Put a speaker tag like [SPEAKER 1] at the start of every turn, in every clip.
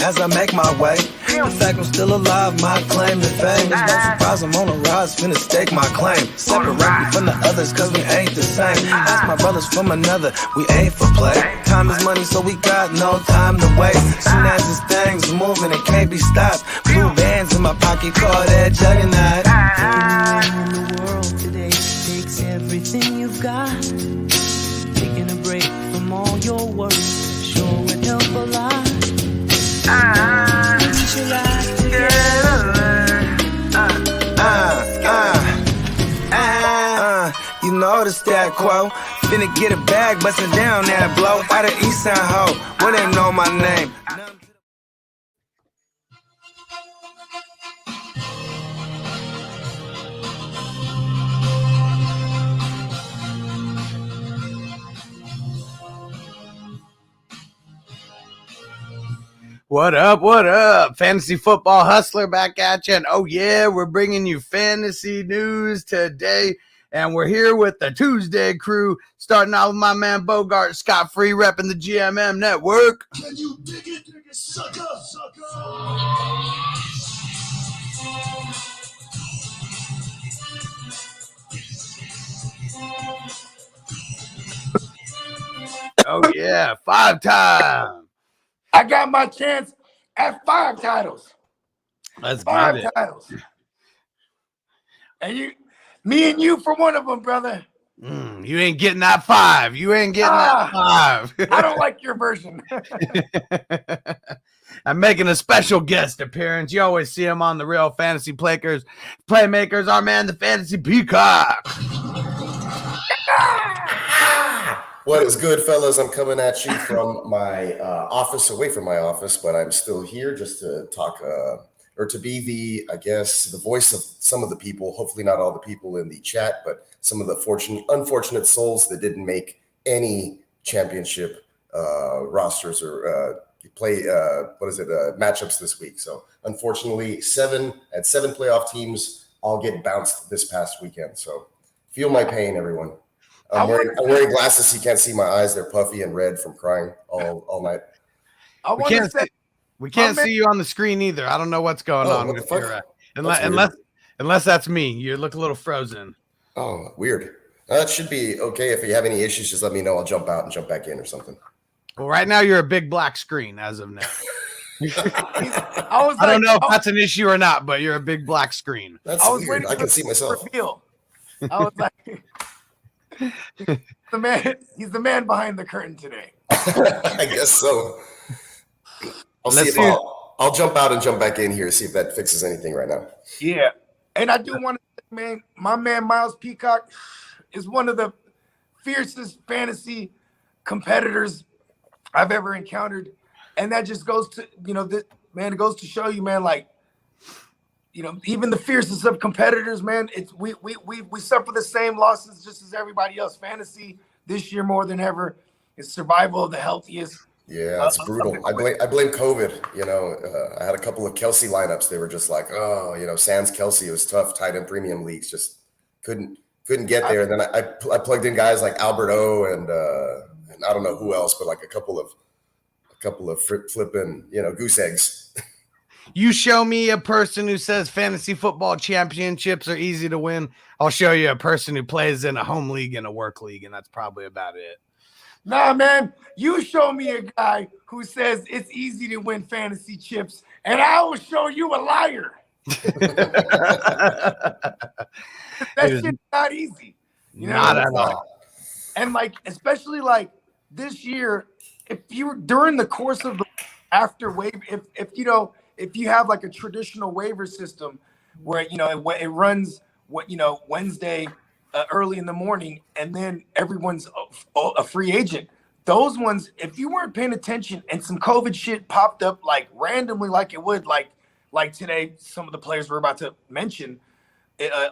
[SPEAKER 1] as I make my way. The fact I'm still alive, my claim to fame. It's no surprise I'm on a rise, finna stake my claim. Separate me from the others, cause we ain't the same. Ask my brothers from another, we ain't for play. Time is money, so we got no time to waste. Soon as this thing's moving, it can't be stopped. Blue bands in my pocket, call that juggernaut.
[SPEAKER 2] In the world today takes everything you've got. Taking a break from all your work sure would help a lot. Put your life together.
[SPEAKER 1] You know the stat quo. Finna get a bag, bustin' down that blow. Out of Easton ho, where they know my name.
[SPEAKER 3] What up? What up? Fantasy Football Hustler back at you. And oh, yeah, we're bringing you fantasy news today. And we're here with the Tuesday crew, starting out with my man Bogard Scott, free repping the GMM Network.
[SPEAKER 4] Can you dig it, sucker?
[SPEAKER 3] Oh, yeah, 5-time.
[SPEAKER 4] I got my chance at 5 titles.
[SPEAKER 3] Let's
[SPEAKER 4] Five
[SPEAKER 3] get it.
[SPEAKER 4] titles. And me and you for one of them, brother.
[SPEAKER 3] You ain't getting that 5. You ain't getting that 5.
[SPEAKER 4] I don't like your version.
[SPEAKER 3] I'm making a special guest appearance. You always see him on the Real Fantasy Playmakers. Our man, the Fantasy Peacock.
[SPEAKER 5] What is good, fellas? I'm coming at you from my office, away from my office, but I'm still here just to talk or to be the voice of some of the people, hopefully not all the people in the chat, but some of the unfortunate souls that didn't make any championship rosters or matchups this week. So unfortunately, 7 playoff teams all get bounced this past weekend. So feel my pain, everyone. I'm wearing glasses so you can't see my eyes. They're puffy and red from crying all night.
[SPEAKER 3] We can't see you on the screen either. I don't know what's going on with your unless that's me. You look a little frozen.
[SPEAKER 5] Oh, weird. That should be okay. If you have any issues, just let me know. I'll jump out and jump back in or something.
[SPEAKER 3] Well, right now you're a big black screen as of now.
[SPEAKER 4] I
[SPEAKER 3] don't know if that's an issue or not, but you're a big black screen.
[SPEAKER 5] That's weird. I can see myself.
[SPEAKER 4] I was like, he's the man behind the curtain today.
[SPEAKER 5] I guess so. I'll jump out and jump back in here, see if that fixes anything right now.
[SPEAKER 4] Yeah. And I do want to say, man, my man Miles Peacock is one of the fiercest fantasy competitors I've ever encountered. And that just goes to, it goes to show you, man, like, even the fiercest of competitors, man, we suffer the same losses just as everybody else. Fantasy this year more than ever is survival of the healthiest.
[SPEAKER 5] Yeah, it's brutal. I blame COVID. I had a couple of Kelsey lineups. They were just like, sans Kelsey. It was tough. Tight end premium leagues just couldn't get there. And then I plugged in guys like Albert O and I don't know who else, but like a couple of flipping goose eggs.
[SPEAKER 3] You show me a person who says fantasy football championships are easy to win. I'll show you a person who plays in a home league and a work league, and that's probably about it.
[SPEAKER 4] Nah, man, you show me a guy who says it's easy to win fantasy chips, and I will show you a liar. That shit's not easy.
[SPEAKER 3] Not at all.
[SPEAKER 4] And especially this year, if you during the course of the after wave, if you have like a traditional waiver system where it runs Wednesday early in the morning and then everyone's a free agent, those ones, if you weren't paying attention and some COVID shit popped up like randomly like it would like today, some of the players we're about to mention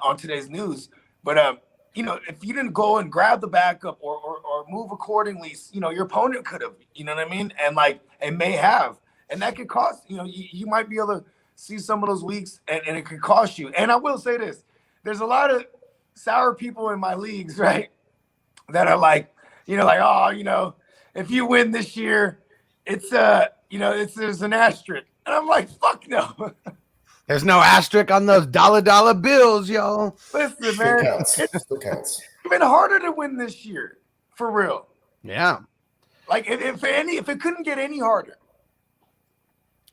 [SPEAKER 4] on today's news, but if you didn't go and grab the backup or move accordingly, your opponent could have, you know what I mean, and it may have. And that could cost, you might be able to see some of those weeks and it could cost you. And I will say this, there's a lot of sour people in my leagues, right? That are if you win this year, it's there's an asterisk. And I'm like, fuck no.
[SPEAKER 3] There's no asterisk on those dollar bills, y'all.
[SPEAKER 4] Listen,
[SPEAKER 5] Still
[SPEAKER 4] man,
[SPEAKER 5] counts.
[SPEAKER 4] it's
[SPEAKER 5] Still counts.
[SPEAKER 4] been harder to win this year, for real.
[SPEAKER 3] Yeah.
[SPEAKER 4] Like if it couldn't get any harder.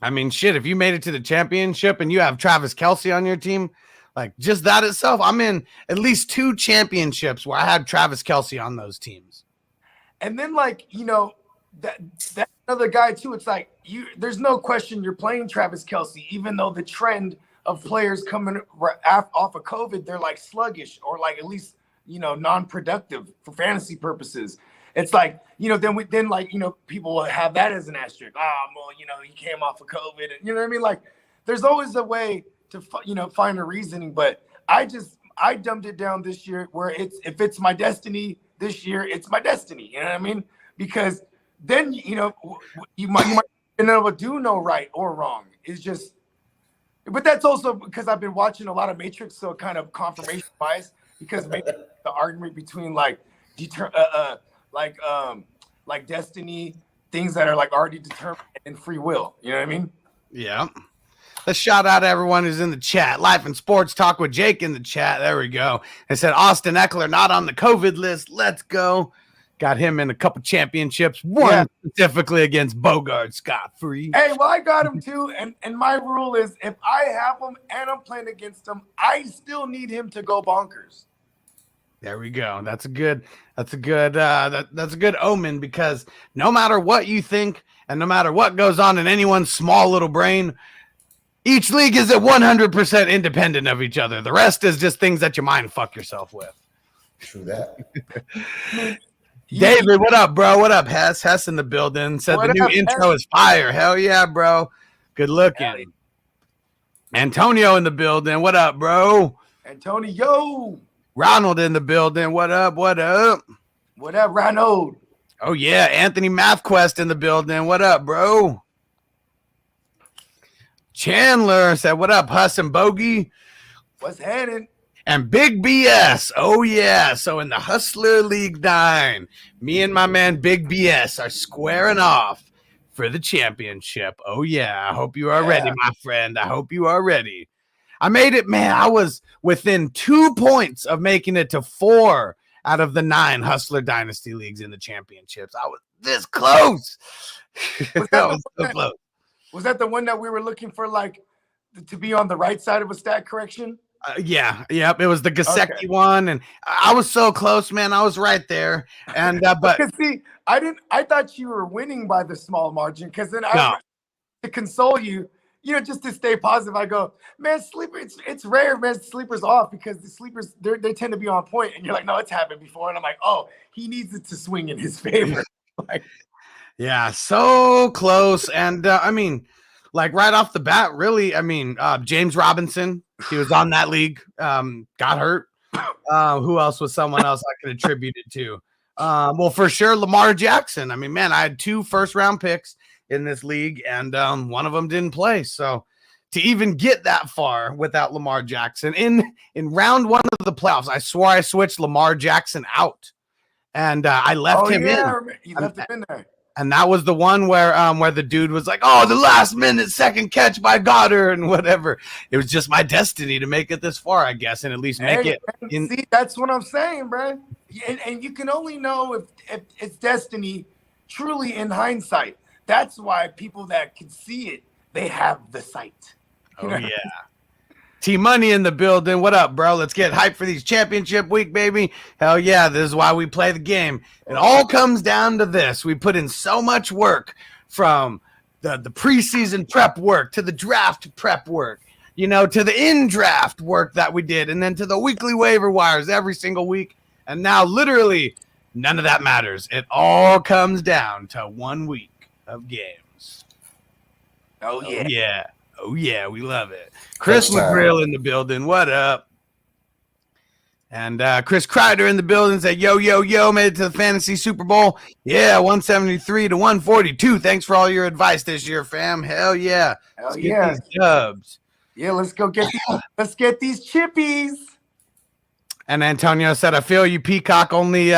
[SPEAKER 3] I mean, shit, if you made it to the championship and you have Travis Kelce on your team, like just that itself, I'm in at least 2 championships where I had Travis Kelce on those teams.
[SPEAKER 4] And then that other guy too, it's like there's no question you're playing Travis Kelce, even though the trend of players coming off of COVID, they're like sluggish or like at least, non-productive for fantasy purposes. It's like, then people will have that as an asterisk. He came off of COVID. And, you know what I mean? Like, there's always a way to, find a reasoning. But I dumbed it down this year where if it's my destiny this year, it's my destiny. You know what I mean? Because then, you might be able to do no right or wrong. It's just, but that's also because I've been watching a lot of Matrix. So kind of confirmation bias, because maybe the argument between like destiny, things that are like already determined, and free will. You know what I mean?
[SPEAKER 3] Yeah. Let's shout out everyone who's in the chat. Life and Sports Talk with Jake in the chat. There we go. It said Austin Eckler not on the COVID list. Let's go. Got him in a couple championships. One specifically against Bogard Scott free.
[SPEAKER 4] Hey, well, I got him too. And my rule is if I have him and I'm playing against him, I still need him to go bonkers.
[SPEAKER 3] There we go. That's a good omen, because no matter what you think and no matter what goes on in anyone's small little brain, each league is at 100% independent of each other. The rest is just things that you mind fuck yourself with.
[SPEAKER 5] True that.
[SPEAKER 3] David, what up, bro? What up, Hess? Hess in the building. Said the new intro is fire. Hell yeah, bro. Good looking. Antonio in the building. What up, bro?
[SPEAKER 4] Antonio.
[SPEAKER 3] Ronald in the building. What up? What up?
[SPEAKER 4] What up, Ronald?
[SPEAKER 3] Oh, yeah. Anthony MathQuest in the building. What up, bro? Chandler said, what up, Huss and Bogey?
[SPEAKER 4] What's happening?
[SPEAKER 3] And Big BS. Oh, yeah. So in the Hustler League 9, me and my man Big BS are squaring off for the championship. Oh, yeah. I hope you are ready, my friend. I hope you are ready. I made it, man. I was within 2 points of making it to 4 out of the 9 Hustler Dynasty leagues in the championships. I was this close. Was
[SPEAKER 4] that the one that we were looking for, like, to be on the right side of a stat correction?
[SPEAKER 3] Yeah. Yep. It was the Gasecki one. And I was so close, man. I was right there. And, but
[SPEAKER 4] see, I thought you were winning by the small margin, because then to console you, just to stay positive, I go, man, sleeper, it's rare, man, sleeper's off, because the sleepers, they tend to be on point. And you're like, no, it's happened before. And I'm like, oh, he needs it to swing in his favor. Like,
[SPEAKER 3] yeah, so close. And I mean, like right off the bat, really, James Robinson, he was on that league, got hurt. Who else was someone else I could attribute it to? Well, for sure, Lamar Jackson. I mean, man, I had 2 first-round picks in this league, and one of them didn't play. So to even get that far without Lamar Jackson in round 1 of the playoffs, I swore I switched Lamar Jackson out, and I left him in.
[SPEAKER 4] You left him in there.
[SPEAKER 3] And that was the one where the dude was like, oh, the last minute second catch by Goddard and whatever. It was just my destiny to make it this far, I guess, and at least make it.
[SPEAKER 4] See, that's what I'm saying, bro. And you can only know if it's destiny truly in hindsight. That's why people that can see it, they have the sight.
[SPEAKER 3] Oh, yeah. T-Money in the building. What up, bro? Let's get hyped for these championship week, baby. Hell yeah, this is why we play the game. It all comes down to this. We put in so much work, from the preseason prep work to the draft prep work, to the in-draft work that we did, and then to the weekly waiver wires every single week. And now literally none of that matters. It all comes down to 1 week of games.
[SPEAKER 4] Oh, yeah.
[SPEAKER 3] Oh, yeah. Oh, yeah, we love it. Chris McGrill in the building. What up? And Chris Kreider in the building said, yo, made it to the Fantasy Super Bowl. Yeah, 173 to 142. Thanks for all your advice this year, fam. Hell yeah.
[SPEAKER 4] Let's get these
[SPEAKER 3] dubs.
[SPEAKER 4] Yeah, let's get these chippies.
[SPEAKER 3] And Antonio said, I feel you, Peacock only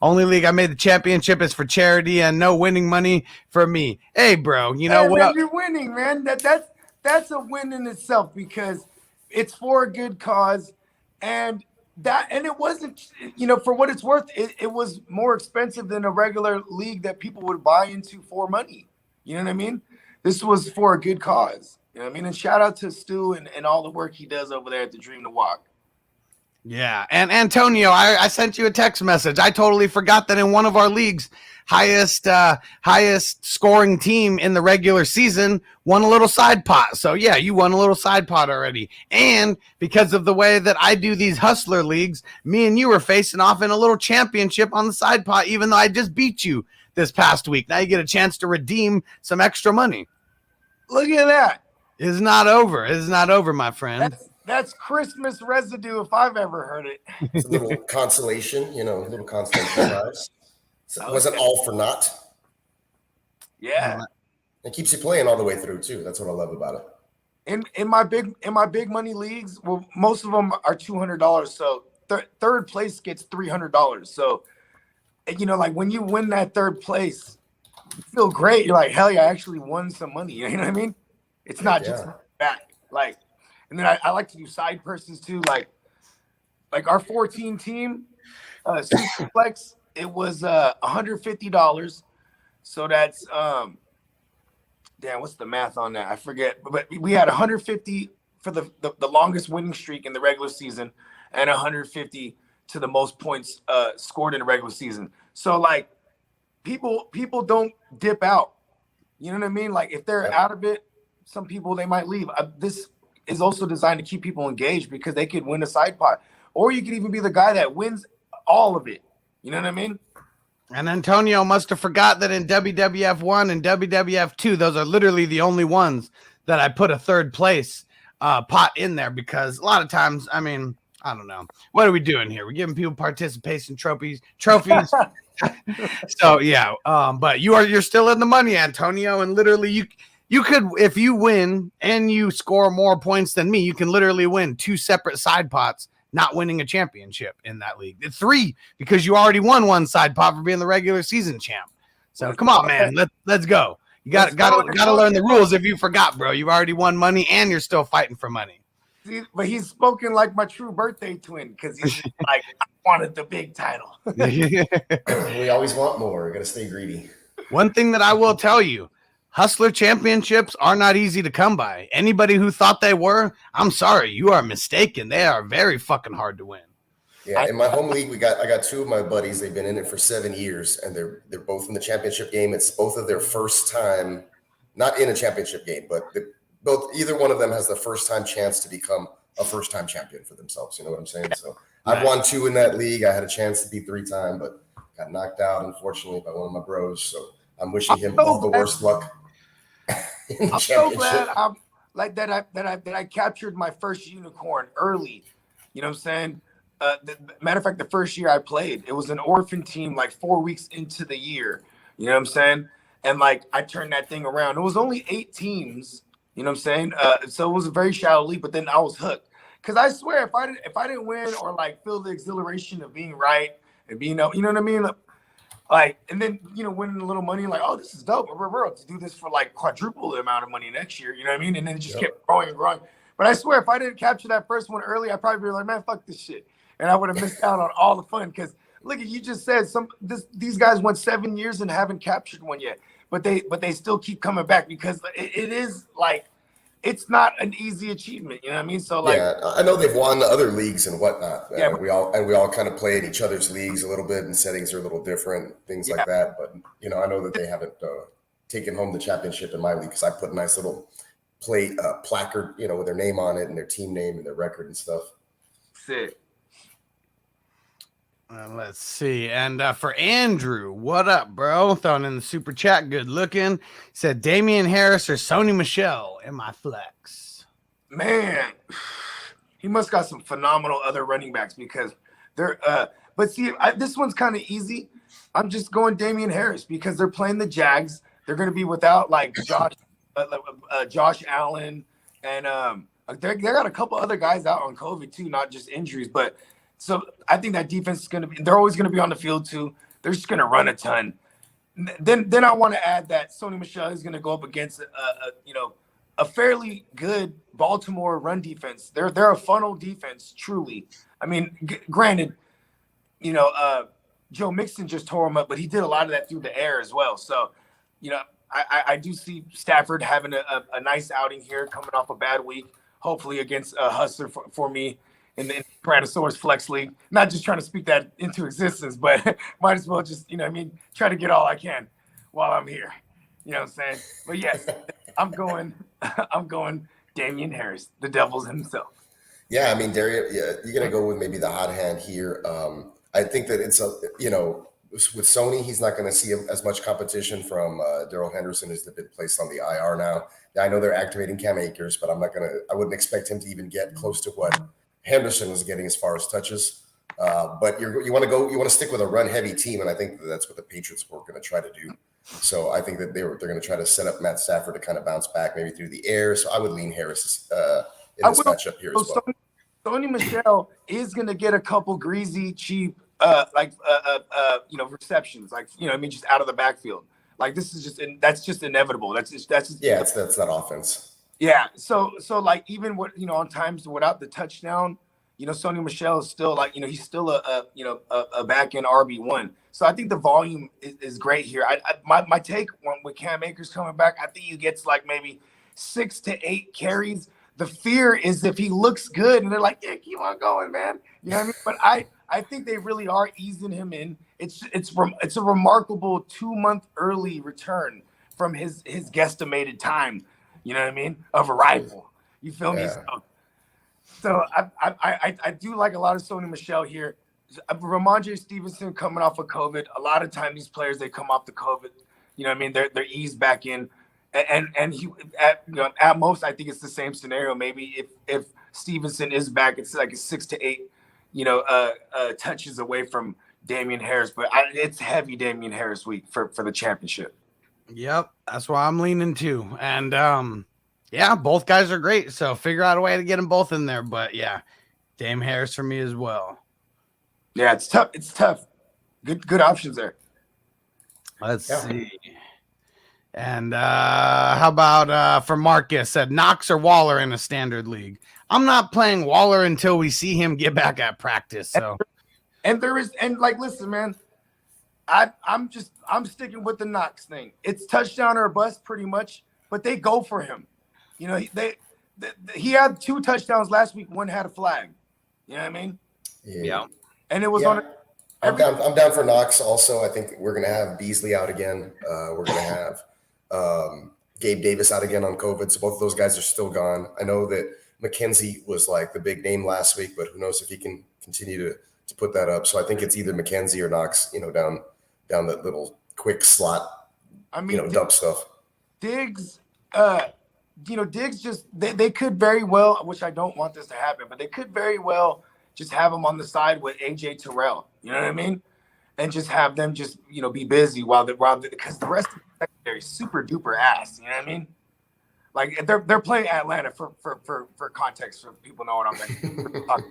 [SPEAKER 3] Only league I made the championship is for charity and no winning money for me. Hey, bro, you know
[SPEAKER 4] Hey,
[SPEAKER 3] what?
[SPEAKER 4] man, you're winning, man. That's a win in itself because it's for a good cause, and it wasn't, for what it's worth, it was more expensive than a regular league that people would buy into for money. You know what I mean? This was for a good cause. You know what I mean? And shout out to Stu and all the work he does over there at the Dream to Walk.
[SPEAKER 3] Yeah, and Antonio, I sent you a text message. I totally forgot that in one of our leagues, highest scoring team in the regular season won a little side pot. So yeah, you won a little side pot already. And because of the way that I do these hustler leagues, me and you were facing off in a little championship on the side pot, even though I just beat you this past week. Now you get a chance to redeem some extra money.
[SPEAKER 4] Look at that.
[SPEAKER 3] It's not over. It's not over, my friend.
[SPEAKER 4] That's Christmas residue if I've ever heard it.
[SPEAKER 5] It's a little consolation, a little consolation prize. So it wasn't all for naught.
[SPEAKER 4] Yeah.
[SPEAKER 5] It keeps you playing all the way through too. That's what I love about it.
[SPEAKER 4] In my big money leagues, well, most of them are $200. So third place gets $300. So, like when you win that third place, you feel great. You're like, hell yeah, I actually won some money. You know what I mean? It's not just back. Like, and then I like to do side persons too. Like our 14 team, Superflex, it was $150. So that's damn, what's the math on that? I forget. But we had 150 for the longest winning streak in the regular season, and 150 to the most points scored in the regular season. So like people don't dip out. You know what I mean? Like if they're out of it, some people they might leave. This is also designed to keep people engaged because they could win a side pot, or you could even be the guy that wins all of it. You know what I mean?
[SPEAKER 3] And Antonio must have forgot that in WWF 1 and WWF 2, those are literally the only ones that I put a third place pot in there because a lot of times, I mean, I don't know. What are we doing here? We're giving people participation trophies. So yeah, but you're still in the money, Antonio, and literally you could, if you win and you score more points than me, you can literally win 2 separate side pots, not winning a championship in that league. It's 3 because you already won 1 side pot for being the regular season champ. So come on, man, let's go. You got to learn the rules. If you forgot, bro, you've already won money and you're still fighting for money.
[SPEAKER 4] See, but he's spoken like my true birthday twin because he's like, I wanted the big title.
[SPEAKER 5] We always want more. We got to stay greedy.
[SPEAKER 3] One thing that I will tell you, Hustler championships are not easy to come by. Anybody who thought they were, I'm sorry, you are mistaken. They are very fucking hard to win.
[SPEAKER 5] Yeah, in my home league, I got 2 of my buddies. They've been in it for 7 years, and they're both in the championship game. It's both of their first time, not in a championship game, but either one of them has the first time chance to become a first time champion for themselves. You know what I'm saying? So I've won 2 in that league. I had a chance to be 3-time, but got knocked out unfortunately by one of my bros. So I'm wishing him all the worst luck.
[SPEAKER 4] I'm so glad I'm like that I captured my first unicorn early. You know what I'm saying? Matter of fact, the first year I played, it was an orphan team like 4 weeks into the year. You know what I'm saying? And like I turned that thing around. It was only 8 teams. You know what I'm saying? So it was a very shallow league, but then I was hooked. Because I swear, if I didn't win or like feel the exhilaration of being right and being, you know what I mean? Like, and then, winning a little money, like, oh, this is dope. We're to do this for like quadruple the amount of money next year. You know what I mean? And then it just kept growing and growing. But I swear, if I didn't capture that first one early, I'd probably be like, man, fuck this shit. And I would have missed out on all the fun. Because look, you just said these guys went 7 years and haven't captured one yet. But they still keep coming back because it is like, it's not an easy achievement, you know what I mean? So like,
[SPEAKER 5] yeah, I know they've won other leagues and whatnot.
[SPEAKER 4] Yeah,
[SPEAKER 5] we all kind of play in each other's leagues a little bit, and settings are a little different, things like that. But I know that they haven't taken home the championship in my league because I put a nice little placard, with their name on it and their team name and their record and stuff.
[SPEAKER 4] Sick.
[SPEAKER 3] Let's see. And for Andrew, what up, bro? Throwing in the super chat. Good looking. Said Damian Harris or Sony Michel in my flex.
[SPEAKER 4] Man, he must got some phenomenal other running backs because they're. But see, this one's kind of easy. I'm just going Damian Harris because they're playing the Jags. They're going to be without like Josh Allen, and they got a couple other guys out on COVID too, not just injuries, but. So I think that defense is going to be – they're always going to be on the field too. They're just going to run a ton. Then I want to add that Sony Michel is going to go up against a fairly good Baltimore run defense. They're a funnel defense, truly. I mean, granted, Joe Mixon just tore him up, but he did a lot of that through the air as well. So, I do see Stafford having a nice outing here, coming off a bad week, hopefully against Hustler for me in the Tyrannosaurus Flex League. Not just trying to speak that into existence, but might as well just, try to get all I can while I'm here. You know what I'm saying? But yes, I'm going Damian Harris, the Devils himself.
[SPEAKER 5] Yeah, I mean, Darius, you're going to go with maybe the hot hand here. I think that it's with Sony, he's not going to see as much competition from Darrell Henderson, who's been placed on the IR now. I know they're activating Cam Akers, but I wouldn't expect him to even get close to what Henderson was getting as far as touches. But you want to stick with a run heavy team, and I think that's what the Patriots were going to try to do. So I think that they're going to try to set up Matt Stafford to kind of bounce back maybe through the air. So I would lean Harris in this matchup here as well.
[SPEAKER 4] Sony Michel is going to get a couple greasy, cheap, receptions, just out of the backfield. Like that's just inevitable. That's
[SPEAKER 5] that offense.
[SPEAKER 4] Yeah. So even on times without the touchdown, Sony Michel is still he's still a back end RB1. So I think the volume is great here. My take with Cam Akers coming back, I think he gets like maybe 6 to 8 carries. The fear is if he looks good and they're like, yeah, keep on going, man. You know what I mean? But I think they really are easing him in. It's a remarkable 2-month early return from his guesstimated time, you know what I mean, of arrival. You feel me? So I do like a lot of Sony Michel here. Ramondre Stevenson coming off of COVID. A lot of time these players, they come off the COVID, you know what I mean? They're eased back in. And he at most, I think it's the same scenario. Maybe if Stevenson is back, it's like a 6 to 8, touches away from Damian Harris. But it's heavy Damian Harris week for the championship.
[SPEAKER 3] Yep, that's why I'm leaning too. And both guys are great. So figure out a way to get them both in there. But yeah, Dame Harris for me as well.
[SPEAKER 4] Yeah, it's tough. It's tough. Good options there.
[SPEAKER 3] Let's see. And how about for Marcus said Knox or Waller in a standard league? I'm not playing Waller until we see him get back at practice. So,
[SPEAKER 4] listen, man, I'm sticking with the Knox thing. It's touchdown or bust pretty much, but they go for him. He had 2 touchdowns last week. One had a flag. You know what I mean?
[SPEAKER 5] Yeah.
[SPEAKER 4] And it was on.
[SPEAKER 5] I'm down for Knox. Also, I think we're gonna have Beasley out again. We're gonna have Gabe Davis out again on COVID. So both of those guys are still gone. I know that McKenzie was like the big name last week, but who knows if he can continue to put that up. So I think it's either McKenzie or Knox, down that little quick slot, dump stuff.
[SPEAKER 4] Diggs, Diggs just, they could very well, which I don't want this to happen, but they could very well just have him on the side with AJ Terrell. You know what I mean? And just have them just, be busy because the rest of the secondary is super duper ass. You know what I mean? Like they're playing Atlanta for context, so people know what I'm talking about.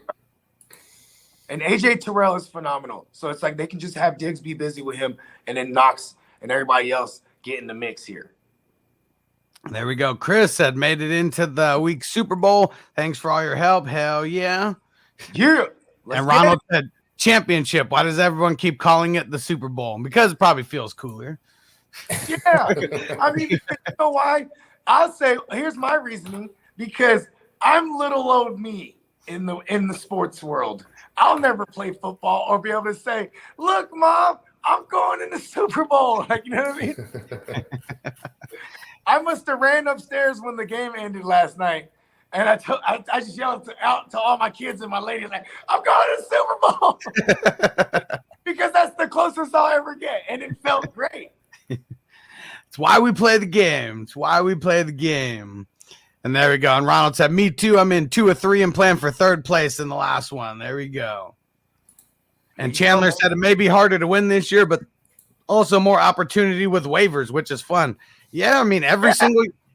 [SPEAKER 4] And AJ Terrell is phenomenal. So it's like they can just have Diggs be busy with him and then Knox and everybody else get in the mix here.
[SPEAKER 3] There we go. Chris said made it into the week Super Bowl. Thanks for all your help. Hell yeah.
[SPEAKER 4] Yeah.
[SPEAKER 3] And Ronald said championship. Why does everyone keep calling it the Super Bowl? Because it probably feels cooler.
[SPEAKER 4] Yeah. I mean, you know why? I'll say, here's my reasoning, because I'm little old me in the sports world. I'll never play football or be able to say, look, Mom, I'm going in the Super Bowl. Like, you know what I mean? I must have ran upstairs when the game ended last night. And I just yelled out to all my kids and my ladies, like, I'm going to the Super Bowl. Because that's the closest I'll ever get. And it felt great.
[SPEAKER 3] It's why we play the game. And there we go. And Ronald said, me too. I'm in 2 or 3 and playing for 3rd place in the last one. There we go. And Chandler said it may be harder to win this year, but also more opportunity with waivers, which is fun. Yeah, I mean, every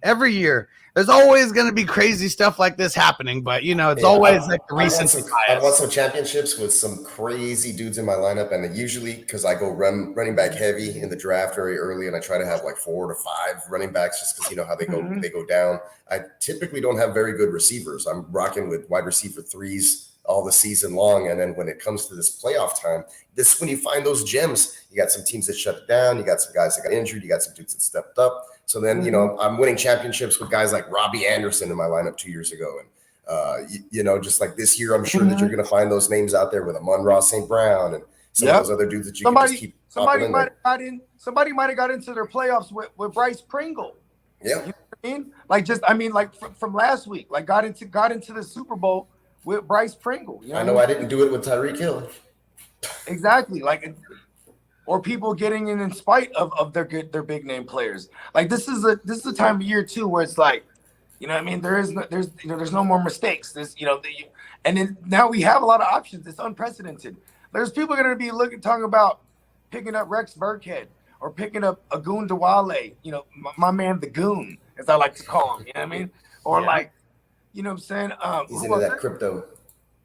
[SPEAKER 3] Every year. There's always going to be crazy stuff like this happening, but it's always like the recency
[SPEAKER 5] I want
[SPEAKER 3] bias.
[SPEAKER 5] some championships with some crazy dudes in my lineup, and usually because I go running back heavy in the draft very early, and I try to have like 4 to 5 running backs just because you know how they go down. I typically don't have very good receivers. I'm rocking with wide receiver 3s all the season long, and then when it comes to this playoff time, this is when you find those gems. You got some teams that shut it down. You got some guys that got injured. You got some dudes that stepped up. So then, I'm winning championships with guys like Robbie Anderson in my lineup 2 years ago. And, just like this year, I'm sure that you're going to find those names out there with Amon-Ra St. Brown and some of those other dudes that you can just keep
[SPEAKER 4] Somebody might have got into their playoffs with Bryce Pringle.
[SPEAKER 5] Yeah.
[SPEAKER 4] You know what I mean? Like from last week, like got into the Super Bowl with Bryce Pringle. You know
[SPEAKER 5] I know I didn't do it with Tyreek Hill.
[SPEAKER 4] Exactly. Or people getting in spite of their big name players. Like this is a time of year too where it's like, there's no more mistakes. And then now we have a lot of options. It's unprecedented. There's people going to be talking about picking up Rex Burkhead or picking up Agun Dewale. My man the Goon, as I like to call him. You know what I mean? Or you know what I'm saying?
[SPEAKER 5] He's into that crypto.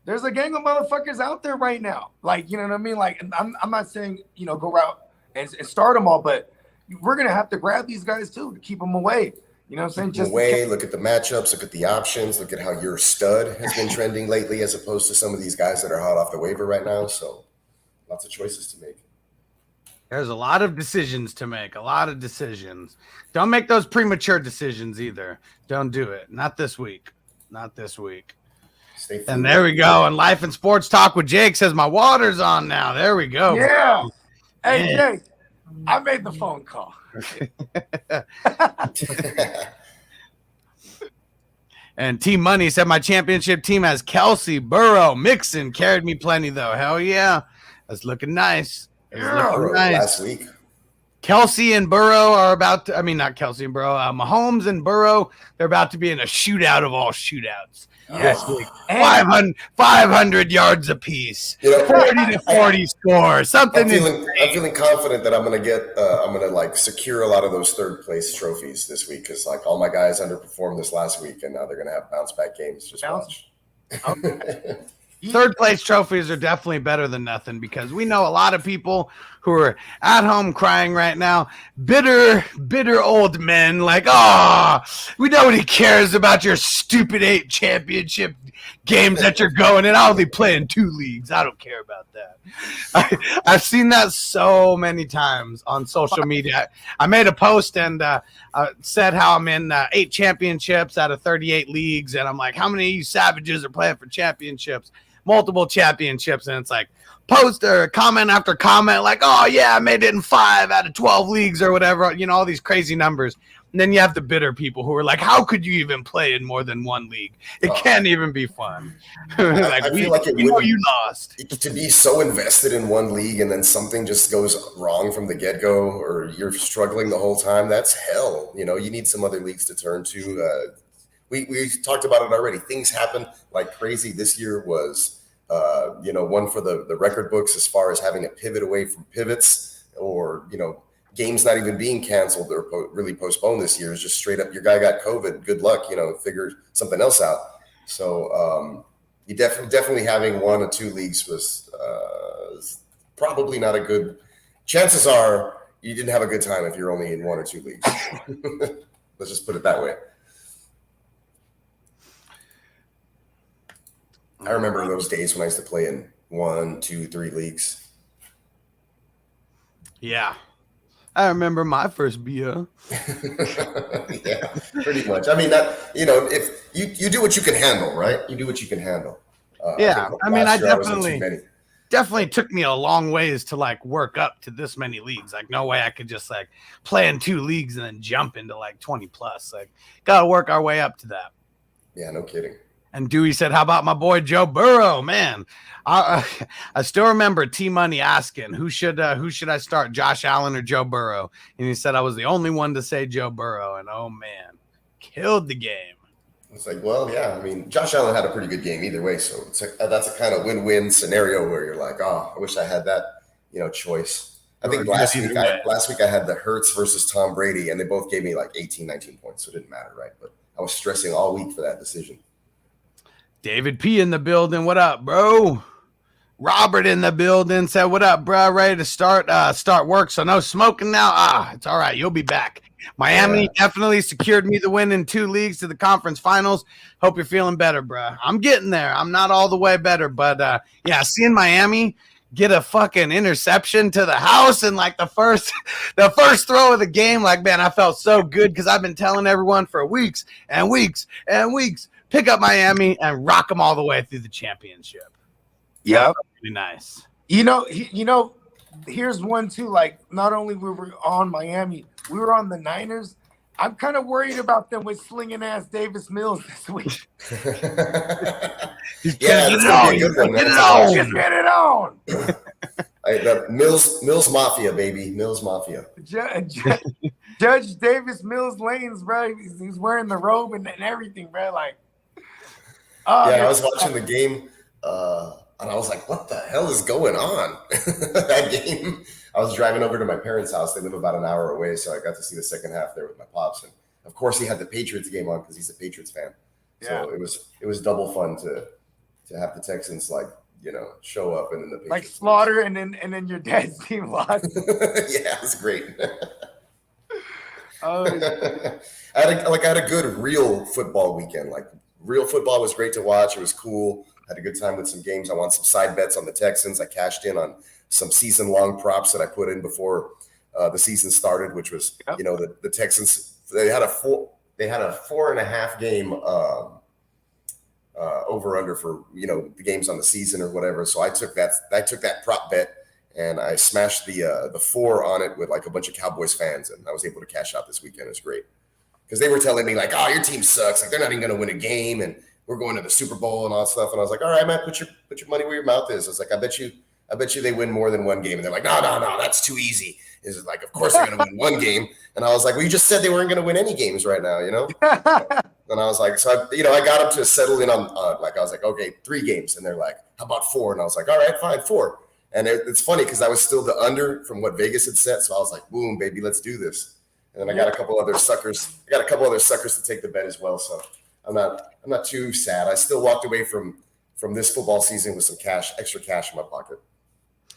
[SPEAKER 4] There's a gang of motherfuckers out there right now. Like, you know what I mean? Like, I'm not saying, go out and start them all, but we're going to have to grab these guys too to keep them away. You know what I'm saying?
[SPEAKER 5] Look at the matchups, look at the options, look at how your stud has been trending lately as opposed to some of these guys that are hot off the waiver right now. So lots of choices to make.
[SPEAKER 3] There's a lot of decisions to make, a lot of decisions. Don't make those premature decisions either. Don't do it. Not this week. Not this week. And there we go. And Life and Sports Talk with Jake says my water's on now. There we go.
[SPEAKER 4] Yeah. Hey, Jake, I made the phone call.
[SPEAKER 3] And Team Money said my championship team has Kelsey, Burrow, Mixon. Carried me plenty, though. Hell yeah. That's looking nice.
[SPEAKER 5] Last week.
[SPEAKER 3] Kelsey and Burrow are about to, not Kelsey and Burrow, Mahomes and Burrow, they're about to be in a shootout of all shootouts. Yes, 500 yards apiece, 40 to 40 score. Something.
[SPEAKER 5] I'm feeling confident that I'm gonna secure a lot of those third place trophies this week because all my guys underperformed this last week and now they're gonna have bounce back games. Just watch.
[SPEAKER 4] Okay.
[SPEAKER 3] Third place trophies are definitely better than nothing because we know a lot of people who are at home crying right now, bitter old men like, nobody cares about your stupid 8 championship games that you're going in. I'll be playing 2 leagues. I don't care about that. I've seen that so many times on social media. I made a post and said how I'm in 8 championships out of 38 leagues. And I'm like, how many of you savages are playing for championships? Multiple championships. And it's like post or comment after comment like, oh yeah, I made it in 5 out of 12 leagues or whatever, all these crazy numbers. And then you have the bitter people who are like, how could you even play in more than 1 league? It can't even be fun.
[SPEAKER 5] I feel like
[SPEAKER 3] you lost.
[SPEAKER 5] To be so invested in 1 league and then something just goes wrong from the get-go or you're struggling the whole time, that's hell. You need some other leagues to turn to. We talked about it already. Things happen like crazy. This year was, one for the record books as far as having to pivot away from pivots or, games not even being canceled or really postponed this year. It's just straight up, your guy got COVID. Good luck, figure something else out. So you definitely having 1 or 2 leagues was probably not a good. Chances are you didn't have a good time if you're only in 1 or 2 leagues. Let's just put it that way. I remember those days when I used to play in 1, 2, 3 leagues.
[SPEAKER 3] Yeah. I remember my first beer.
[SPEAKER 5] Yeah, pretty much. If you do what you can handle, right? You do what you can handle.
[SPEAKER 3] I definitely took me a long ways to work up to this many leagues. No way I could just play in 2 leagues and then jump into 20 plus. Got to work our way up to that.
[SPEAKER 5] Yeah, no kidding.
[SPEAKER 3] And Dewey said, how about my boy Joe Burrow? Man, I still remember T-Money asking, who should I start, Josh Allen or Joe Burrow? And he said I was the only one to say Joe Burrow. And, oh, man, killed the game.
[SPEAKER 5] It's Josh Allen had a pretty good game either way. So that's a kind of win-win scenario where you're like, I wish I had that, choice. I think last week I had the Hurts versus Tom Brady, and they both gave me like 18, 19 points, so it didn't matter, right? But I was stressing all week for that decision.
[SPEAKER 3] David P in the building. What up, bro? Robert in the building said, "What up, bro? Ready to start work? So no smoking now. It's all right. You'll be back." Miami definitely secured me the win in 2 leagues to the conference finals. Hope you're feeling better, bro. I'm getting there. I'm not all the way better, but seeing Miami get a fucking interception to the house in like the first throw of the game, like, man, I felt so good because I've been telling everyone for weeks and weeks and weeks, pick up Miami and rock them all the way through the championship.
[SPEAKER 4] Yeah,
[SPEAKER 3] really nice.
[SPEAKER 4] Here's one too. Like, not only were we on Miami, we were on the Niners. I'm kind of worried about them with slinging ass Davis Mills this week.
[SPEAKER 5] Get
[SPEAKER 4] it on.
[SPEAKER 5] The Mills Mafia, baby. Mills Mafia.
[SPEAKER 4] Judge Davis Mills lanes, bro. He's wearing the robe and everything, bro. Like,
[SPEAKER 5] I was watching the game, and I was like, what the hell is going on? That game. I was driving over to my parents' house. They live about an hour away, so I got to see the second half there with my pops. And of course, he had the Patriots game on because he's a Patriots fan. So it was double fun to have the Texans show up and then the Patriots
[SPEAKER 4] like slaughter and then your dad's team lost.
[SPEAKER 5] Yeah, it was great.
[SPEAKER 4] Oh,
[SPEAKER 5] I had a good real football weekend. Like, real football was great to watch. It was cool. Had a good time with some games. I won some side bets on the Texans. I cashed in on some season-long props that I put in before the season started, which was, the Texans. They had a 4.5 game over under for the games on the season or whatever. So I took that prop bet and I smashed the 4 on it with like a bunch of Cowboys fans, and I was able to cash out this weekend. It was great because they were telling me like, "Oh, your team sucks. Like, they're not even going to win a game, and we're going to the Super Bowl and all that stuff." And I was like, "All right, man, put your money where your mouth is." I was like, I bet you they win more than one game. And they're like, no, that's too easy. Is like, of course they're going to win one game. And I was like, well, you just said they weren't going to win any games right now, And I was like, so I got them to settle in on I was like, okay, 3 games. And they're like, how about 4? And I was like, all right, fine, 4. And it's funny because I was still the under from what Vegas had set. So I was like, boom, baby, let's do this. And then I got a couple other suckers. To take the bet as well. So I'm not too sad. I still walked away from this football season with some extra cash in my pocket.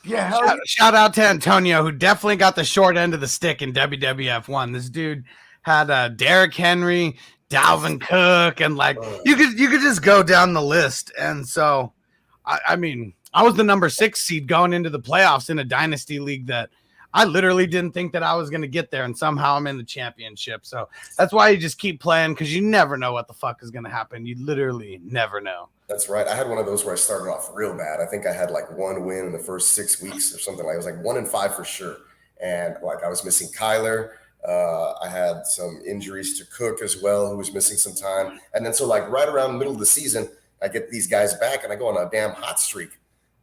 [SPEAKER 4] Yeah,
[SPEAKER 3] shout out to Antonio, who definitely got the short end of the stick in WWF 1. This dude had Derrick Henry, Dalvin Cook, and you could just go down the list. And so, I mean, I was the number 6 seed going into the playoffs in a dynasty league that I literally didn't think that I was going to get there, and somehow I'm in the championship. So that's why you just keep playing, because you never know what the fuck is going to happen. You literally never know.
[SPEAKER 5] That's right. I had one of those where I started off real bad. I think I had like 1 win in the first 6 weeks or something. It was like 1-5 for sure. And I was missing Kyler. I had some injuries to Cook as well, who was missing some time. And then so right around the middle of the season, I get these guys back and I go on a damn hot streak.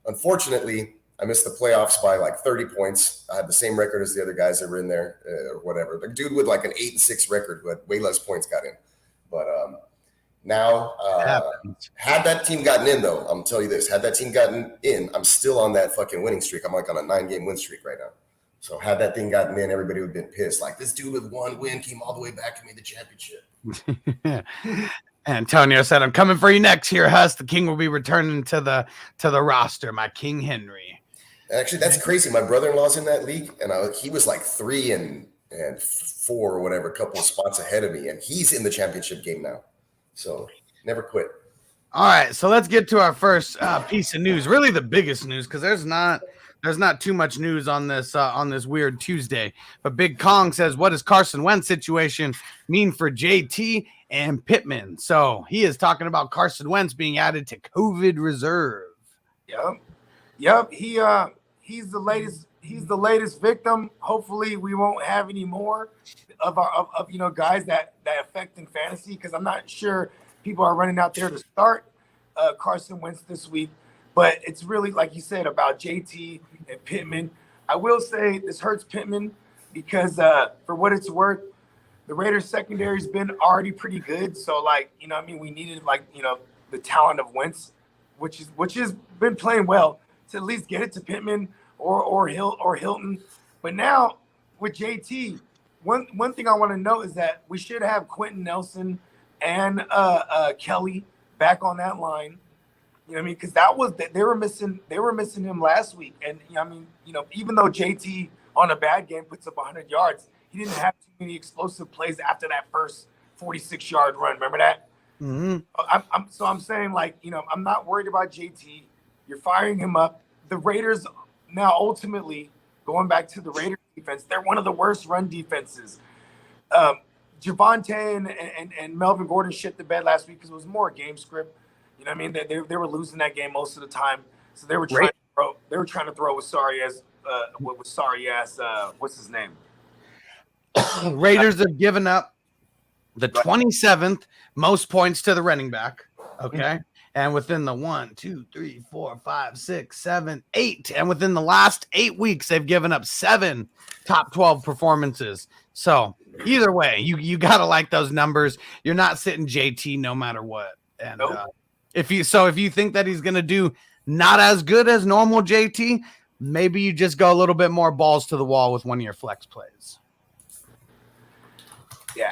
[SPEAKER 5] Unfortunately, I missed the playoffs by 30 points. I had the same record as the other guys that were in there or whatever. The dude with an 8-6 record who had way less points got in. But now, had that team gotten in, though, I'm telling you this, had that team gotten in, I'm still on that fucking winning streak. I'm on a 9-game win streak right now. So had that thing gotten in, everybody would have been pissed. Like, this dude with 1 win came all the way back and made the championship.
[SPEAKER 3] Antonio said, I'm coming for you next here, Huss. The king will be returning to the roster, my King Henry.
[SPEAKER 5] Actually, that's crazy. My brother-in-law's in that league, and he was 3 and 4 or whatever, a couple of spots ahead of me, and he's in the championship game now. So never quit.
[SPEAKER 3] All right, so let's get to our first piece of news. Really, the biggest news, because there's not too much news on this weird Tuesday. But Big Kong says, what does Carson Wentz situation mean for JT and Pittman? So he is talking about Carson Wentz being added to COVID reserve.
[SPEAKER 4] Yep. He's the latest victim. Hopefully we won't have any more of guys that affect in fantasy, because I'm not sure people are running out there to start Carson Wentz this week. But it's really, like you said, about JT and Pittman. I will say this hurts Pittman because for what it's worth, the Raiders secondary has been already pretty good. So we needed the talent of Wentz, which has been playing well, to at least get it to Pittman or Hilton. But now with JT, one thing I want to note is that we should have Quentin Nelson and Kelly back on that line. You know what I mean? Because they were missing him last week. And I mean, even though JT on a bad game puts up 100 yards, he didn't have too many explosive plays after that first 46-yard run. Remember that?
[SPEAKER 3] Mm-hmm.
[SPEAKER 4] I'm saying, like, I'm not worried about JT. You're firing him up. The Raiders now ultimately going back to the Raiders defense, they're one of the worst run defenses. Javonte and Melvin Gordon shit the bed last week because it was more game script. You know what I mean? They were losing that game most of the time, so they were trying to throw. They were trying to throw with sorry ass. What's his name?
[SPEAKER 3] Raiders have given up the 27th most points to the running back. Okay. And within the 1, 2, 3, 4, 5, 6, 7, 8, and within the last 8 weeks, they've given up 7 top 12 performances. So either way, you gotta like those numbers. You're not sitting JT no matter what. And if you think that he's gonna do not as good as normal JT, maybe you just go a little bit more balls to the wall with one of your flex plays.
[SPEAKER 4] Yeah,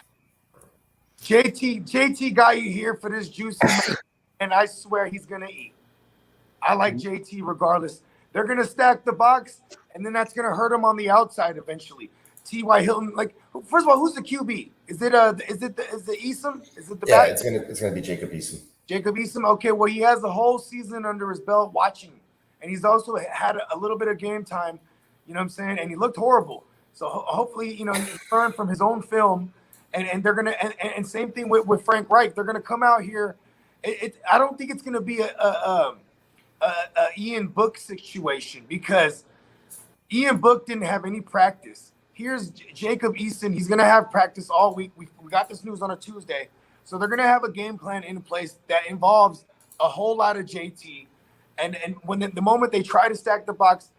[SPEAKER 4] JT got you here for this juicy. And I swear he's going to eat. I like JT regardless. They're going to stack the box, and then that's going to hurt him on the outside eventually. T.Y. Hilton, like, first of all, who's the QB? Is it Easton? Is it the back?
[SPEAKER 5] It's gonna be Jacob Easton.
[SPEAKER 4] Jacob Easton. Okay, well, he has the whole season under his belt watching, and he's also had a little bit of game time. You know what I'm saying? And he looked horrible. So hopefully, he learned from his own film, and they're gonna and same thing with Frank Reich. They're gonna come out here. I don't think it's going to be a Ian Book situation because Ian Book didn't have any practice. Here's Jacob Easton. He's going to have practice all week. We got this news on a Tuesday. So they're going to have a game plan in place that involves a whole lot of JT. And when the moment they try to stack the box,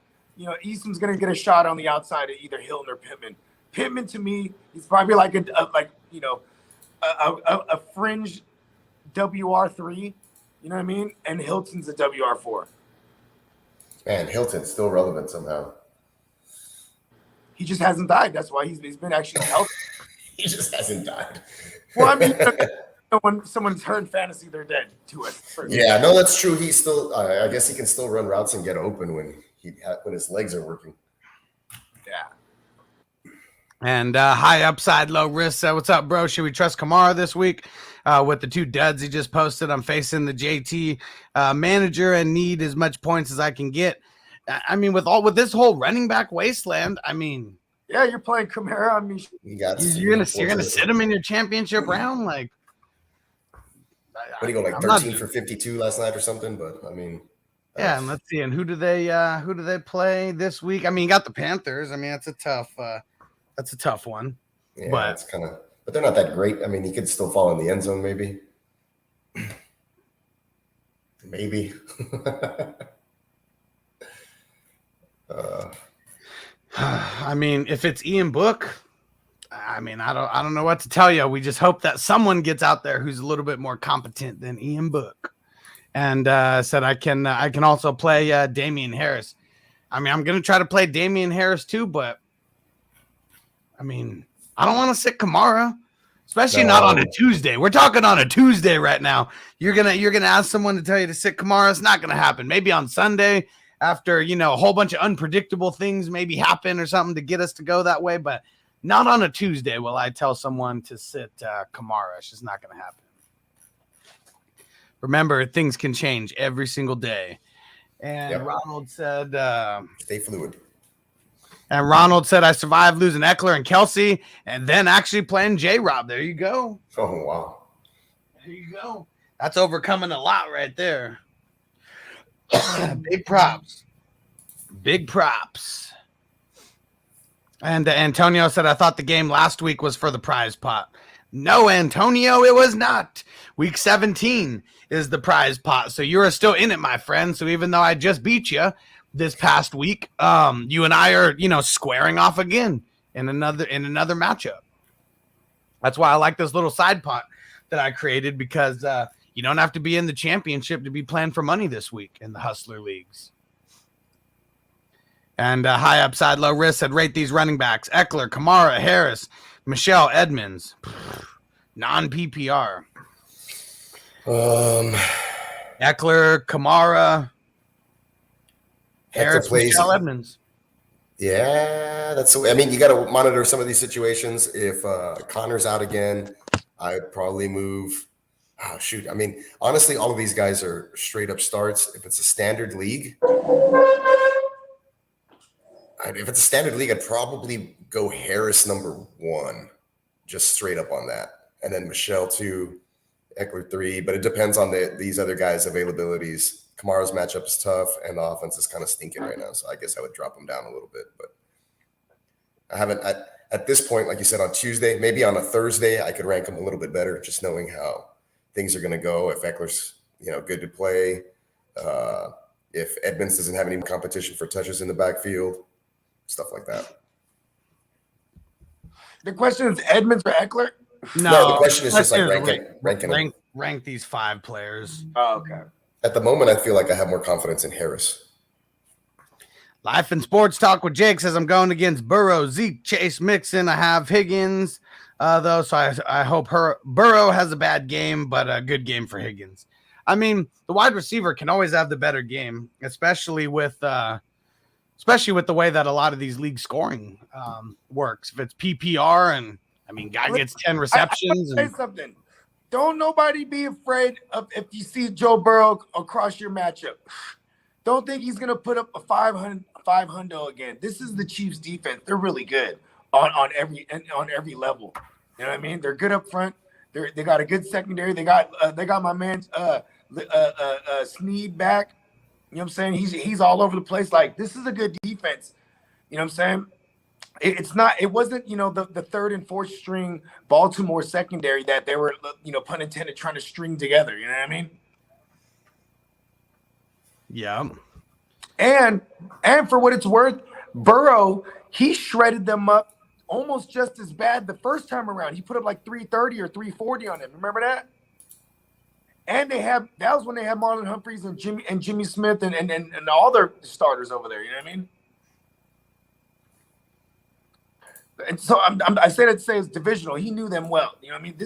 [SPEAKER 4] Easton's going to get a shot on the outside of either Hilton or Pittman. Pittman, to me, he's probably like a fringe WR3, you know what I mean? And Hilton's a WR4.
[SPEAKER 5] Man, Hilton's still relevant somehow.
[SPEAKER 4] He just hasn't died. That's why he's been actually healthy.
[SPEAKER 5] He just hasn't died.
[SPEAKER 4] Well, I mean, when someone's heard fantasy, they're dead to us.
[SPEAKER 5] Yeah, no, that's true. He's still. I guess he can still run routes and get open when his legs are working.
[SPEAKER 4] Yeah.
[SPEAKER 3] And high upside, low risk. What's up, bro? Should we trust Kamara this week? With the 2 duds he just posted, I'm facing the JT manager and need as much points as I can get. I mean, with this whole running back wasteland, I mean,
[SPEAKER 4] yeah, you're playing Kamara. I mean,
[SPEAKER 3] you're gonna sit him in your championship round, like.
[SPEAKER 5] What do you go, like 13 for 52 last night or something? But I mean,
[SPEAKER 3] yeah. And let's see. And who do they play this week? I mean, you got the Panthers. I mean, that's a tough one.
[SPEAKER 5] Yeah,
[SPEAKER 3] but
[SPEAKER 5] it's kind of. But they're not that great. I mean, he could still fall in the end zone, maybe. Maybe.
[SPEAKER 3] I mean, if it's Ian Book, I mean, I don't know what to tell you. We just hope that someone gets out there who's a little bit more competent than Ian Book. And said I can also play Damian Harris. I mean, I'm gonna try to play Damian Harris too, but I mean, I don't want to sit Kamara, especially not on a Tuesday. We're talking on a Tuesday right now. You're gonna ask someone to tell you to sit Kamara. It's not gonna happen. Maybe on Sunday after a whole bunch of unpredictable things maybe happen or something to get us to go that way, but not on a Tuesday will I tell someone to sit Kamara. It's just not gonna happen. Remember, things can change every single day. And Ronald said,
[SPEAKER 5] stay fluid.
[SPEAKER 3] And Ronald said, I survived losing Eckler and Kelsey and then actually playing J-Rob. There you go.
[SPEAKER 5] Oh, wow.
[SPEAKER 3] There you go. That's overcoming a lot right there. Big props. Big props. And Antonio said, I thought the game last week was for the prize pot. No, Antonio, it was not. Week 17 is the prize pot. So you're still in it, my friend. So even though I just beat you this past week, you and I are, squaring off again in another matchup. That's why I like this little side pot that I created, because you don't have to be in the championship to be playing for money this week in the Hustler leagues. And high upside, low risk said rate these running backs: Eckler, Kamara, Harris, Michelle, Edmonds. Non-PPR. Eckler, Kamara, Harris, Michelle, Edmonds.
[SPEAKER 5] Yeah, I mean, you got to monitor some of these situations. If Connor's out again, I'd probably move. Oh, shoot. I mean, honestly, all of these guys are straight up starts. If it's a standard league, I'd probably go Harris number 1, just straight up on that. And then Michelle 2, Eckler 3. But it depends on these other guys' availabilities. Kamara's matchup is tough, and the offense is kind of stinking right now. So I guess I would drop him down a little bit. But I haven't at this point, like you said, on Tuesday, maybe on a Thursday, I could rank him a little bit better, just knowing how things are going to go. If Eckler's good to play, if Edmonds doesn't have any competition for touches in the backfield, stuff like that.
[SPEAKER 4] The question is Edmonds or Eckler?
[SPEAKER 5] No, the question is just like
[SPEAKER 3] rank these 5 players.
[SPEAKER 4] Oh, okay.
[SPEAKER 5] At the moment, I feel like I have more confidence in Harris.
[SPEAKER 3] Life and Sports Talk with Jake says I'm going against Burrow, Zeke, Chase, Mixon. I have Higgins, though, so I hope Burrow has a bad game, but a good game for Higgins. I mean, the wide receiver can always have the better game, especially with the way that a lot of these league scoring works. If it's PPR and, I mean, guy gets 10 receptions.
[SPEAKER 4] Say something. Don't nobody be afraid of if you see Joe Burrow across your matchup. Don't think he's going to put up a 500 again. This is the Chiefs defense. They're really good on every level. You know what I mean? They're good up front. They got a good secondary. They got my man Snead back. You know what I'm saying? He's all over the place. Like, this is a good defense. You know what I'm saying? It wasn't, the third and fourth string Baltimore secondary that they were, pun intended, trying to string together. You know what I mean?
[SPEAKER 3] Yeah.
[SPEAKER 4] And for what it's worth, Burrow, he shredded them up almost just as bad the first time around. He put up like 330 or 340 on them. Remember that? And that was when they had Marlon Humphreys and Jimmy Smith and all their starters over there. You know what I mean? And so I say that to say it's divisional. He knew them well. You know what I mean?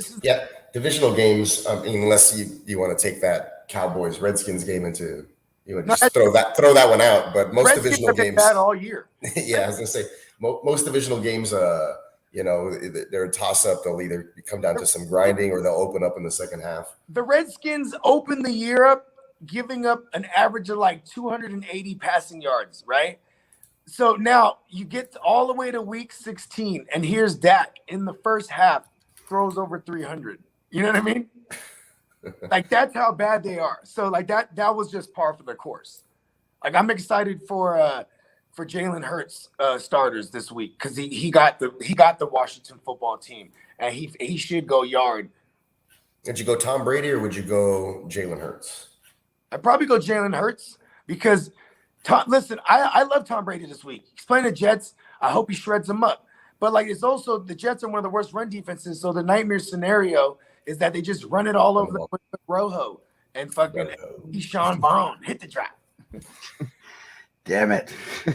[SPEAKER 5] Divisional games. I mean, unless you want to take that Cowboys Redskins game into just throw that one out. But most
[SPEAKER 4] Redskins
[SPEAKER 5] divisional
[SPEAKER 4] have been
[SPEAKER 5] games
[SPEAKER 4] bad all year.
[SPEAKER 5] Yeah, I was gonna say most divisional games. They're a toss up. They'll either come down to some grinding or they'll open up in the second half.
[SPEAKER 4] The Redskins opened the year up giving up an average of like 280 passing yards, right? So now you get all the way to week 16, and here's Dak in the first half throws over 300. You know what I mean? Like, that's how bad they are. So like that was just par for the course. Like, I'm excited for Jalen Hurts starters this week because he got the Washington football team, and he should go yard.
[SPEAKER 5] Did you go Tom Brady or would you go Jalen Hurts?
[SPEAKER 4] I'd probably go Jalen Hurts because listen, I love Tom Brady this week. He's playing the Jets. I hope he shreds them up. But like, it's also the Jets are one of the worst run defenses. So the nightmare scenario is that they just run it all over the Rojo and fucking Keyshawn Vaughn hit the drop.
[SPEAKER 3] Damn it.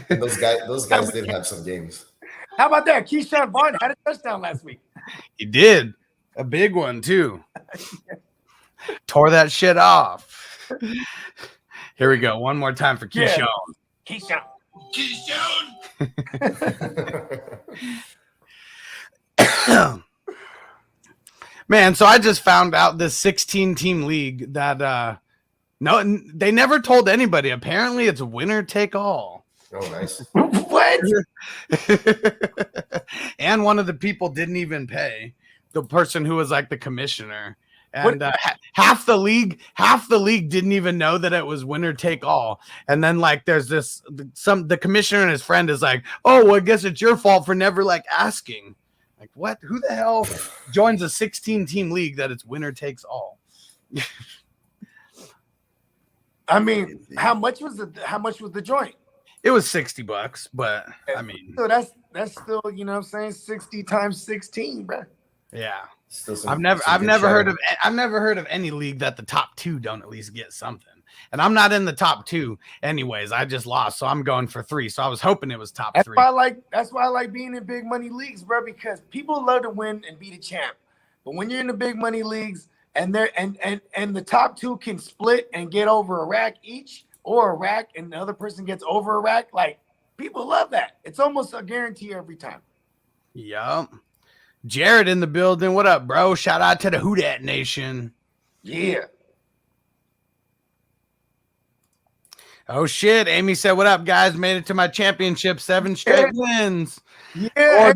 [SPEAKER 5] And those guys did have some games.
[SPEAKER 4] How about that? Keyshawn Vaughn had a touchdown last week.
[SPEAKER 3] He did. A big one, too. Tore that shit off. Here we go. One more time for Keyshawn.
[SPEAKER 4] Yeah.
[SPEAKER 3] Keyshawn. Man, so I just found out this 16-team league that no, they never told anybody. Apparently, it's winner take all.
[SPEAKER 5] Oh, nice.
[SPEAKER 4] What?
[SPEAKER 3] And one of the people didn't even pay. The person who was like the commissioner. And half the league didn't even know that it was winner take all. And then like there's the commissioner and his friend is like, oh, well, I guess it's your fault for never like asking. Like, what? Who the hell joins a 16-team league that it's winner takes all?
[SPEAKER 4] I mean, how much was the joint?
[SPEAKER 3] It was $60, but I mean,
[SPEAKER 4] so that's still, you know what I'm saying, 60 times 16, bro.
[SPEAKER 3] Yeah.
[SPEAKER 5] Still
[SPEAKER 3] I've
[SPEAKER 5] some
[SPEAKER 3] never
[SPEAKER 5] good
[SPEAKER 3] heard
[SPEAKER 5] shadow.
[SPEAKER 3] of any league that the top two don't at least get something. And I'm not in the top two anyways. I just lost, so I'm going for 3. So I was hoping it was top 3.
[SPEAKER 4] That's why I like being in big money leagues, bro, because people love to win and be the champ. But when you're in the big money leagues and the top 2 can split and get over a rack each, or a rack and the other person gets over a rack, like people love that. It's almost a guarantee every time.
[SPEAKER 3] Yup. Jared in the building. What up, bro? Shout out to the Who Dat Nation.
[SPEAKER 4] Yeah.
[SPEAKER 3] Oh shit. Amy said, what up, guys? Made it to my championship. 7 straight wins.
[SPEAKER 4] Yeah.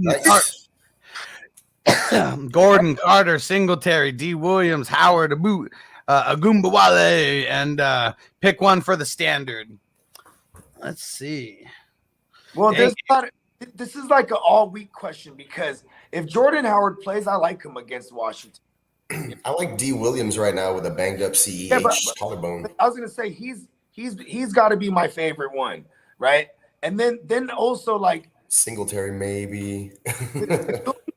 [SPEAKER 3] Gordon Carter, Singletary, D. Williams, Howard, Agumbawale, and pick one for the standard. Let's see.
[SPEAKER 4] Well, this is like an all-week question, because if Jordan Howard plays, I like him against Washington.
[SPEAKER 5] I like D. Williams right now with a banged up CEH collarbone.
[SPEAKER 4] I was gonna say he's got to be my favorite one, right? And then also like
[SPEAKER 5] Singletary maybe.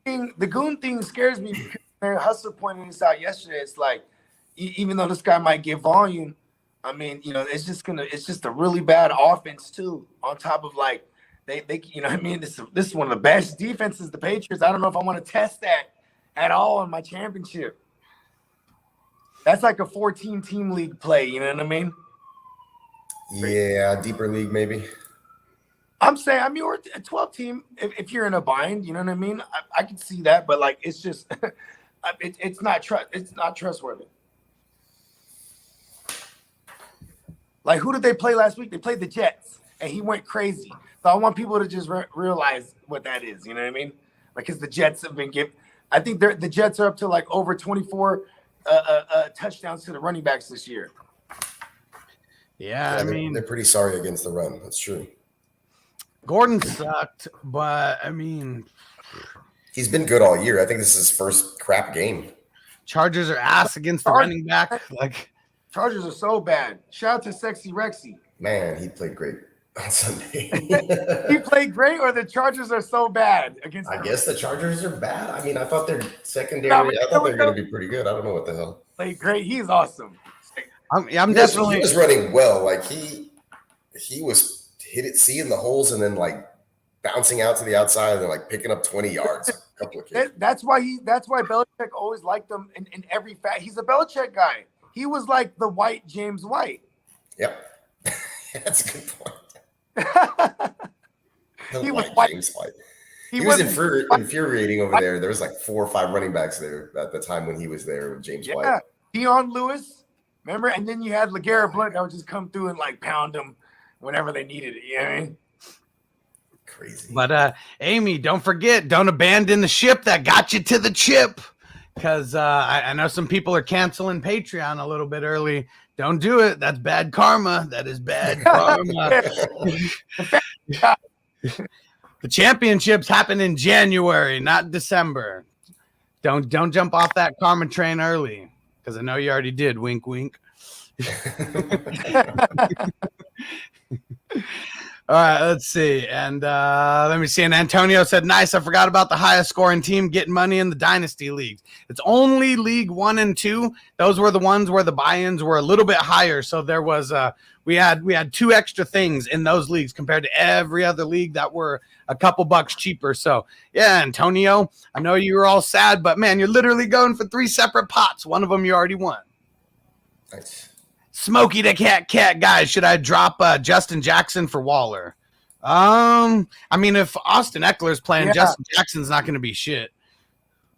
[SPEAKER 4] the goon thing scares me, because Hustler pointed this out yesterday. It's like, even though this guy might get volume, I mean, it's just a really bad offense too. On top of like they I mean, this is one of the best defenses, the Patriots. I don't know if I want to test that at all in my championship. That's like a 14-team league play. You know what I mean?
[SPEAKER 5] Yeah, deeper league maybe.
[SPEAKER 4] I'm saying, I mean, or a 12-team if you're in a bind, you know what I mean? I can see that, but like it's just it's not trustworthy. Like, who did they play last week? They played the Jets, and he went crazy. So I want people to just realize what that is. You know what I mean? Like, because the Jets have been I think the Jets are up to like over 24 touchdowns to the running backs this year.
[SPEAKER 3] Yeah, I mean,
[SPEAKER 5] they're pretty sorry against the run. That's true.
[SPEAKER 3] Gordon sucked, but I mean,
[SPEAKER 5] he's been good all year. I think this is his first crap game.
[SPEAKER 3] Chargers are ass against the running back. Like,
[SPEAKER 4] Chargers are so bad. Shout out to Sexy Rexy.
[SPEAKER 5] Man, he played great on Sunday.
[SPEAKER 4] He played great, or the Chargers are so bad against?
[SPEAKER 5] I guess the Chargers are bad. I mean, I thought their secondary. I thought they were going to be pretty good. I don't know what the hell.
[SPEAKER 4] Played great. He's awesome.
[SPEAKER 3] I'm definitely.
[SPEAKER 5] He was running well. Like he was seeing the holes and then like bouncing out to the outside and then like picking up 20 yards. A couple of kids.
[SPEAKER 4] That's why Belichick always liked him in every fact. He's a Belichick guy. He was like the white James White.
[SPEAKER 5] Yep. That's a good point.
[SPEAKER 4] He was white.
[SPEAKER 5] James White. He was infuriating over there. There was like 4 or 5 running backs there at the time when he was there with James White.
[SPEAKER 4] Yeah. Deion Lewis, remember? And then you had LeGarrette Blount that would just come through and like pound him whenever they needed it. You know what I mean?
[SPEAKER 5] Crazy.
[SPEAKER 3] But Amy, don't forget, don't abandon the ship that got you to the chip. Because I know some people are canceling Patreon a little bit early. Don't do it. That's bad karma. That is bad karma. The championships happen in January, not December. Don't jump off that karma train early, because I know you already did. Wink, wink. All right, let's see. And let me see. And Antonio said, nice. I forgot about the highest scoring team getting money in the dynasty leagues. It's only League 1 and 2. Those were the ones where the buy-ins were a little bit higher. So there was we had 2 extra things in those leagues compared to every other league that were a couple bucks cheaper. So yeah, Antonio, I know you were all sad, but man, you're literally going for 3 separate pots. One of them you already won.
[SPEAKER 5] Nice.
[SPEAKER 3] Smokey the cat, guys. Should I drop Justin Jackson for Waller? I mean, if Austin Eckler's playing, Justin Jackson's not going to be shit.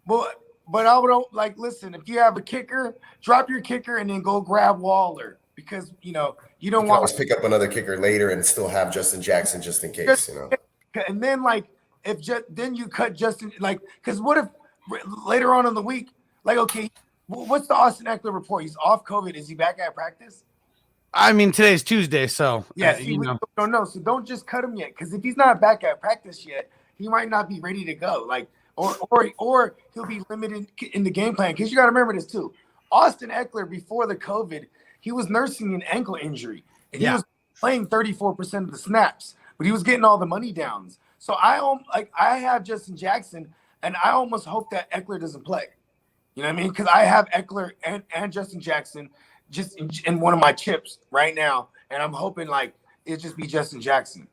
[SPEAKER 4] But I would like, listen, if you have a kicker, drop your kicker and then go grab Waller, because you don't want
[SPEAKER 5] to pick up another kicker later and still have Justin Jackson just in case,
[SPEAKER 4] And then like then you cut Justin, like, because what if later on in the week, like, okay, what's the Austin Eckler report? He's off COVID. Is he back at practice?
[SPEAKER 3] I mean, today's Tuesday, so
[SPEAKER 4] yeah. We don't know, so don't just cut him yet, because if he's not back at practice yet, he might not be ready to go. Like, or he'll be limited in the game plan. Because you got to remember this too. Austin Eckler, before the COVID, he was nursing an ankle injury, and he was playing 34% of the snaps, but he was getting all the money downs. So I have Justin Jackson. And I almost hope that Eckler doesn't play. You know what I mean? Because I have Eckler and Justin Jackson just in one of my chips right now, and I'm hoping like it just be Justin Jackson.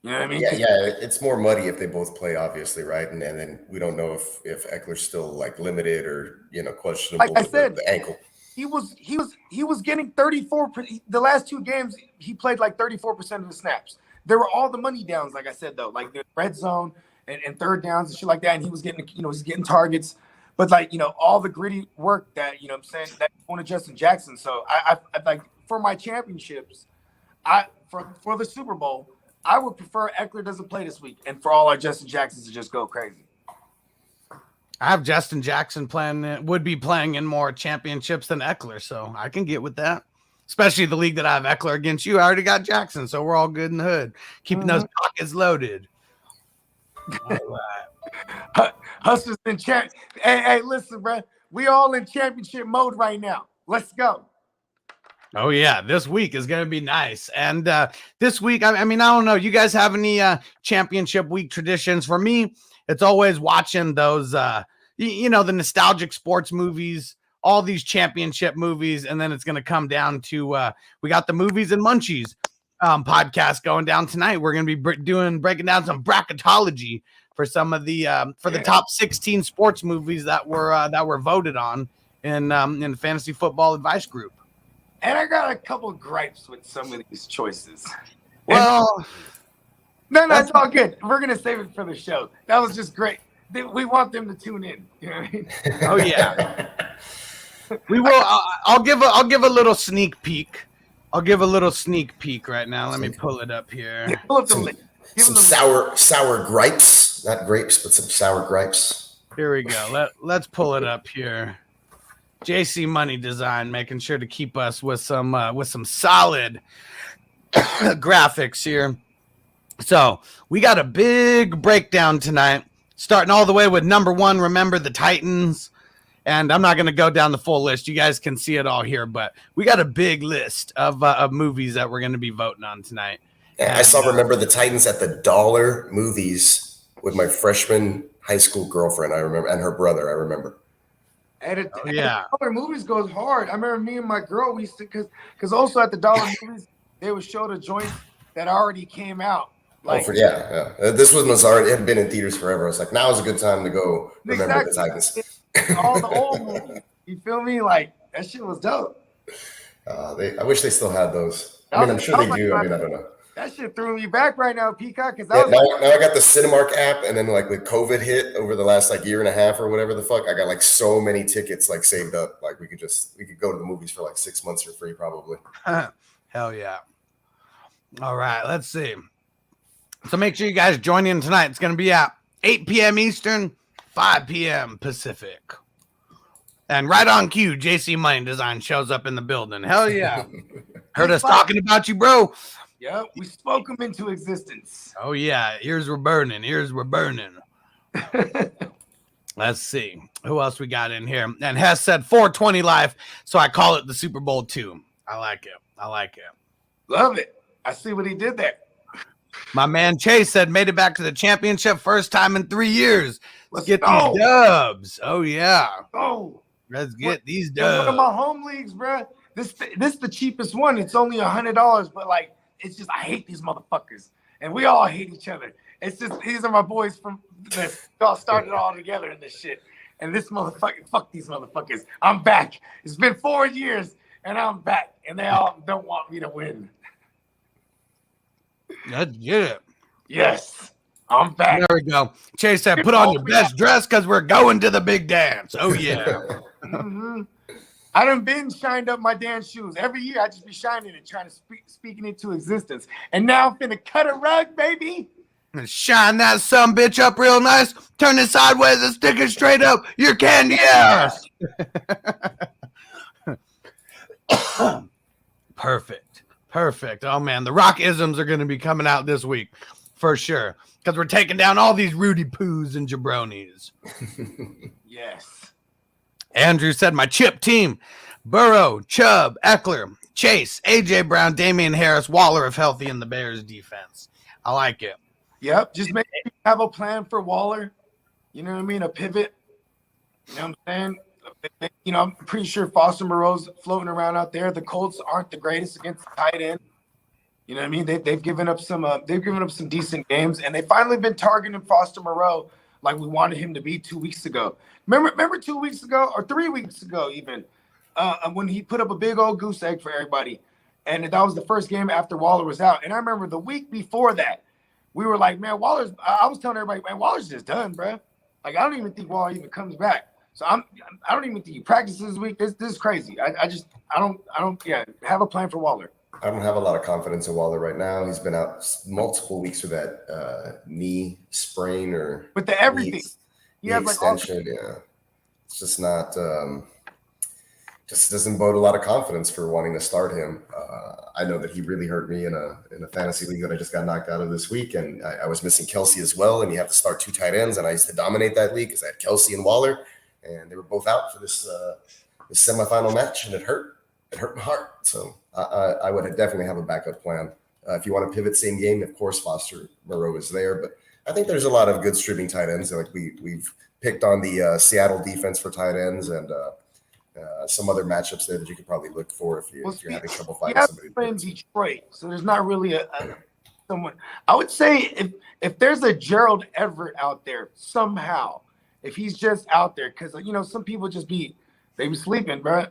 [SPEAKER 4] You know what I mean?
[SPEAKER 5] Yeah. It's more muddy if they both play, obviously, right? And then we don't know if Eckler's still like limited or questionable.
[SPEAKER 4] Like I said,
[SPEAKER 5] the ankle.
[SPEAKER 4] He was getting 34. The last 2 games, he played like 34% of the snaps. There were all the money downs, like I said, though, like the red zone and third downs and shit like that. And he was getting, he's getting targets. But like, all the gritty work that, I'm saying, that going to Justin Jackson. So I like for my championships, for the Super Bowl, I would prefer Eckler doesn't play this week and for all our Justin Jacksons to just go crazy.
[SPEAKER 3] I have Justin Jackson would be playing in more championships than Eckler, so I can get with that. Especially the league that I have Eckler against you. I already got Jackson, so we're all good in the hood. Keeping those pockets loaded. All right.
[SPEAKER 4] Hustlers in champ. Hey, listen, bro. We all in championship mode right now. Let's go.
[SPEAKER 3] Oh, yeah. This week is going to be nice. And this week, I mean, I don't know. You guys have any championship week traditions? For me, it's always watching those, the nostalgic sports movies, all these championship movies. And then it's going to come down to, we got the Movies and Munchies podcast going down tonight. We're going to be breaking down some bracketology for some of the, for the top 16 sports movies that were voted on in the Fantasy Football Advice Group.
[SPEAKER 4] And I got a couple gripes with some of these choices.
[SPEAKER 3] Well,
[SPEAKER 4] no, it's all good. We're gonna save it for the show. That was just great. We want them to tune in. You know what I mean?
[SPEAKER 3] Oh yeah, we will. I'll give a little sneak peek. I'll give a little sneak peek right now. Let me pull it up here.
[SPEAKER 4] Yeah, pull up the link.
[SPEAKER 5] Some sour gripes, not grapes, but some sour gripes.
[SPEAKER 3] Here we go. Let's pull it up here. JC Money Design, making sure to keep us with some solid graphics here. So we got a big breakdown tonight, starting all the way with number 1. Remember the Titans, and I'm not going to go down the full list. You guys can see it all here, but we got a big list of movies that we're going to be voting on tonight.
[SPEAKER 5] Yeah, I saw Remember the Titans at the Dollar Movies with my freshman high school girlfriend. I remember, and her brother. I remember.
[SPEAKER 4] Yeah. Dollar Movies goes hard. I remember me and my girl, we used to, because also at the Dollar Movies, they would show the joints that already came out. Like,
[SPEAKER 5] yeah. This was already, it had been in theaters forever. It's like, now is a good time to go Remember the Titans.
[SPEAKER 4] All the old movies. You feel me? Like, that shit was dope.
[SPEAKER 5] I wish they still had those. I mean, I'm sure they do. I mean, I don't know.
[SPEAKER 4] That shit threw me back right now, Peacock.
[SPEAKER 5] Now I got the Cinemark app, and then like when COVID hit over the last like year and a half or whatever the fuck, I got like so many tickets like saved up. Like we could go to the movies for like 6 months for free, probably.
[SPEAKER 3] Hell yeah! All right, let's see. So make sure you guys join in tonight. It's going to be at 8 p.m. Eastern, 5 p.m. Pacific. And right on cue, JC Money Design shows up in the building. Hell yeah! Heard us talking about you, bro.
[SPEAKER 4] Yep, we spoke them into existence.
[SPEAKER 3] Oh, yeah. Ears were burning. Let's see. Who else we got in here? And Hess said 420 life, so I call it the Super Bowl 2. I like it.
[SPEAKER 4] Love it. I see what he did there.
[SPEAKER 3] My man Chase said made it back to the championship first time in 3 years. Let's get
[SPEAKER 4] go.
[SPEAKER 3] These dubs. Oh, yeah.
[SPEAKER 4] Oh,
[SPEAKER 3] let's get these dubs.
[SPEAKER 4] One of my home leagues, bro. This the cheapest one. It's only $100, but like, it's just, I hate these motherfuckers. And we all hate each other. It's just, these are my boys from that all started all together in this shit. And this motherfucker, fuck these motherfuckers. I'm back. It's been 4 years and I'm back. And they all don't want me to win.
[SPEAKER 3] Let's get it.
[SPEAKER 4] Yes. I'm back.
[SPEAKER 3] There we go. Chase said, put on your best dress because we're going to the big dance. Oh, yeah.
[SPEAKER 4] Mm-hmm. I done been shined up my dance shoes. Every year I just be shining it, trying to speaking it into existence. And now I'm finna cut a rug, baby.
[SPEAKER 3] And shine that sumbitch up real nice. Turn it sideways and stick it straight up. Your candy ass. Perfect. Oh, man. The rock isms are going to be coming out this week for sure. Because we're taking down all these Rudy Poos and jabronis.
[SPEAKER 4] Yes.
[SPEAKER 3] Andrew said, my chip team, Burrow, Chubb, Eckler, Chase, A.J. Brown, Damian Harris, Waller if healthy in the Bears defense. I like it.
[SPEAKER 4] Yep. Just make sure you have a plan for Waller. You know what I mean? A pivot. You know what I'm saying? You know, I'm pretty sure Foster Moreau's floating around out there. The Colts aren't the greatest against the tight end. You know what I mean? They've given up some decent games, and they've finally been targeting Foster Moreau like we wanted him to be 2 weeks ago. Remember 2 weeks ago or 3 weeks ago even when he put up a big old goose egg for everybody, and that was the first game after Waller was out. And I remember the week before that, we were like, man, Waller's. I was telling everybody, man, Waller's just done, bro. Like I don't even think Waller even comes back. So I don't even think he practices this week. This is crazy. I don't. Yeah, have a plan for Waller.
[SPEAKER 5] I don't have a lot of confidence in Waller right now. He's been out multiple weeks with that knee sprain or
[SPEAKER 4] with the everything. He has
[SPEAKER 5] extension. Like yeah, it's just not. Just doesn't bode a lot of confidence for wanting to start him. I know that he really hurt me in a fantasy league that I just got knocked out of this week, and I was missing Kelsey as well. And you have to start 2 tight ends, and I used to dominate that league because I had Kelsey and Waller, and they were both out for this semifinal match, and it hurt. It hurt my heart. So I would definitely have a backup plan. If you want to pivot same game, of course, Foster Moreau is there. But I think there's a lot of good streaming tight ends. Like we've picked on the Seattle defense for tight ends and some other matchups there that you could probably look for if you're having trouble finding somebody.
[SPEAKER 4] In Detroit, so there's not really someone. I would say if there's a Gerald Everett out there somehow, if he's just out there, because some people just be sleeping, bro.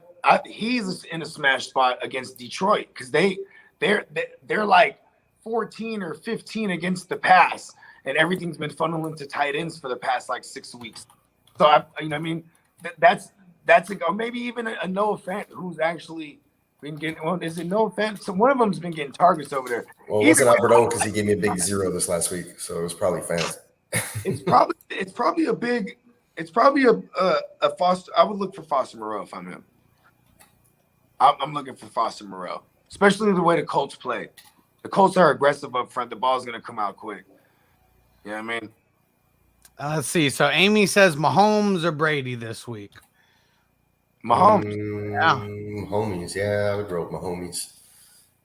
[SPEAKER 4] He's in a smash spot against Detroit because they're like 14 or 15 against the pass, and everything's been funneling to tight ends for the past like 6 weeks. So that's or maybe even a Noah Fant who's actually been getting. Well, is it Noah Fant? So one of them's been getting targets over there.
[SPEAKER 5] Well, it wasn't Alberto because he gave me a big 0 this last week, so it was probably Fant.
[SPEAKER 4] It's probably a big. It's probably a Foster. I would look for Foster Moreau if I'm him. I'm looking for Foster Moreau, especially the way the Colts play. The Colts are aggressive up front. The ball's going to come out quick. You know what I mean?
[SPEAKER 3] Let's see. So Amy says Mahomes or Brady this week.
[SPEAKER 4] Mahomes.
[SPEAKER 5] Mahomes. Yeah, I would roll Mahomes.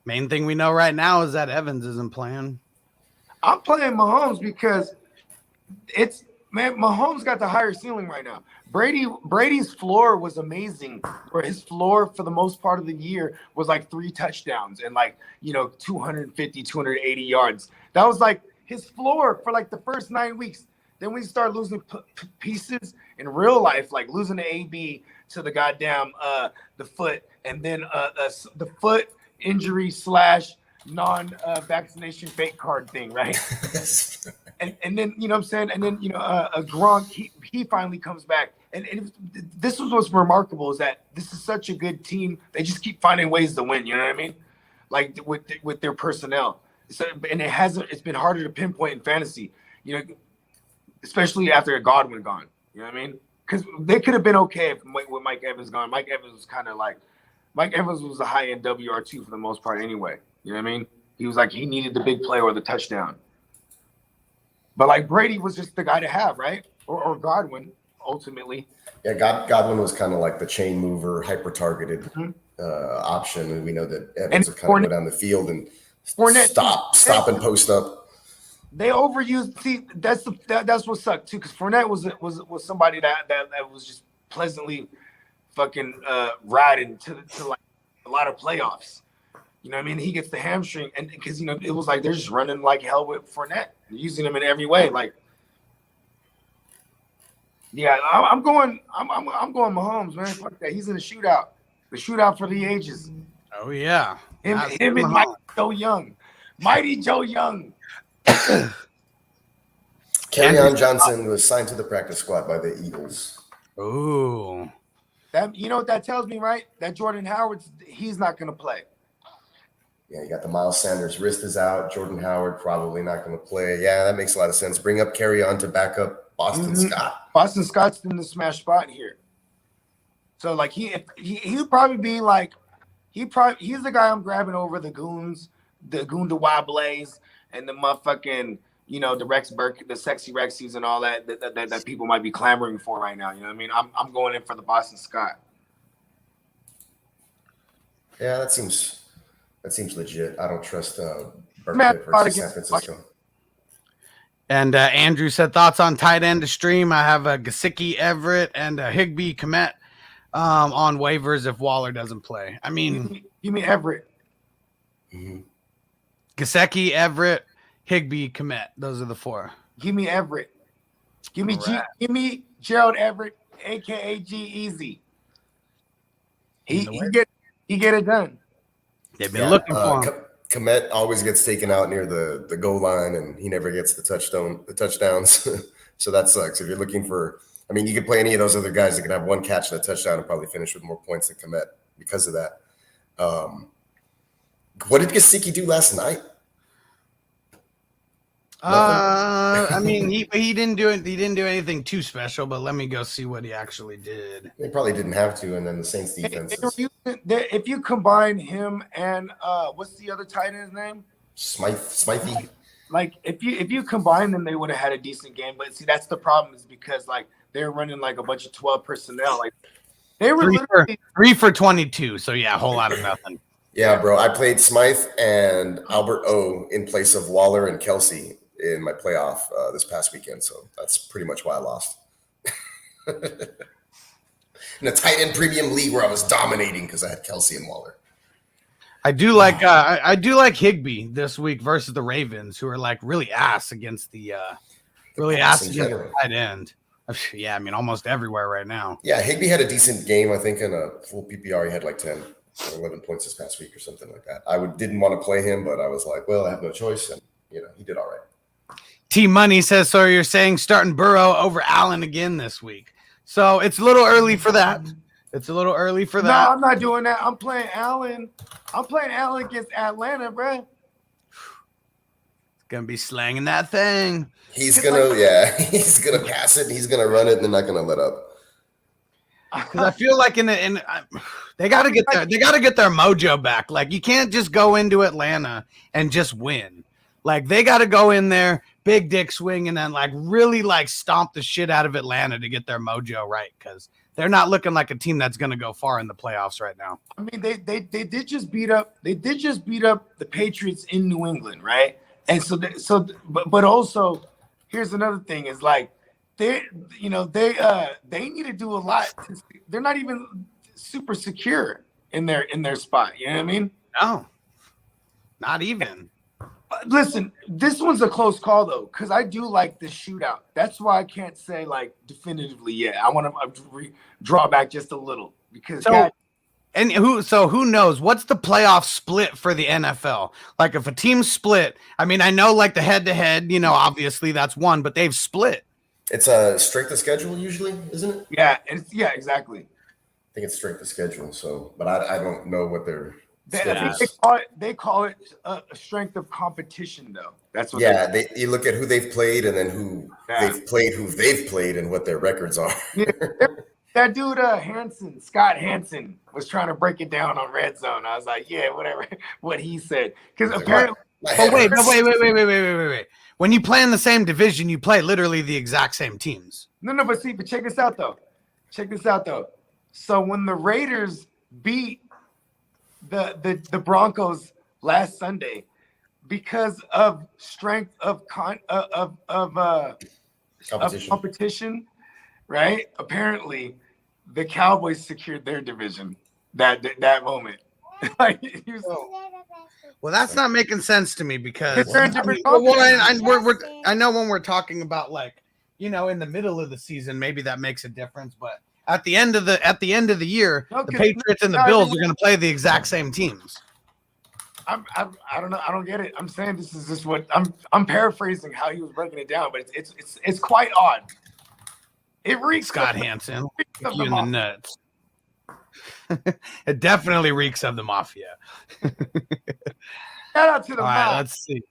[SPEAKER 3] Main thing we know right now is that Evans isn't playing.
[SPEAKER 4] I'm playing Mahomes because Mahomes got the higher ceiling right now. Brady's floor was amazing. Where his floor for the most part of the year was like 3 touchdowns and 250, 280 yards. That was like his floor for like the first 9 weeks. Then we start losing pieces in real life, like losing the AB to the goddamn the foot, and then the foot injury / non-vaccination fake card thing, right? And then you know what I'm saying, and then Gronk he finally comes back, and this was what's remarkable is that this is such a good team. They just keep finding ways to win. You know what I mean? Like with their personnel. So and it's been harder to pinpoint in fantasy. Especially after Godwin gone. You know what I mean? Because they could have been okay with Mike Evans gone. Mike Evans was kind of like Mike Evans was a high end WR2 for the most part anyway. You know what I mean? He was like he needed the big play or the touchdown. But like Brady was just the guy to have, right? Or Godwin, ultimately.
[SPEAKER 5] Yeah, Godwin was kind of like the chain mover, hyper targeted option, and we know that Evans would kind of go down the field and stop and post up.
[SPEAKER 4] They overused. See, that's what sucked too, because Fournette was somebody that was just pleasantly fucking riding to like a lot of playoffs. You know what I mean? He gets the hamstring, and because it was like they're just running like hell with Fournette, using him in every way. Like, yeah, I'm going Mahomes, man. Fuck that. He's in the shootout for the ages.
[SPEAKER 3] Oh yeah,
[SPEAKER 4] him and Mighty Joe Young.
[SPEAKER 5] Carrion Johnson was signed to the practice squad by the Eagles.
[SPEAKER 3] Ooh,
[SPEAKER 4] that what that tells me, right? That Jordan Howard's he's not going to play.
[SPEAKER 5] Yeah, you got the Miles Sanders wrist is out. Jordan Howard probably not going to play. Yeah, that makes a lot of sense. Bring up Carrion to back up Boston Scott.
[SPEAKER 4] Boston Scott's in the smash spot here. So like he'd probably be like he's the guy I'm grabbing over the goons, the Goondawables, and the motherfucking the Rex Burke, the sexy Rexies, and all that people might be clamoring for right now. You know what I mean? I'm going in for the Boston Scott.
[SPEAKER 5] Yeah, that seems legit. I don't trust Burke versus San Francisco.
[SPEAKER 3] And Andrew said thoughts on tight end to stream. I have a Gesicki, Everett, and a Higbee Komet on waivers if Waller doesn't play. I mean,
[SPEAKER 4] give me Everett.
[SPEAKER 3] Gesicki, Everett, Higbee, Komet. Those are the four.
[SPEAKER 4] Give me Everett. Give me Gerald Everett, aka G-Eazy. He get it done.
[SPEAKER 3] They've been looking for him.
[SPEAKER 5] Komet always gets taken out near the goal line, and he never gets the touchdowns. So that sucks. If you're looking for, I mean, you could play any of those other guys that can have one catch and a touchdown and probably finish with more points than Komet because of that. What did Gesicki do last night?
[SPEAKER 3] I mean, he didn't do it. He didn't do anything too special. But let me go see what he actually did.
[SPEAKER 5] They probably didn't have to, and then the Saints defense.
[SPEAKER 4] If you combine him and what's the other tight end's name?
[SPEAKER 5] Smythe.
[SPEAKER 4] Like if you combine them, they would have had a decent game. But see, that's the problem is because like they're running like a bunch of 12 personnel. Like they were
[SPEAKER 3] three for 22. So yeah, a whole lot of nothing.
[SPEAKER 5] Yeah, bro. I played Smythe and Albert O in place of Waller and Kelsey in my playoff this past weekend. So that's pretty much why I lost. In a tight end premium league where I was dominating because I had Kelsey and Waller.
[SPEAKER 3] I do like Higbee this week versus the Ravens, who are like really ass against the tight end. Yeah, I mean almost everywhere right now.
[SPEAKER 5] Yeah, Higbee had a decent game. I think in a full PPR he had like 10 or 11 points this past week or something like that. I didn't want to play him, but I was like, well, I have no choice, and he did all right.
[SPEAKER 3] T Money says, so you're saying starting Burrow over Allen again this week? So it's a little early for that. No,
[SPEAKER 4] I'm not doing that. I'm playing Allen. Against Atlanta, bro.
[SPEAKER 3] It's gonna be slanging that thing.
[SPEAKER 5] He's gonna pass it. He's gonna run it, and they're not gonna let up.
[SPEAKER 3] Because I feel like they got to get their mojo back. Like you can't just go into Atlanta and just win. Like they got to go in there, big dick swing, and then like really like stomp the shit out of Atlanta to get their mojo right. Because they're not looking like a team that's going to go far in the playoffs right now.
[SPEAKER 4] I mean, they did just beat up the Patriots in New England, right? And but also here's another thing is like they need to do a lot. They're not even super secure in their spot. You know what I mean?
[SPEAKER 3] No, not even.
[SPEAKER 4] Listen, this one's a close call though, because I do like the shootout. That's why I can't say like definitively. Yeah, I want to draw back just a little because.
[SPEAKER 3] Who knows what's the playoff split for the NFL? Like if a team split, I mean, I know like the head-to-head, obviously that's one, but they've split.
[SPEAKER 5] It's a strength of schedule usually, isn't it?
[SPEAKER 4] Yeah, exactly.
[SPEAKER 5] I think it's strength of schedule. So, but I don't know what their
[SPEAKER 4] they call it a strength of competition, though. That's what.
[SPEAKER 5] Yeah, you look at who they've played and then who they've played, and what their records are.
[SPEAKER 4] Yeah, that dude, Scott Hansen, was trying to break it down on Red Zone. I was like, yeah, whatever, what he said, because apparently.
[SPEAKER 3] Wait. When you play in the same division, you play literally the exact same teams.
[SPEAKER 4] No, but check this out though. So when the Raiders beat the Broncos last Sunday, because of strength of competition, right? Apparently, the Cowboys secured their division that moment.
[SPEAKER 3] Well, that's not making sense to me because
[SPEAKER 4] I
[SPEAKER 3] know when we're talking about like, in the middle of the season, maybe that makes a difference. But at the end of the year, the Patriots and the Bills are going to play the exact same teams.
[SPEAKER 4] I don't know. I don't get it. I'm saying this is just what I'm paraphrasing how he was breaking it down, but it's quite odd. It reeks
[SPEAKER 3] Scott Hansen, you in the nuts. It definitely reeks of the mafia.
[SPEAKER 4] Shout out to the
[SPEAKER 3] All right, let's see.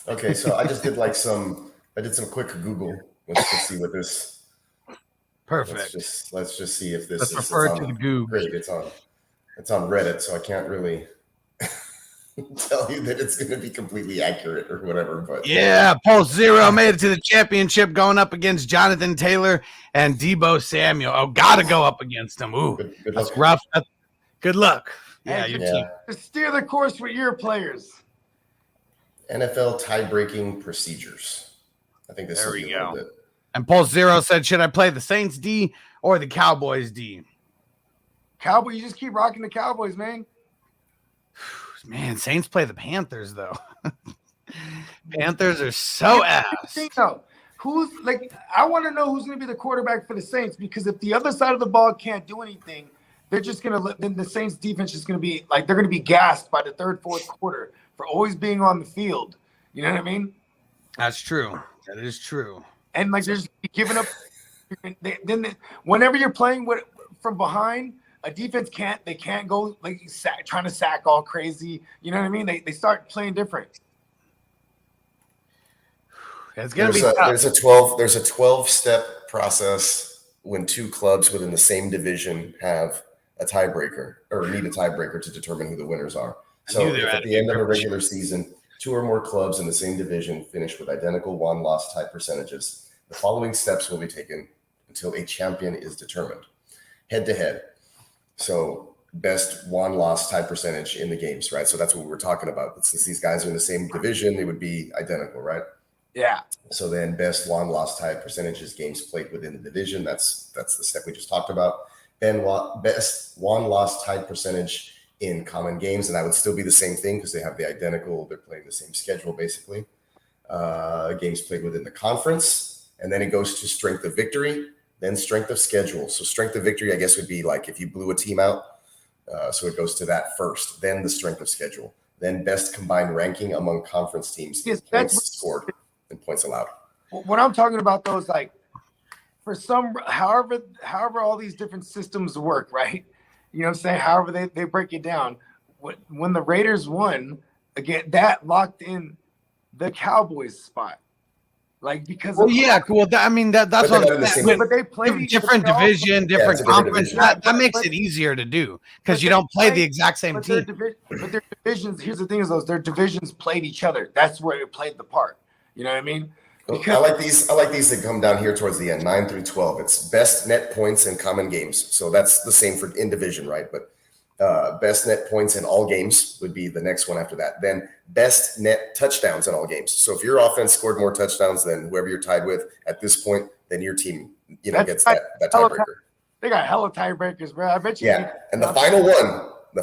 [SPEAKER 5] Okay, so I just did some quick Google. Let's just see what this.
[SPEAKER 3] Perfect.
[SPEAKER 5] Let's just see if this.
[SPEAKER 3] Let's refer to the Google.
[SPEAKER 5] Great, it's on Reddit, so I can't really tell you that it's going to be completely accurate or whatever. But
[SPEAKER 3] yeah, Pulse Zero made it to the championship, going up against Jonathan Taylor and Deebo Samuel. Oh, gotta go up against him. Ooh,
[SPEAKER 5] good
[SPEAKER 3] that's
[SPEAKER 5] luck.
[SPEAKER 3] rough. Good luck. Yeah,
[SPEAKER 4] Just steer the course with your players.
[SPEAKER 5] NFL tie-breaking procedures. I think this
[SPEAKER 3] There
[SPEAKER 5] will
[SPEAKER 3] we
[SPEAKER 5] be a little
[SPEAKER 3] go.
[SPEAKER 5] bit.
[SPEAKER 3] And Pulse Zero said, should I play the Saints D or the Cowboys D?
[SPEAKER 4] Cowboys, you just keep rocking the Cowboys, man.
[SPEAKER 3] Man, Saints play the Panthers, though. Panthers are so ass.
[SPEAKER 4] Who's like? I want to know who's going to be the quarterback for the Saints, because if the other side of the ball can't do anything, they're just going to let. Then the Saints defense is going to be like they're going to be gassed by the third, fourth quarter for always being on the field. You know what I mean?
[SPEAKER 3] That's true. That is true.
[SPEAKER 4] And like they're just giving up. Whenever you're playing from behind, a defense can't go like trying to sack all crazy. You know what I mean? They start playing different.
[SPEAKER 3] It's gonna be tough.
[SPEAKER 5] There's a 12-step process when two clubs within the same division have a tiebreaker or need a tiebreaker to determine who the winners are. So if at the end of a regular season, two or more clubs in the same division finish with identical won-loss tie percentages, the following steps will be taken until a champion is determined. Head-to-head. So best won-loss tie percentage in the games, right? So that's what we were talking about. But since these guys are in the same division, they would be identical, right?
[SPEAKER 4] Yeah.
[SPEAKER 5] So then best won-loss tie percentages games played within the division. That's the step we just talked about. Then best won-loss tie percentage in common games, and that would still be the same thing because they have the identical. They're playing the same schedule basically. Games played within the conference, and then it goes to strength of victory, then strength of schedule. So strength of victory, I guess, would be like if you blew a team out. So it goes to that first, then the strength of schedule, then best combined ranking among conference teams.
[SPEAKER 4] Yes,
[SPEAKER 5] points scored and points allowed.
[SPEAKER 4] What I'm talking about though is like for some, however all these different systems work, right? You know what I'm saying? However they break it down. When the Raiders won, again, that locked in the Cowboys spot. Like because
[SPEAKER 3] that's what
[SPEAKER 5] but
[SPEAKER 4] they play
[SPEAKER 3] different division, different conference.
[SPEAKER 5] Division.
[SPEAKER 3] That makes it easier to do because you don't play the exact same team.
[SPEAKER 4] But their divisions, here's the thing is their divisions played each other. That's where it played the part. You know what I mean?
[SPEAKER 5] I like these that come down here towards the end, 9 through 12. It's best net points in common games. So that's the same for in division, right? But best net points in all games would be the next one after that. Then best net touchdowns in all games. So if your offense scored more touchdowns than whoever you're tied with at this point, then your team, gets that tiebreaker.
[SPEAKER 4] They got hella tiebreakers, bro. I bet you.
[SPEAKER 5] Yeah. And the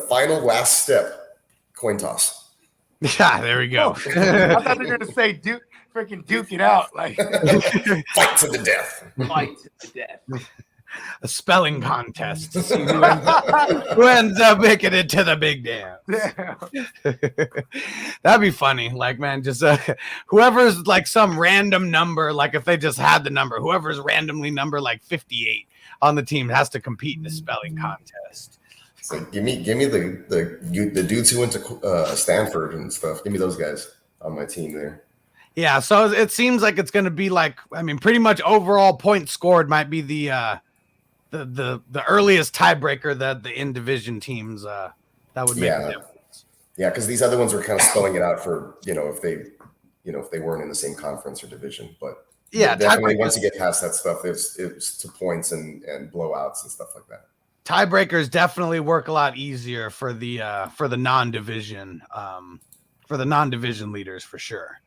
[SPEAKER 5] final last step, coin toss.
[SPEAKER 3] Yeah, there we go.
[SPEAKER 4] I thought they were gonna say freaking duke it out, like
[SPEAKER 5] fight to the death.
[SPEAKER 4] Fight to the death.
[SPEAKER 3] A spelling contest to see who ends up making it to the big dance. That'd be funny. Like, man, just whoever's like some random number, like if they just had the number, whoever's randomly number like 58 on the team has to compete in the spelling contest.
[SPEAKER 5] So give me the dudes who went to Stanford and stuff. Give me those guys on my team there.
[SPEAKER 3] Yeah, so it seems like it's going to be like, I mean, pretty much overall points scored might be the earliest tiebreaker that the in division teams that would make a difference. Yeah,
[SPEAKER 5] because these other ones were kind of spelling it out for if they weren't in the same conference or division. But
[SPEAKER 3] yeah,
[SPEAKER 5] definitely once you get past that stuff, it's to points and blowouts and stuff like that.
[SPEAKER 3] Tiebreakers definitely work a lot easier for the non-division leaders for sure.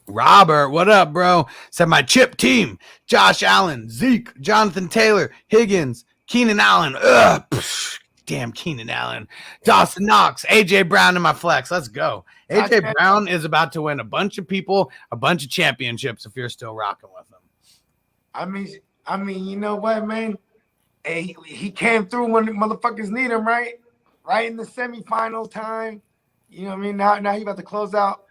[SPEAKER 3] Robert, what up, bro? Said my chip team: Josh Allen, Zeke, Jonathan Taylor, Higgins, Keenan Allen. Ugh, damn Keenan Allen, Dawson Knox, AJ Brown in my flex. Let's go. AJ Brown is about to win a bunch of people, a bunch of championships if you're still rocking with him.
[SPEAKER 4] I mean, you know what, man? Hey, he came through when the motherfuckers need him, right? Right in the semifinal time. You know what I mean? Now he about to close out.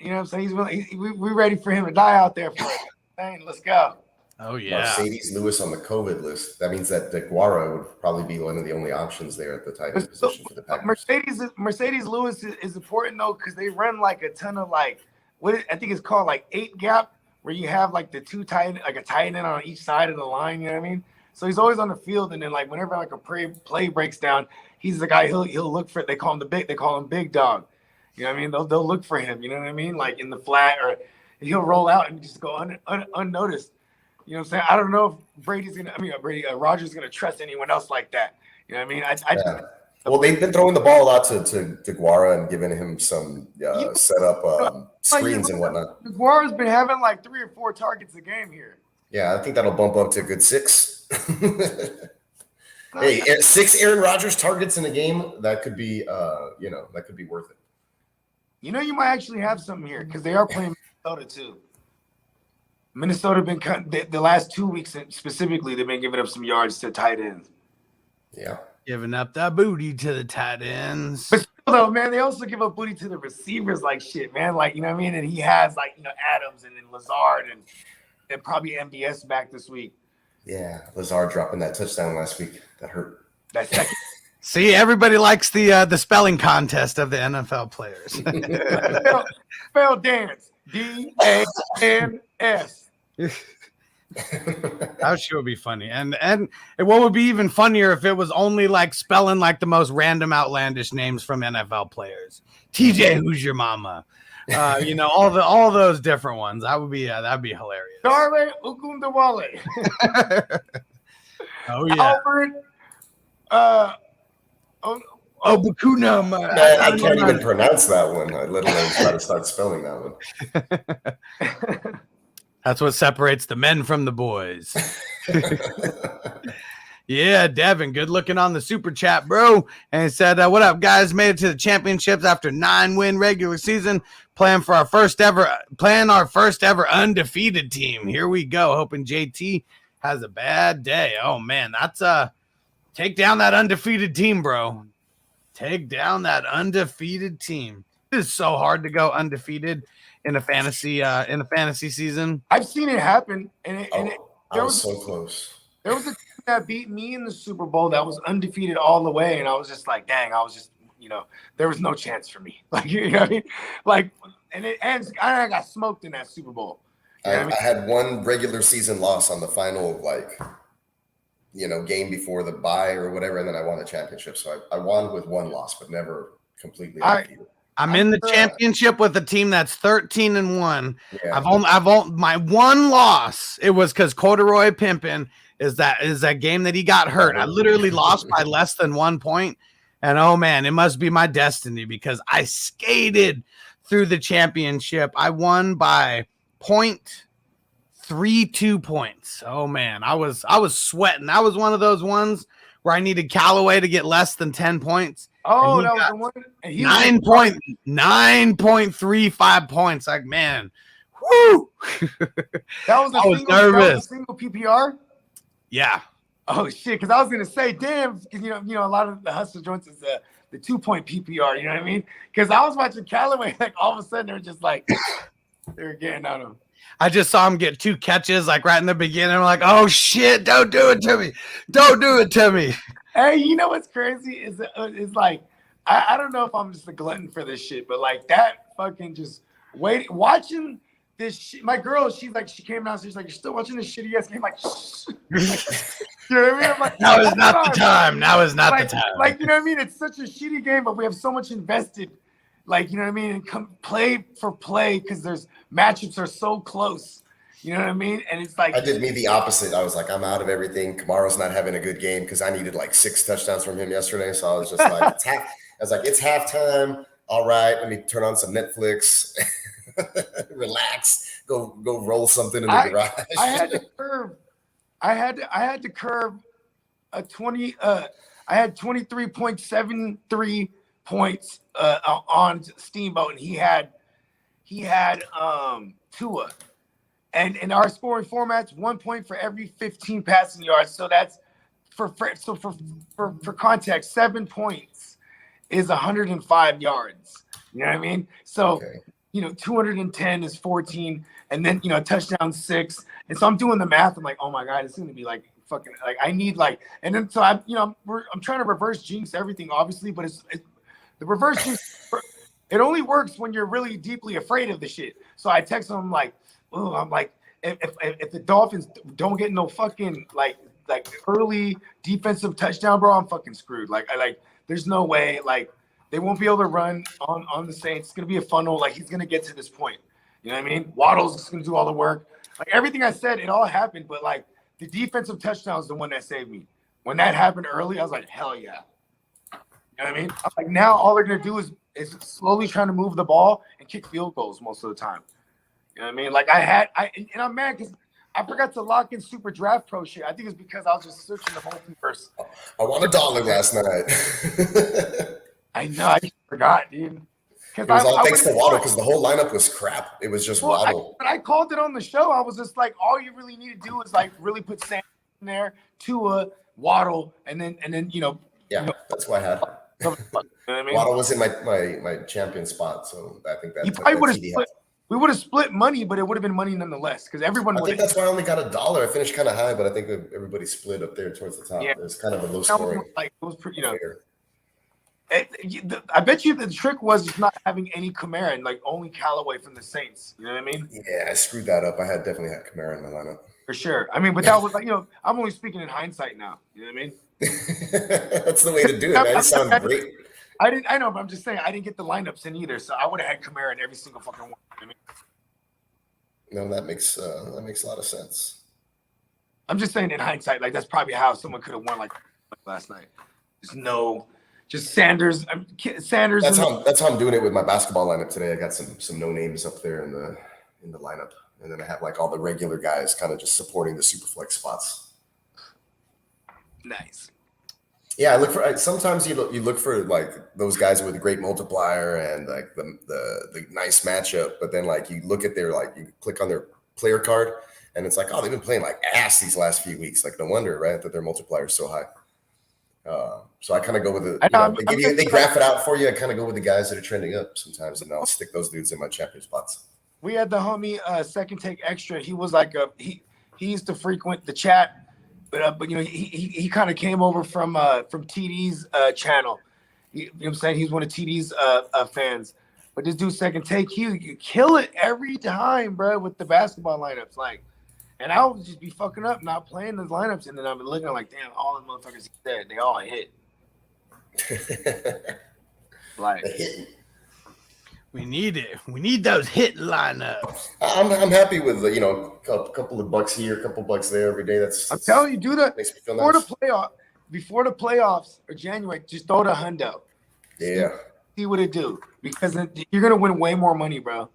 [SPEAKER 4] You know what I'm saying? We're ready for him to die out there for it. Dang, let's go.
[SPEAKER 3] Oh, yeah.
[SPEAKER 5] Mercedes Lewis on the COVID list. That means that DeGuara would probably be one of the only options there at the tight end position for the Packers.
[SPEAKER 4] Mercedes Lewis is important, though, because they run like a ton of I think it's called like 8 gap, where you have like the two tight, like a tight end on each side of the line. You know what I mean? So he's always on the field, and then like whenever like a play breaks down, he's the guy he'll look for it. They call him Big Dog. You know what I mean? They'll look for him. You know what I mean? Like in the flat, or he'll roll out and just go unnoticed. You know what I'm saying? I don't know if Rogers gonna trust anyone else like that. You know what I mean?
[SPEAKER 5] Well, they've been throwing the ball a lot to Guara and giving him some setup screens and whatnot.
[SPEAKER 4] Guara's been having like 3 or 4 targets a game here.
[SPEAKER 5] Yeah, I think that'll bump up to a good 6. Hey, 6 Aaron Rodgers targets in a game, that could be that could be worth it.
[SPEAKER 4] You know, you might actually have something here because they are playing Minnesota too. Minnesota been the last 2 weeks specifically. They've been giving up some yards to tight ends.
[SPEAKER 5] Yeah,
[SPEAKER 3] giving up that booty to the tight ends.
[SPEAKER 4] But still, though, man, they also give up booty to the receivers like shit, man. Like, you know what I mean? And he has like, Adams and then Lazard and probably MBS back this week.
[SPEAKER 5] Yeah, Lazard dropping that touchdown last week. That hurt.
[SPEAKER 4] That second.
[SPEAKER 3] See, everybody likes the spelling contest of the NFL players.
[SPEAKER 4] Spell dance. D-A-N-S.
[SPEAKER 3] That sure would be funny. And what would be even funnier if it was only like spelling like the most random outlandish names from NFL players. TJ, who's your mama? All those different ones. That'd be hilarious.
[SPEAKER 4] Darle Ogundawale.
[SPEAKER 3] Oh yeah.
[SPEAKER 4] Albert
[SPEAKER 3] Obukunam.
[SPEAKER 5] Man, I can't even pronounce that one. Let alone try to start spelling that one.
[SPEAKER 3] That's what separates the men from the boys. Yeah, Devin, good looking on the super chat, bro. And he said, what up, guys? Made it to the championships after 9-win regular season. Playing our first ever undefeated team. Here we go. Hoping JT has a bad day. Oh man, that's take down that undefeated team, bro. Take down that undefeated team. It is so hard to go undefeated in a fantasy season.
[SPEAKER 4] I've seen it happen, and
[SPEAKER 5] I was so close.
[SPEAKER 4] There was a team that beat me in the Super Bowl that was undefeated all the way, and I was just like, dang, I was just, there was no chance for me. Like, you know what I mean? Like, and I got smoked in that Super Bowl.
[SPEAKER 5] I had one regular season loss on the final, game before the bye or whatever, and then I won the championship. So I won with one loss, but never completely undefeated.
[SPEAKER 3] I'm in the championship with a team that's 13-1.
[SPEAKER 5] Yeah.
[SPEAKER 3] I've only my one loss. It was because Corduroy Pimpin is that game that he got hurt. I literally lost by less than 1 point, and oh man, it must be my destiny because I skated through the championship. I won by 0.32 points. Oh man, I was sweating. That was one of those ones where I needed Callaway to get less than 10 points.
[SPEAKER 4] Oh, that was the one.
[SPEAKER 3] 9.35 points. Like, man, whoo!
[SPEAKER 4] I was nervous. Single PPR.
[SPEAKER 3] Yeah.
[SPEAKER 4] Oh shit! Because I was gonna say, damn, because a lot of the hustle joints is the 2-point PPR. You know what I mean? Because I was watching Callaway, like all of a sudden they were just like they were getting on him.
[SPEAKER 3] I just saw him get 2 catches like right in the beginning. I'm like, oh shit! Don't do it to me! Don't do it to me!
[SPEAKER 4] Hey, you know what's crazy is like I don't know if I'm just a glutton for this shit, but like that fucking just watching this shit. My girl, she came down, she's like, "You're still watching this shitty ass game?" Like, shh. You know what I mean? I'm like,
[SPEAKER 3] now is not the time. Now is not the time.
[SPEAKER 4] Like, you know what I mean? It's such a shitty game, but we have so much invested. Like, you know what I mean? And play for play because there's matchups are so close. You know what I mean? And it's like
[SPEAKER 5] I did me the opposite. I was like, I'm out of everything. Kamara's not having a good game because I needed like 6 touchdowns from him yesterday. So I was just like, it's halftime. All right, let me turn on some Netflix, relax, go roll something in the garage.
[SPEAKER 4] I had to curve a 20. I had 23.73 points on Steamboat, and he had Tua. And in our scoring formats, 1 point for every 15 passing yards. So that's for context, 7 points is 105 yards. You know what I mean? So, 210 is 14, and then touchdown 6. And so I'm doing the math. I'm like, oh my god, it's gonna be like fucking like I need and then so I'm trying to reverse jinx everything, obviously, but it's the reverse jinx. It only works when you're really deeply afraid of the shit. So I text him like, oh, I'm like, if the Dolphins don't get no fucking like early defensive touchdown, bro, I'm fucking screwed. Like there's no way they won't be able to run on the Saints. It's gonna be a funnel. Like he's gonna get to this point. You know what I mean? Waddle's just gonna do all the work. Like everything I said, it all happened, but like the defensive touchdown is the one that saved me. When that happened early, I was like, hell yeah. You know what I mean? I'm like, now all they're gonna do is slowly trying to move the ball and kick field goals most of the time. You know what I mean? Like and I'm mad because I forgot to lock in Super Draft Pro shit. I think it's because I was just searching the multiverse.
[SPEAKER 5] I won $1 last night.
[SPEAKER 4] I know, I just forgot, dude.
[SPEAKER 5] It was all thanks to Waddle because the whole lineup was crap. It was just Waddle.
[SPEAKER 4] When I called it on the show, I was just like, all you really need to do is like really put Sam in there, Tua, Waddle, and then
[SPEAKER 5] Yeah, that's what I had.
[SPEAKER 4] You know what I mean?
[SPEAKER 5] Waddle was in my champion spot, so I think
[SPEAKER 4] You probably would have split. We would have split money, but it would have been money nonetheless because everyone.
[SPEAKER 5] I think that's why I only got $1. I finished kind of high, but I think everybody split up there towards the top.
[SPEAKER 4] Yeah.
[SPEAKER 5] It was kind of a low scoring.
[SPEAKER 4] Like it was pretty, I bet you the trick was just not having any Kamara and like only Callaway from the Saints. You know what I mean?
[SPEAKER 5] Yeah, I screwed that up. I had definitely had Kamara in my lineup.
[SPEAKER 4] For sure. I mean, but that was like, I'm only speaking in hindsight now. You know what I mean?
[SPEAKER 5] That's the way to do it, man. You sound great.
[SPEAKER 4] I know, but I'm just saying I didn't get the lineups in either, so I would have had Kamara in every single fucking one. You know what I mean?
[SPEAKER 5] No, that makes a lot of sense.
[SPEAKER 4] I'm just saying in hindsight, like that's probably how someone could have won like last night. Just Sanders. Sanders.
[SPEAKER 5] That's how I'm doing it with my basketball lineup today. I got some no names up there in the lineup, and then I have like all the regular guys kind of just supporting the super flex spots.
[SPEAKER 4] Nice.
[SPEAKER 5] Yeah, I look for sometimes you look for like those guys with a great multiplier and like the nice matchup, but then like you look at you click on their player card and it's like, oh, they've been playing like ass these last few weeks. Like no wonder, right, that their multiplier is so high. So I kind of go with they graph it out for you. I kind of go with the guys that are trending up sometimes, and I'll stick those dudes in my champion spots.
[SPEAKER 4] We had the homie Second Take Extra. He was like he used to frequent the chat. But he kind of came over from TD's channel. You know what I'm saying? He's one of TD's fans. But this dude Second Take, you kill it every time, bro, with the basketball lineups. Like, and I would just be fucking up, not playing those lineups, and then I'm looking like, damn, all the motherfuckers he said, they all hit. Like,
[SPEAKER 3] we need it. We need those hit lineups.
[SPEAKER 5] I'm happy with a couple of bucks here, a couple bucks there every day.
[SPEAKER 4] I'm telling you, do that
[SPEAKER 5] makes me feel
[SPEAKER 4] before the playoffs or January. Just throw the hundo.
[SPEAKER 5] Yeah.
[SPEAKER 4] See what it do because you're gonna win way more money, bro.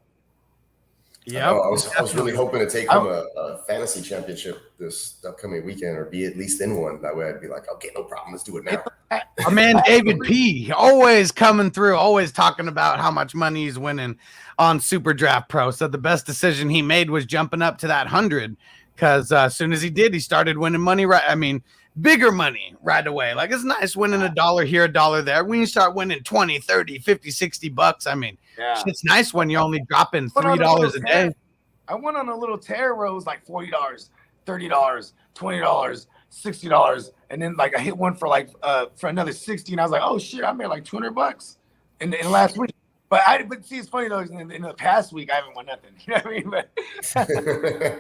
[SPEAKER 3] Yeah,
[SPEAKER 5] I was really hoping to take home a fantasy championship this upcoming weekend, or be at least in one. That way, I'd be like, okay, no problem, let's do it now.
[SPEAKER 3] Our man David P. always coming through, always talking about how much money he's winning on Super Draft Pro. So the best decision he made was jumping up to that 100 because as soon as he did, he started winning money. Right, I mean, bigger money right away. Like it's nice winning $1 here, $1 there. When you start winning 20, 30, 50, 60 bucks, I mean, it's nice when you're only dropping $3 a day.
[SPEAKER 4] I went on a little tear where it was like $40, $30, $20, $60, and then like I hit one for for another 60, and I was like, oh shit, I made like $200 in the last week. But see, it's funny though. In the past week, I haven't won nothing. You know what I mean? But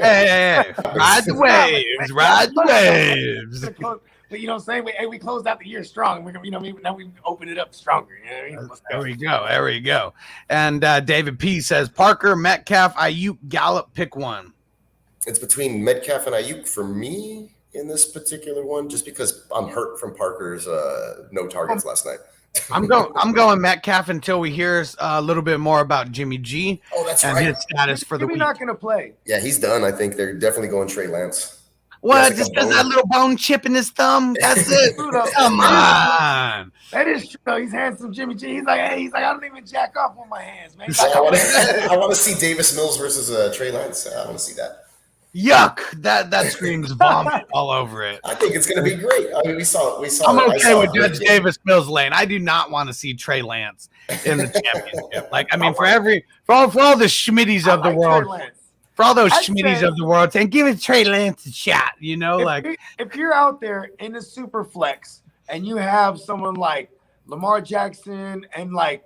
[SPEAKER 3] hey, ride the waves, ride the waves.
[SPEAKER 4] But you know what I'm saying? We closed out the year strong. Now we open it up stronger. You know what I mean?
[SPEAKER 3] There we go. And David P says Parker, Metcalf, Ayuk, Gallup, pick one.
[SPEAKER 5] It's between Metcalf and Ayuk for me in this particular one, just because I'm hurt from Parker's no targets last night.
[SPEAKER 3] I'm going Metcalf until we hear a little bit more about Jimmy G.
[SPEAKER 5] Oh, that's
[SPEAKER 3] and
[SPEAKER 5] right.
[SPEAKER 3] His status for the week.
[SPEAKER 4] Jimmy's not going to play.
[SPEAKER 5] Yeah, he's done. I think they're definitely going Trey Lance.
[SPEAKER 3] What? Just does that little bone chip in his thumb? That's it. Come on.
[SPEAKER 4] That is true. Though. He's handsome, Jimmy G. He's like, I don't even jack off with my hands, man.
[SPEAKER 5] I want to see Davis Mills versus Trey Lance. I want to see that.
[SPEAKER 3] Yuck! That screams vomit all over it.
[SPEAKER 5] I think it's going to be great. I mean, we saw.
[SPEAKER 3] I'm okay with Judge Davis Mills lane. I do not want to see Trey Lance in the championship. Like, I mean, for all the Schmitties of the world, for all those Schmitties of the world, saying give it Trey Lance a shot.
[SPEAKER 4] If you're out there in the super flex and you have someone like Lamar Jackson and like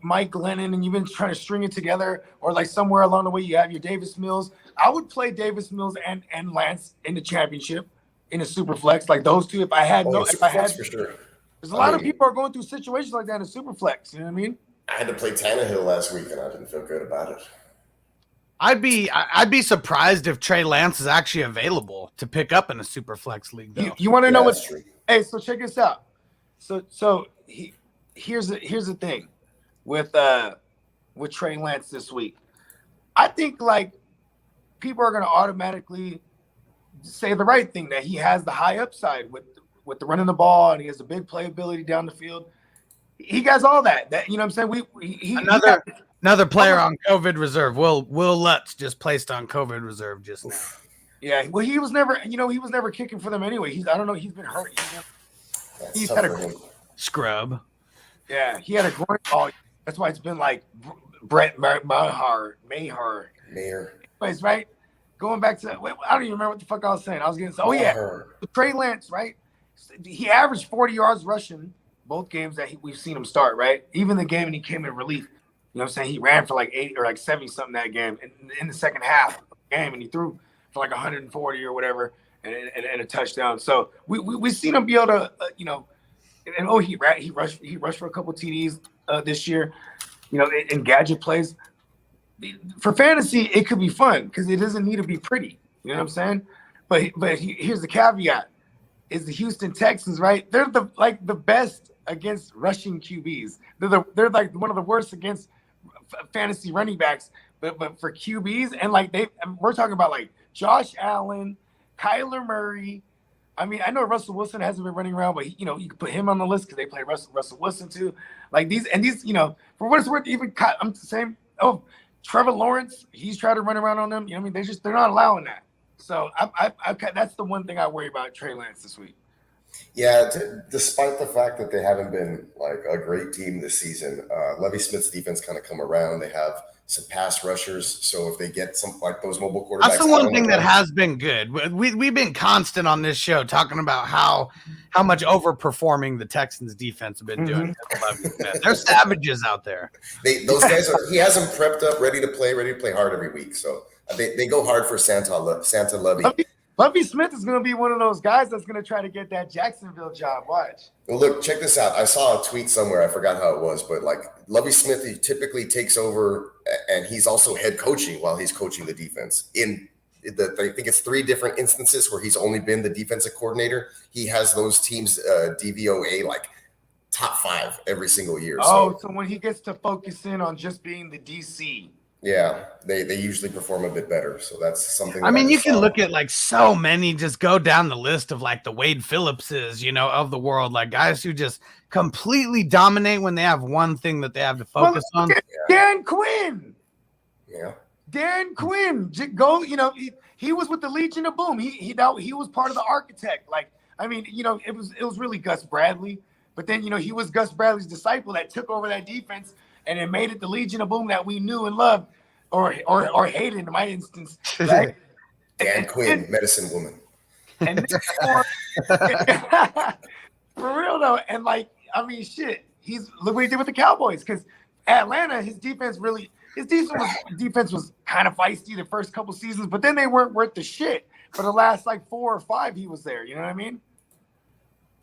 [SPEAKER 4] Mike Glennon, and you've been trying to string it together, or like somewhere along the way you have your Davis Mills. I would play Davis Mills and Lance in the championship in a super flex, like those two.
[SPEAKER 5] For sure.
[SPEAKER 4] There's a lot of people are going through situations like that in a super flex. You know what I mean?
[SPEAKER 5] I had to play Tannehill last week, and I didn't feel good about it.
[SPEAKER 3] I'd be surprised if Trey Lance is actually available to pick up in a super flex league. Though.
[SPEAKER 4] You want to know what's
[SPEAKER 5] true?
[SPEAKER 4] Hey, so check this out. So here's the thing with Trey Lance this week. I think like people are going to automatically say the right thing, that he has the high upside with the running the ball, and he has the big playability down the field. He got all that. You know what I'm saying?
[SPEAKER 3] Another player on COVID reserve. Will Lutz just placed on COVID reserve just now.
[SPEAKER 4] Yeah, well, he was never kicking for them anyway. I don't know. He's been hurt. He's had a
[SPEAKER 3] scrub.
[SPEAKER 4] Yeah, he had a groin ball. That's why it's been like Brett Maher. Anyways, right? Going back to I don't even remember what the fuck I was saying. I was getting Trey Lance, right? He averaged 40 yards rushing both games that we've seen him start, right? Even the game when he came in relief. You know what I'm saying? He ran for like 80 or like 70 something that game in the second half of the game, and he threw for like 140 or whatever and a touchdown. So we seen him be able to he rushed for a couple TDs this year, in gadget plays. For fantasy, it could be fun because it doesn't need to be pretty. You know what I'm saying? But here's the caveat: is the Houston Texans, right? They're the best against rushing QBs. They're like one of the worst against fantasy running backs. But for QBs, and we're talking about like Josh Allen, Kyler Murray. I mean, I know Russell Wilson hasn't been running around, but you can put him on the list because they play Russell Wilson too. Like these, for what it's worth, even I'm saying, Trevor Lawrence, he's trying to run around on them. I mean, they're not allowing that. So I that's the one thing I worry about Trey Lance this week.
[SPEAKER 5] Yeah, despite the fact that they haven't been like a great team this season, Lovie Smith's defense kind of come around. They have some pass rushers, so if they get some like those mobile quarterbacks,
[SPEAKER 3] that's the one thing that has been good. We've been constant on this show talking about how much overperforming the Texans defense have been doing. They're savages out there.
[SPEAKER 5] Those guys he has them prepped up, ready to play hard every week. So they go hard for Santa Lovie.
[SPEAKER 4] Lovie Smith is going to be one of those guys that's going to try to get that Jacksonville job. Watch.
[SPEAKER 5] Well, look, check this out. I saw a tweet somewhere. I forgot how it was, but like Lovie Smith, he typically takes over, and he's also head coaching while he's coaching the defense. I think it's 3 different instances where he's only been the defensive coordinator. He has those teams DVOA like top 5 every single year.
[SPEAKER 4] So when he gets to focus in on just being the DC.
[SPEAKER 5] Yeah, they usually perform a bit better. So that's something.
[SPEAKER 3] I mean, you can look at like so many, just go down the list of like the Wade Phillipses, of the world, like guys who just completely dominate when they have one thing that they have to focus on.
[SPEAKER 4] Dan Quinn.
[SPEAKER 5] Yeah.
[SPEAKER 4] Dan Quinn. Go, he was with the Legion of Boom. He was part of the architect. Like, I mean, it was really Gus Bradley, but then, he was Gus Bradley's disciple that took over that defense. And it made it the Legion of Boom that we knew and loved, or hated in my instance. Right?
[SPEAKER 5] Dan Quinn, medicine woman.
[SPEAKER 4] And for real though, and like I mean, shit. Look what he did with the Cowboys, because Atlanta, his defense was kind of feisty the first couple seasons, but then they weren't worth the shit. For the last like 4 or 5, he was there. You know what I mean?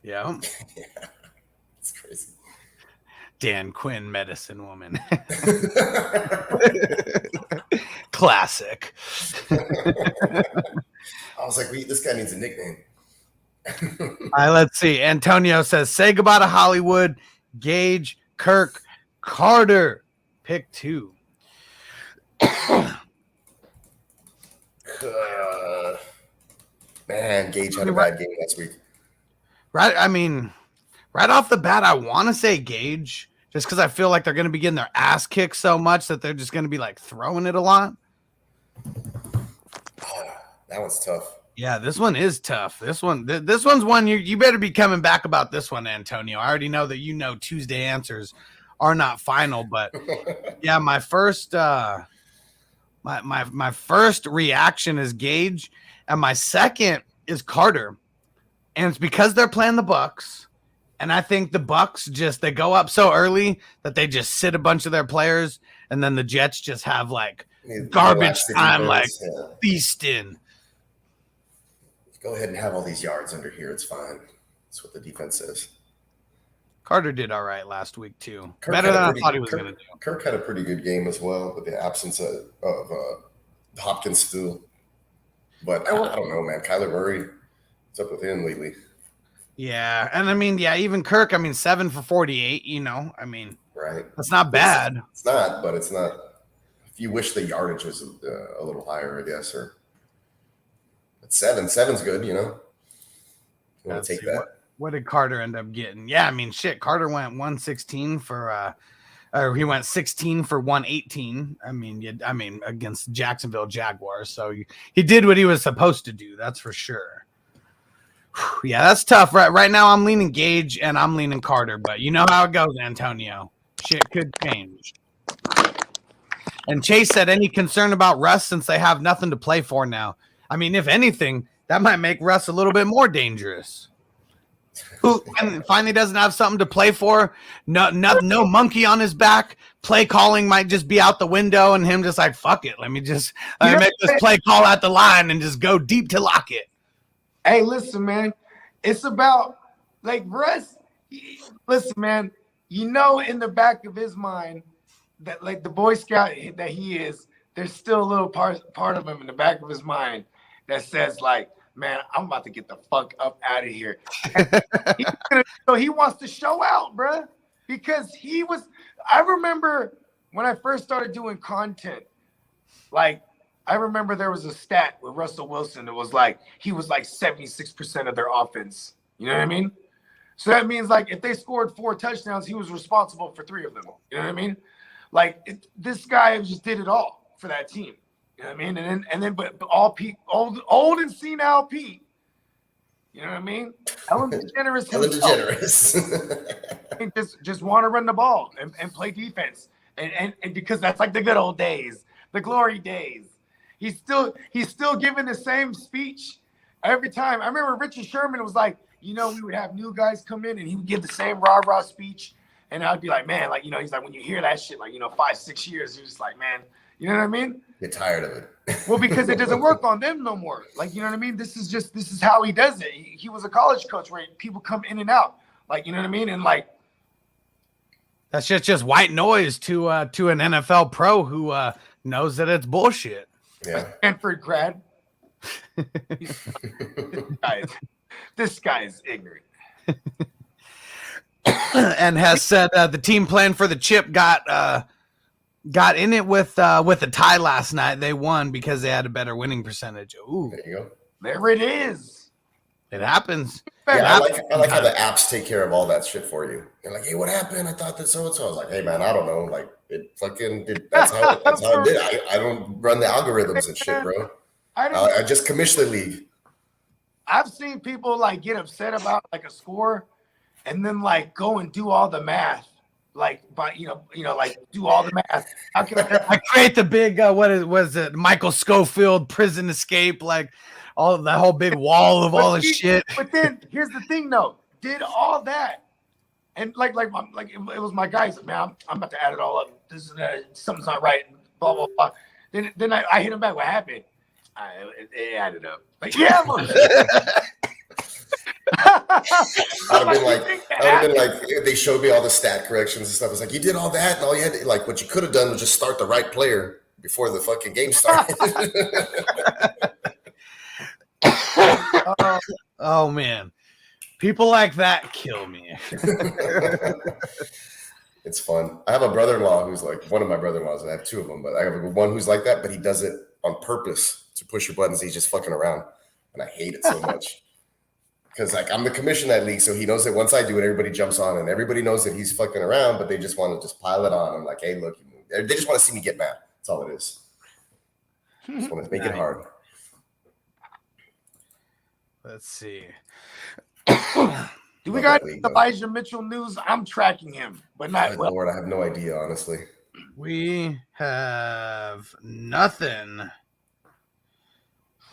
[SPEAKER 3] Yeah.
[SPEAKER 5] Yeah. It's crazy.
[SPEAKER 3] Dan Quinn, medicine woman. Classic.
[SPEAKER 5] I was like, this guy needs a nickname.
[SPEAKER 3] All right, let's see. Antonio says, say goodbye to Hollywood, Gage, Kirk, Carter. Pick 2.
[SPEAKER 5] Man, Gage had a bad game last week.
[SPEAKER 3] Right, I mean, right off the bat, I want to say Gage, just because I feel like they're going to be getting their ass kicked so much that they're just going to be like throwing it a lot.
[SPEAKER 5] That one's tough.
[SPEAKER 3] Yeah, this one is tough. This one's one you better be coming back about this one, Antonio. I already know that Tuesday answers are not final, but yeah, my first my first reaction is Gage, and my second is Carter, and it's because they're playing the Bucs. And I think the Bucs they go up so early that they just sit a bunch of their players, and then the Jets just have like garbage time, like feasting.
[SPEAKER 5] Go ahead and have all these yards under here. It's fine. That's what the defense says.
[SPEAKER 3] Carter did all right last week too. Better than I thought he was going to do.
[SPEAKER 5] Kirk had a pretty good game as well, with the absence of Hopkins still. But I don't know, man. Kyler Murray, what's up with him lately?
[SPEAKER 3] Yeah, and I mean, yeah, even Kirk, I mean, 7 for 48. I mean,
[SPEAKER 5] right?
[SPEAKER 3] that's not bad.
[SPEAKER 5] It's not, but it's not. If you wish the yardage was a little higher, I guess, or but seven's good. You want to take that.
[SPEAKER 3] What did Carter end up getting? Yeah, I mean, shit, Carter went 116 for or he went 16 for 118. I mean, against Jacksonville Jaguars. So he did what he was supposed to do. That's for sure. Yeah, that's tough. Right now, I'm leaning Gage and I'm leaning Carter, but you know how it goes, Antonio. Shit could change. And Chase said, any concern about Russ since they have nothing to play for now? I mean, if anything, that might make Russ a little bit more dangerous. Who finally doesn't have something to play for? No monkey on his back. Play calling might just be out the window, and him just like, fuck it. Let me make this play call at the line and just go deep to lock it.
[SPEAKER 4] Hey, listen, man. It's about like Russ. Listen, man. In the back of his mind that like the Boy Scout that he is, there's still a little part of him in the back of his mind that says like, man, I'm about to get the fuck up out of here. So he wants to show out, bruh, because I remember when I first started doing content, like, I remember there was a stat with Russell Wilson that was like, he was like 76% of their offense. You know what I mean? So that means like if they scored 4 touchdowns, he was responsible for 3 of them. You know what I mean? Like this guy just did it all for that team. You know what I mean? And then but all Pete, old and senile Pete. You know what I mean? Ellen DeGeneres himself. just want to run the ball and play defense. And because that's like the good old days, the glory days. He's still giving the same speech every time. I remember Richard Sherman was like, we would have new guys come in and he would give the same rah-rah speech. And I'd be like, man, like, he's like, when you hear that shit, like, 5-6 years, you're just like, man, you know what I mean?
[SPEAKER 5] Get tired of it.
[SPEAKER 4] Well, because it doesn't work on them no more. Like, you know what I mean? This is how he does it. He was a college coach where people come in and out. Like, you know what I mean? And like,
[SPEAKER 3] that's just white noise to an NFL pro who knows that it's bullshit.
[SPEAKER 5] Yeah.
[SPEAKER 4] Stanford grad. This guy is ignorant.
[SPEAKER 3] And has said the team plan for the chip got in it with a tie last night. They won because they had a better winning percentage. Ooh,
[SPEAKER 5] there you go.
[SPEAKER 4] There it is.
[SPEAKER 3] It happens.
[SPEAKER 5] Yeah, I like how the apps take care of all that shit for you. They're like, hey, what happened? I thought that so and so. I was like, hey man, I don't know. Like it fucking did. That's how it did. I don't run the algorithms and shit, bro. I just commission the league.
[SPEAKER 4] I've seen people like get upset about like a score, and then like go and do all the math, like but like do all the math. How can
[SPEAKER 3] I create the big was it Michael Schofield prison escape, like all that whole big wall of all the shit.
[SPEAKER 4] But then here's the thing though, did all that and like it was my guys, man, I'm about to add it all up. This is something's not right, blah blah blah. Then I hit him back. What happened? It added up. Like, yeah,
[SPEAKER 5] I'd have been like, they showed me all the stat corrections and stuff. It's like, you did all that, and all you had to, like, what you could have done was just start the right player before the fucking game started.
[SPEAKER 3] Oh man, people like that kill me.
[SPEAKER 5] It's fun. I have a brother-in-law who's like one of my brother-in-laws. I have 2 of them, but I have one who's like that, but he does it on purpose to push your buttons. He's just fucking around, and I hate it so much because like I'm the commissioner of that league, so he knows that once I do it, everybody jumps on, and everybody knows that he's fucking around, but they just want to just pile it on. I'm like, hey, look, they just want to see me get mad. That's all it is. Just want to make it hard.
[SPEAKER 3] Let's see.
[SPEAKER 4] Do we got Elijah Mitchell news? I'm tracking him, but not well.
[SPEAKER 5] Lord, I have no idea, honestly.
[SPEAKER 3] We have nothing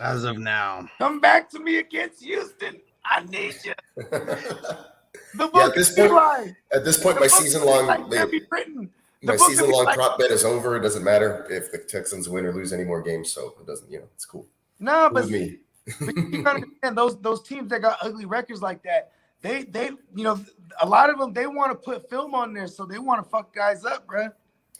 [SPEAKER 3] as of now.
[SPEAKER 4] Come back to me against Houston. I need you.
[SPEAKER 5] At this point, my season-long prop bet is over. It doesn't matter if the Texans win or lose any more games, so it doesn't. It's cool.
[SPEAKER 4] No, but you gotta understand those teams that got ugly records like that. They a lot of them, they want to put film on there, so they want to fuck guys up, bro.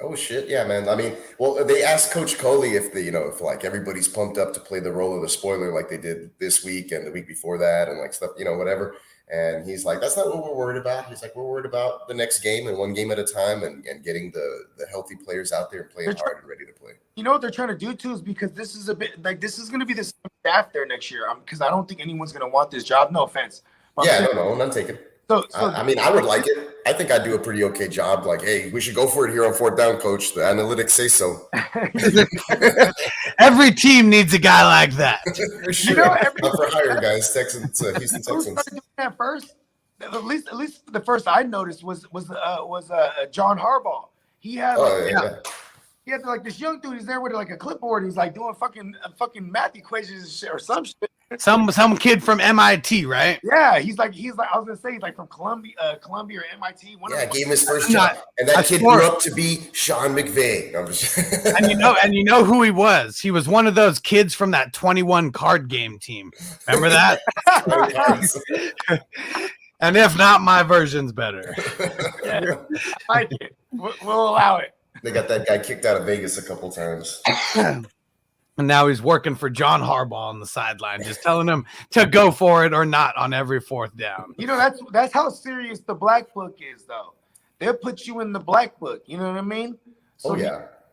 [SPEAKER 5] Oh shit, yeah, man. I mean, well, they asked Coach Coley if if like everybody's pumped up to play the role of the spoiler like they did this week and the week before that and like stuff, whatever. And he's like, that's not what we're worried about. He's like, we're worried about the next game and one game at a time and getting the healthy players out there and playing hard and ready to play.
[SPEAKER 4] You know what they're trying to do too is because this is a bit like this is going to be the same staff there next year. Because I don't think anyone's going to want this job. No offense. But
[SPEAKER 5] yeah, no, none taken.
[SPEAKER 4] So
[SPEAKER 5] I mean, I would like it. I think I'd do a pretty okay job. Like, hey, we should go for it here on fourth down, coach. The analytics say so.
[SPEAKER 3] Every team needs a guy like that.
[SPEAKER 5] For sure. Not for hire, guys. Texans, Houston Texans.
[SPEAKER 4] Who started doing that first? At least the first I noticed was John Harbaugh. He had he had like this young dude. He's there with like a clipboard. He's like doing fucking math equations or some shit.
[SPEAKER 3] Some kid from MIT, right?
[SPEAKER 4] Yeah, he's like I was gonna say he's like from Columbia or MIT.
[SPEAKER 5] Gave him his first job, and that kid grew up to be Sean McVay.
[SPEAKER 3] And you know who he was? He was one of those kids from that 21 card game team. Remember that? And if not, my version's better.
[SPEAKER 4] Yeah, like it. We'll allow it.
[SPEAKER 5] They got that guy kicked out of Vegas a couple times.
[SPEAKER 3] And now he's working for John Harbaugh on the sideline, just telling him to go for it or not on every fourth down.
[SPEAKER 4] You know, that's how serious the black book is, though. They'll put you in the black book. You know what I mean? So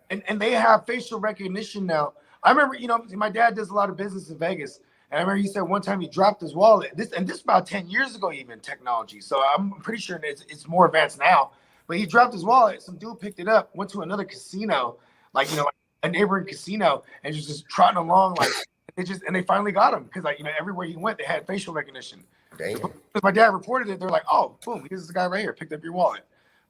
[SPEAKER 4] and they have facial recognition now. I remember, my dad does a lot of business in Vegas. And I remember he said one time he dropped his wallet. This about 10 years ago, even technology. So I'm pretty sure it's more advanced now. But he dropped his wallet. Some dude picked it up, went to another casino, like a neighboring casino, and just trotting along like they finally got him because everywhere he went they had facial recognition.
[SPEAKER 5] Damn.
[SPEAKER 4] So, my dad reported it. They're like, oh, boom, here's this guy right here, picked up your wallet.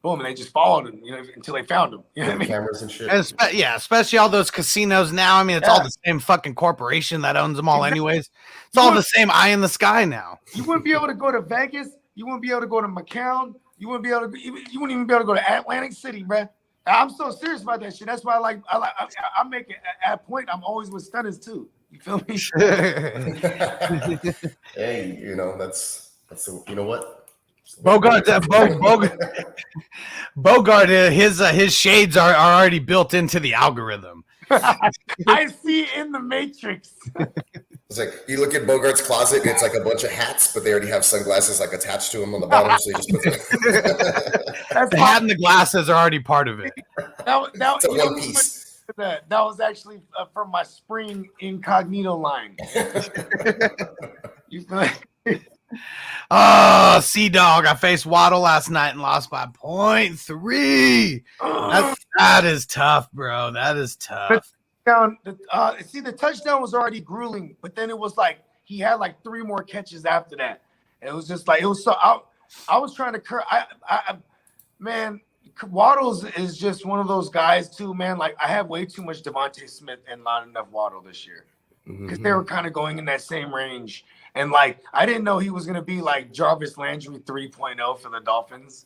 [SPEAKER 4] Boom, and they just followed him, until they found him. You know what I mean?
[SPEAKER 5] Cameras and shit.
[SPEAKER 3] And especially all those casinos now. I mean, it's all the same fucking corporation that owns them all, anyways. It's all the same eye in the sky now.
[SPEAKER 4] You wouldn't be able to go to Vegas. You wouldn't be able to go to McCown. You wouldn't even be able to go to Atlantic City, bruh. I'm so serious about that shit. That's why I make it at a point. I'm always with stunners too. You feel me?
[SPEAKER 5] Hey, that's you know what?
[SPEAKER 3] Bogard, his shades are already built into the algorithm.
[SPEAKER 4] I see in the Matrix.
[SPEAKER 5] It's like you look at Bogart's closet, and it's like a bunch of hats, but they already have sunglasses like attached to them on the bottom. So you just put
[SPEAKER 3] the hat and the glasses are already part of it.
[SPEAKER 5] It's a one piece.
[SPEAKER 4] That was actually from my spring incognito line. You feel like?
[SPEAKER 3] Oh, Sea-Dog. I faced Waddle last night and lost by 0.3. That is tough, bro. That is tough.
[SPEAKER 4] The touchdown was already grueling, but then it was like he had like 3 more catches after that. It was just like, it was so I was trying to man, Waddles is just one of those guys too, man. Like I have way too much Devontae Smith and not enough Waddle this year because they were kind of going in that same range. And like I didn't know he was gonna be like Jarvis Landry 3.0 for the Dolphins.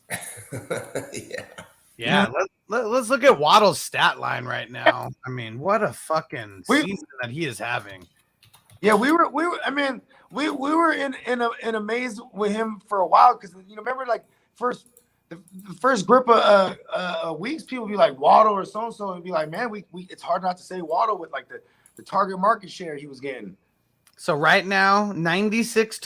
[SPEAKER 3] Yeah. Let's look at Waddle's stat line right now. I mean, what a fucking season that he is having.
[SPEAKER 4] Yeah, we were. I mean, we were in a maze with him for a while because remember like the first grip of weeks, people would be like Waddle or so and so, and be like, man, we it's hard not to say Waddle with like the target market share he was getting.
[SPEAKER 3] So right now, 96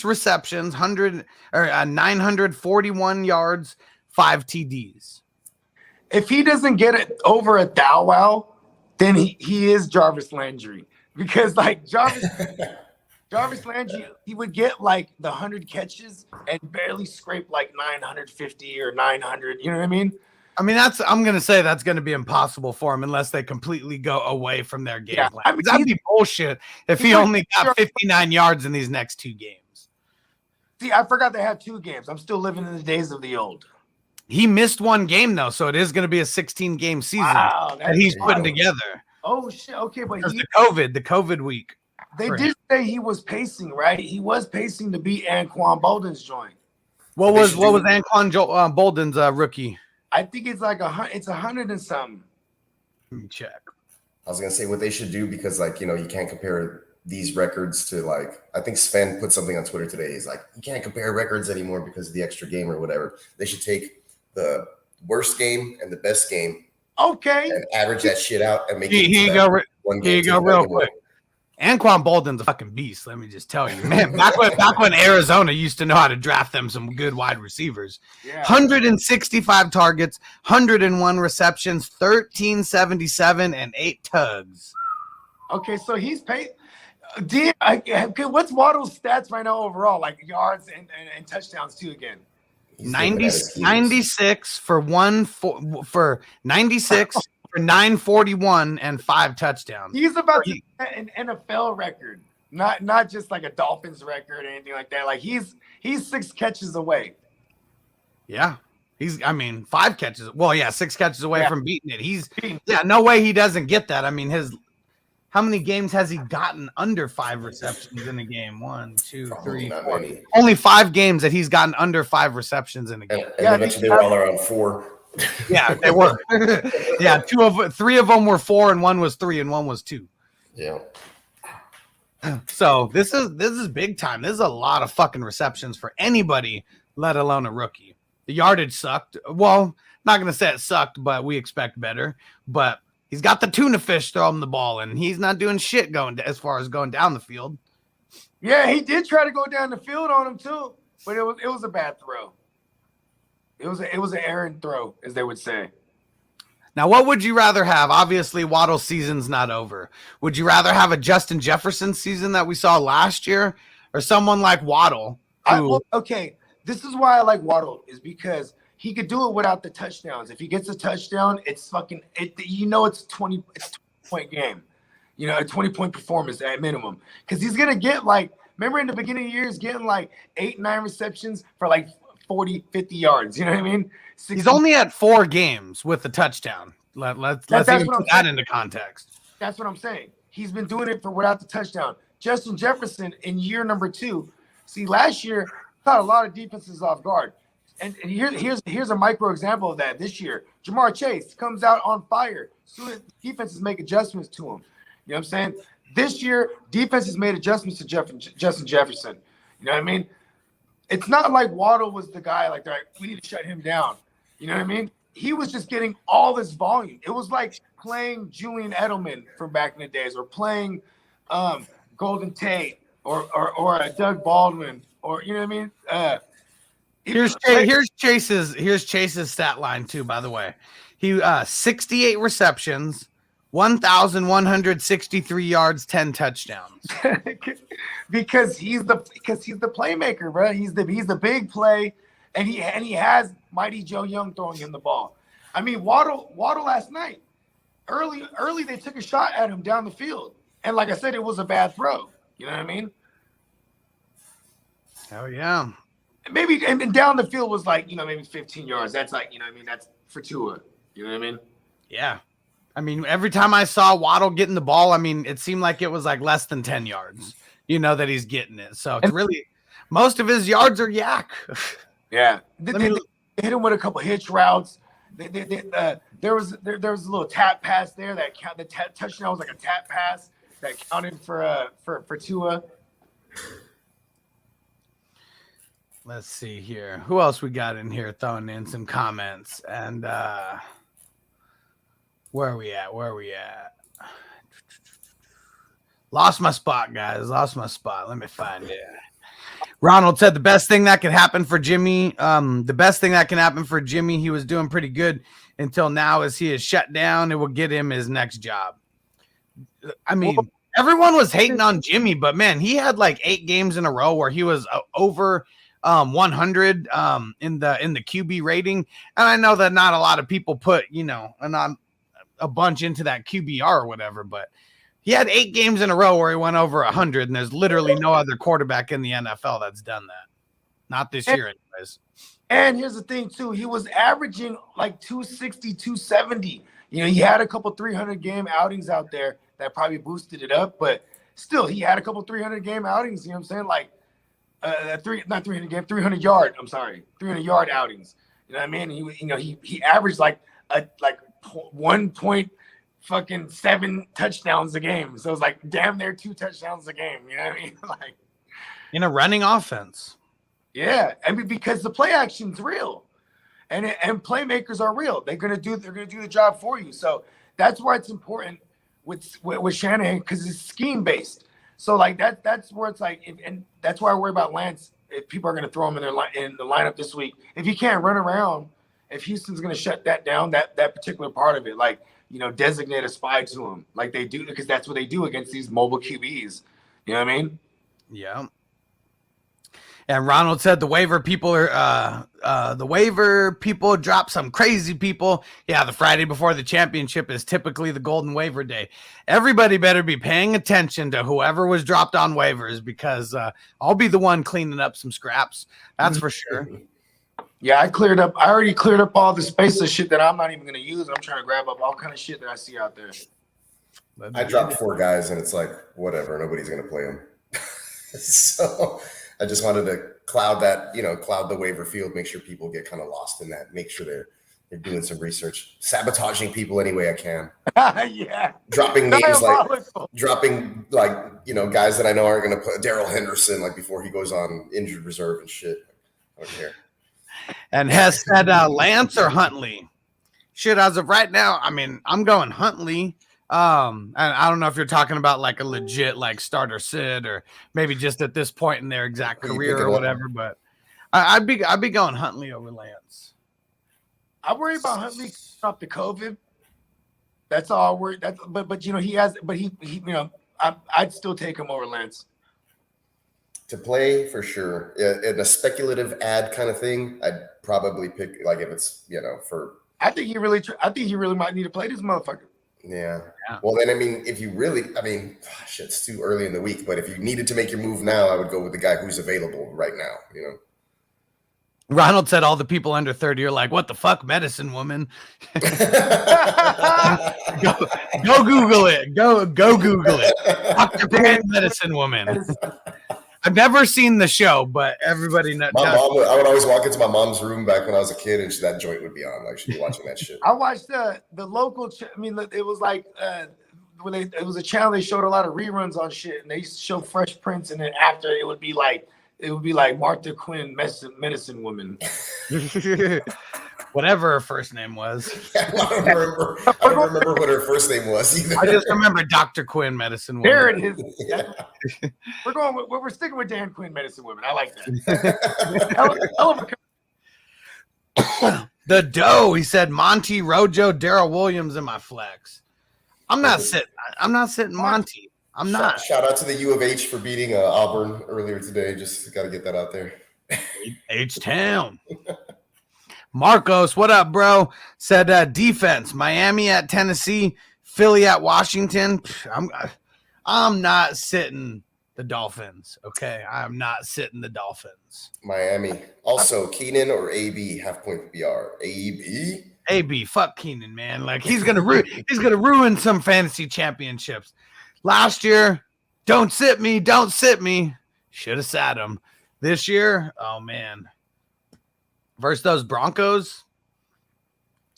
[SPEAKER 3] receptions, 941 yards, 5 TDs.
[SPEAKER 4] If he doesn't get it over 1,000, then he is Jarvis Landry because like Jarvis Landry, he would get like the 100 catches and barely scrape like 950 or 900. You know what I mean?
[SPEAKER 3] I mean, I'm going to say that's going to be impossible for him unless they completely go away from their game plan. I mean, that'd be bullshit if he only got 59 yards in these next 2 games.
[SPEAKER 4] See, I forgot they had 2 games. I'm still living in the days of the old.
[SPEAKER 3] He missed 1 game, though, so it is going to be a 16-game season that he's putting together.
[SPEAKER 4] Oh, shit. Okay, but
[SPEAKER 3] the COVID week.
[SPEAKER 4] They did say he was pacing, right? He was pacing to beat Anquan Bolden's joint.
[SPEAKER 3] What was Anquan Bolden's rookie?
[SPEAKER 4] I think it's like 100 and something.
[SPEAKER 3] Let me check.
[SPEAKER 5] I was gonna say what they should do because you can't compare these records to like I think Sven put something on Twitter today. He's like, you can't compare records anymore because of the extra game or whatever. They should take the worst game and the best game.
[SPEAKER 4] Okay.
[SPEAKER 5] And average that shit out and make
[SPEAKER 3] Here you go real quick. Anquan Bolden's a fucking beast. Let me just tell you, man. Back when Arizona used to know how to draft them some good wide receivers.
[SPEAKER 4] Yeah.
[SPEAKER 3] 165 targets, 101 receptions, 1377, and 8 tugs.
[SPEAKER 4] Okay, so he's paid. What's Waddle's stats right now overall? Like yards and touchdowns too again.
[SPEAKER 3] 96 for 96 for 941 and 5 touchdowns.
[SPEAKER 4] He's about to set an NFL record, not just like a Dolphins record or anything like that. Like he's 6 catches away.
[SPEAKER 3] Yeah. 5 catches. Well, yeah, 6 catches away from beating it. No way he doesn't get that. I mean, how many games has he gotten under 5 receptions in a game? 1, 2, 3, 4. Only 5 games that he's gotten under 5 receptions in a game.
[SPEAKER 5] And eventually they were all around 4.
[SPEAKER 3] Yeah, they were. Yeah, 3 of them were 4, and 1 was 3, and 1 was 2.
[SPEAKER 5] Yeah.
[SPEAKER 3] So this is big time. This is a lot of fucking receptions for anybody, let alone a rookie. The yardage sucked. Well, not gonna say it sucked, but we expect better. But he's got the tuna fish throwing the ball, and he's not doing shit as far as going down the field.
[SPEAKER 4] Yeah, he did try to go down the field on him too, but it was a bad throw. It was an errant throw, as they would say.
[SPEAKER 3] Now, what would you rather have? Obviously, Waddle's season's not over. Would you rather have a Justin Jefferson season that we saw last year, or someone like Waddle?
[SPEAKER 4] Okay, this is why I like Waddle, is because he could do it without the touchdowns. If he gets a touchdown, it's fucking it. It's 20-point game. A 20-point performance at minimum, because he's gonna get like. Remember in the beginning of the year, he's getting like 8-9 receptions for like 40, 50 yards. You know what I mean? 60.
[SPEAKER 3] He's only at 4 games with the touchdown. Let's even put that into context.
[SPEAKER 4] That's what I'm saying. He's been doing it without the touchdown. Justin Jefferson in year number 2. See, last year caught a lot of defenses off guard. And here's a micro example of that. This year, Jamar Chase comes out on fire. Soon defenses make adjustments to him. You know what I'm saying? This year, defenses made adjustments to Justin Jefferson. You know what I mean? It's not like Waddle was the guy like, we need to shut him down. You know what I mean? He was just getting all this volume. It was like playing Julian Edelman from back in the days, or playing Golden Tate, or Doug Baldwin, or you know what I mean?
[SPEAKER 3] Here's Chase's stat line too. By the way, he 68 receptions, 1,163 yards, 10 touchdowns.
[SPEAKER 4] because he's the playmaker, bro. He's the big play, and he has Mighty Joe Young throwing him the ball. I mean, Waddle last night, early they took a shot at him down the field, and like I said, it was a bad throw. You know what I mean?
[SPEAKER 3] Hell yeah.
[SPEAKER 4] Maybe and down the field was like, maybe 15 yards. That's like, that's for Tua. You know what I mean?
[SPEAKER 3] Yeah. I mean, every time I saw Waddle getting the ball, I mean, it seemed like it was like less than 10 yards, that he's getting it. So it's really, most of his yards are yak.
[SPEAKER 4] Yeah. They hit him with a couple hitch routes. There was a little tap pass there that the touchdown was like a tap pass that counted for Tua.
[SPEAKER 3] Let's see here. Who else we got in here throwing in some comments? And where are we at? Lost my spot, guys. Lost my spot. Let me find it. Ronald said the best thing that can happen for Jimmy, he was doing pretty good until now, as he is shut down. It will get him his next job. I mean, everyone was hating on Jimmy, but man, he had like 8 games in a row where he was over 100 in the QB rating. And I know that not a lot of people put, a bunch into that QBR or whatever, but he had 8 games in a row where he went over 100, and there's literally no other quarterback in the NFL that's done that. Not this year, anyways.
[SPEAKER 4] And here's the thing, too. He was averaging like 260, 270. He had a couple 300-game outings out there that probably boosted it up, but still, he had a couple 300-game outings. You know what I'm saying? Like 300-yard outings. You know what I mean? He averaged like 1.7 touchdowns a game. So it's like damn near 2 touchdowns a game. You know what I mean? Like
[SPEAKER 3] in a running offense.
[SPEAKER 4] Yeah, I mean, because the play action's real, and playmakers are real. They're gonna do the job for you. So that's why it's important with Shanahan, because it's scheme based. So like that's where it's like, and that's why I worry about Lance. If people are going to throw him in the lineup this week, if he can't run around, if Houston's going to shut that down, that particular part of it, like, you know, designate a spy to him, like they do, because that's what they do against these mobile QBs. You know what I mean?
[SPEAKER 3] Yeah. And Ronald said the waiver people drop some crazy people. Yeah, the Friday before the championship is typically the golden waiver day. Everybody better be paying attention to whoever was dropped on waivers, because I'll be the one cleaning up some scraps. That's for sure.
[SPEAKER 4] Yeah, I already cleared up all the spaceless shit that I'm not even going to use. I'm trying to grab up all kind of shit that I see out there.
[SPEAKER 5] I dropped 4 guys, and it's like, whatever, nobody's going to play them. So I just wanted to cloud the waiver field, make sure people get kind of lost in that, make sure they're doing some research, sabotaging people any way I can.
[SPEAKER 4] Yeah.
[SPEAKER 5] Dropping names like, you know, guys that I know aren't going to put Darrell Henderson, like, before he goes on injured reserve and shit. I don't care.
[SPEAKER 3] And Hess said Lance or Huntley. Shit, as of right now, I mean, I'm going Huntley. And I don't know if you're talking about like a legit like starter sit, or maybe just at this point in their exact career or whatever, but I'd be going Huntley over Lance.
[SPEAKER 4] I worry about Huntley off the COVID. That's all I worry. But you know, but he you know, I'd still take him over Lance.
[SPEAKER 5] To play for sure. In a speculative ad kind of thing, I'd probably pick, like, if it's, you know, for.
[SPEAKER 4] I think he really might need to play this motherfucker.
[SPEAKER 5] Yeah. Well, then, I mean, if you really, shit, it's too early in the week, but if you needed to make your move now, I would go with the guy who's available right now, you know?
[SPEAKER 3] Ronald said all the people under 30 are like, what the fuck, medicine woman? go Google it. Go Google it. Dr. Quinn, medicine woman. I've never seen the show, but everybody knows.
[SPEAKER 5] I would always walk into my mom's room back when I was a kid, and that joint would be on. Like, she'd be watching that shit.
[SPEAKER 4] I watched the local. It was like it was a channel. They showed a lot of reruns on shit, and they used to show Fresh Prince, and then after it would be like Martha Quinn, medicine woman.
[SPEAKER 3] Whatever her first name was.
[SPEAKER 5] Yeah, I don't remember what her first name was either.
[SPEAKER 3] I just remember Dr. Quinn, medicine woman.
[SPEAKER 4] There it is. Yeah. We're sticking with Dan Quinn, medicine woman. I like that.
[SPEAKER 3] The dough. He said Monty, Rojo, Darrell Williams in my flex. I'm not sitting Monty. I'm not.
[SPEAKER 5] Shout out to the U of H for beating Auburn earlier today. Just got to get that out there.
[SPEAKER 3] H-Town. Marcos, what up, bro? Said defense, Miami at Tennessee, Philly at Washington. I'm not sitting the Dolphins, okay? I'm not sitting the Dolphins.
[SPEAKER 5] Miami. Also, Keenan or AB, half-point PPR. AB?
[SPEAKER 3] AB, fuck Keenan, man. Like, he's gonna ruin some fantasy championships. Last year, don't sit me. Should have sat him. This year, oh, man. Versus those Broncos,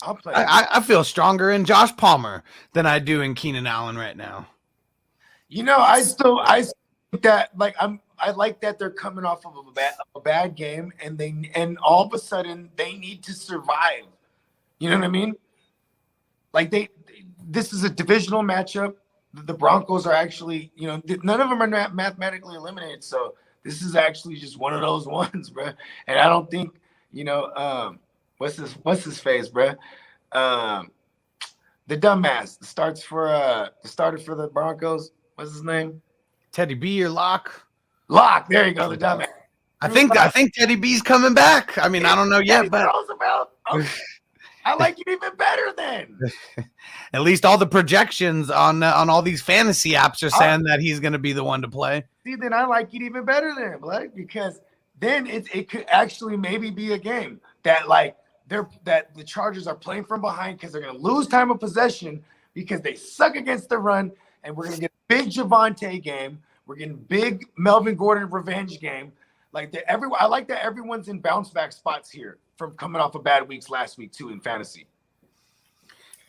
[SPEAKER 4] I'll play.
[SPEAKER 3] I feel stronger in Josh Palmer than I do in Keenan Allen right now.
[SPEAKER 4] You know, I think that I like that they're coming off of a bad game, and all of a sudden they need to survive. You know what I mean? Like this is a divisional matchup. The Broncos are actually, you know, none of them are mathematically eliminated. So this is actually just one of those ones, bro. And I don't think. You know, what's his face, bro? The dumbass the starter for the Broncos. What's his name?
[SPEAKER 3] Teddy B or Locke?
[SPEAKER 4] Locke. There you go. The dumbass.
[SPEAKER 3] I think Teddy B's coming back. I mean, I don't know yet, but
[SPEAKER 4] okay. I like it even better then.
[SPEAKER 3] At least all the projections on all these fantasy apps are saying that he's going to be the one to play.
[SPEAKER 4] See, then I like it even better then, Blake, because then it could actually maybe be a game that that the Chargers are playing from behind because they're going to lose time of possession because they suck against the run, and we're going to get a big Javonte game. We're getting big Melvin Gordon revenge game. I like that everyone's in bounce back spots here from coming off of bad weeks last week too in fantasy.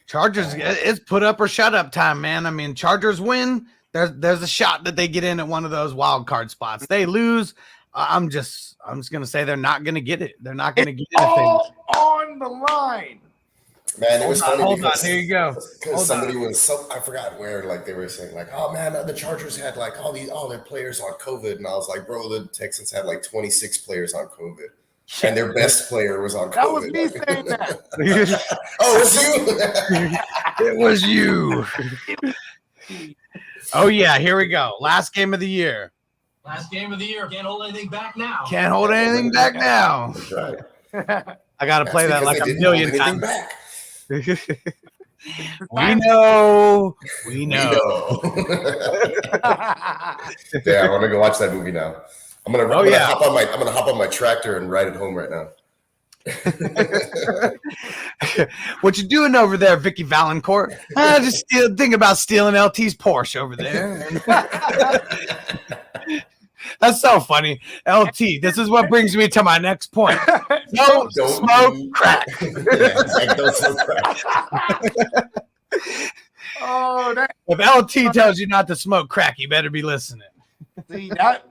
[SPEAKER 3] Chargers, it's put up or shut up time, man. I mean, Chargers win. There's a shot that they get in at one of those wild card spots. They lose. I'm just gonna say they're not gonna get it. They're not gonna get it.
[SPEAKER 4] All on the line.
[SPEAKER 5] Man, it was funny
[SPEAKER 3] Hold on,
[SPEAKER 5] because
[SPEAKER 3] here you go.
[SPEAKER 5] because somebody was I forgot where, like they were saying like, oh man, the Chargers had like all their players on COVID, and I was like, bro, the Texans had like 26 players on COVID, and their best player was on COVID.
[SPEAKER 4] That was me saying that.
[SPEAKER 5] Oh, it was you.
[SPEAKER 3] It was you. Oh yeah, here we go. Last game of the year.
[SPEAKER 6] Last game of the year. Can't hold anything back now.
[SPEAKER 3] Can't hold anything back now.
[SPEAKER 5] That's right.
[SPEAKER 3] I gotta play that like a million times.
[SPEAKER 5] Back.
[SPEAKER 3] We know.
[SPEAKER 5] Yeah, I want to go watch that movie now. I'm gonna hop on my tractor and ride it home right now.
[SPEAKER 3] What you doing over there, Vicky Valancourt? Just thinking about stealing LT's Porsche over there. That's so funny. LT, this is what brings me to my next point. Don't smoke crack.
[SPEAKER 5] Don't smoke crack.
[SPEAKER 3] If LT tells you not to smoke crack, you better be listening.
[SPEAKER 4] That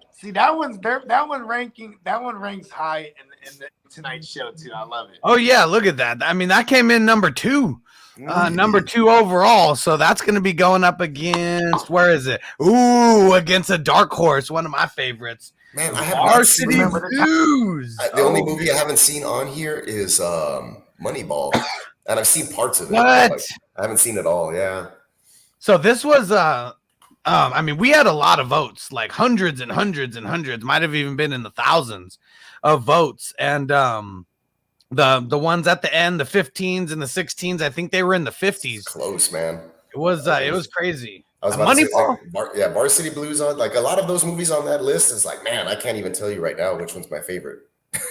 [SPEAKER 4] one ranks high in the Tonight Show too. I love it.
[SPEAKER 3] Oh yeah, look at that. I mean, that came in number 2. Number 2 overall. So that's going to be going up against, where is it? Ooh, against a dark horse, one of my favorites.
[SPEAKER 5] Man, I have
[SPEAKER 3] Varsity Blues.
[SPEAKER 5] The only movie I haven't seen on here is Moneyball, and I've seen parts of it.
[SPEAKER 3] What?
[SPEAKER 5] Like, I haven't seen it all. Yeah.
[SPEAKER 3] So this was I mean, we had a lot of votes, like hundreds and hundreds and hundreds, might have even been in the thousands of votes. And the ones at the end, the 15s and the 16s, I think they were in the 50s.
[SPEAKER 5] Close, man.
[SPEAKER 3] It was crazy.
[SPEAKER 5] I was about to say, like, Varsity Blues on, like a lot of those movies on that list is like, man, I can't even tell you right now which one's my favorite.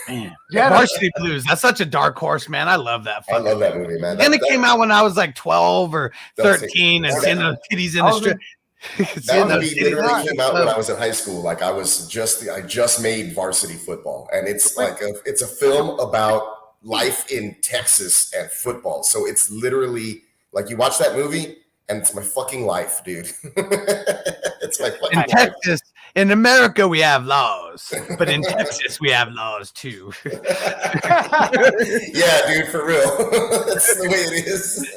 [SPEAKER 3] Yeah, Varsity Blues. That's such a dark horse, man. I love that.
[SPEAKER 5] I love that movie, man.
[SPEAKER 3] And it came out when I was like 12 or 13, and seeing the titties in the strip.
[SPEAKER 5] That movie literally came out when I was in high school. Like I just made Varsity Football, and it's like it's a film about life in Texas and football. So it's literally like you watch that movie, and it's my fucking life, dude. It's my fucking life.
[SPEAKER 3] Texas. In America, we have laws, but in Texas, we have laws too.
[SPEAKER 5] Yeah, dude, for real. That's the way it is.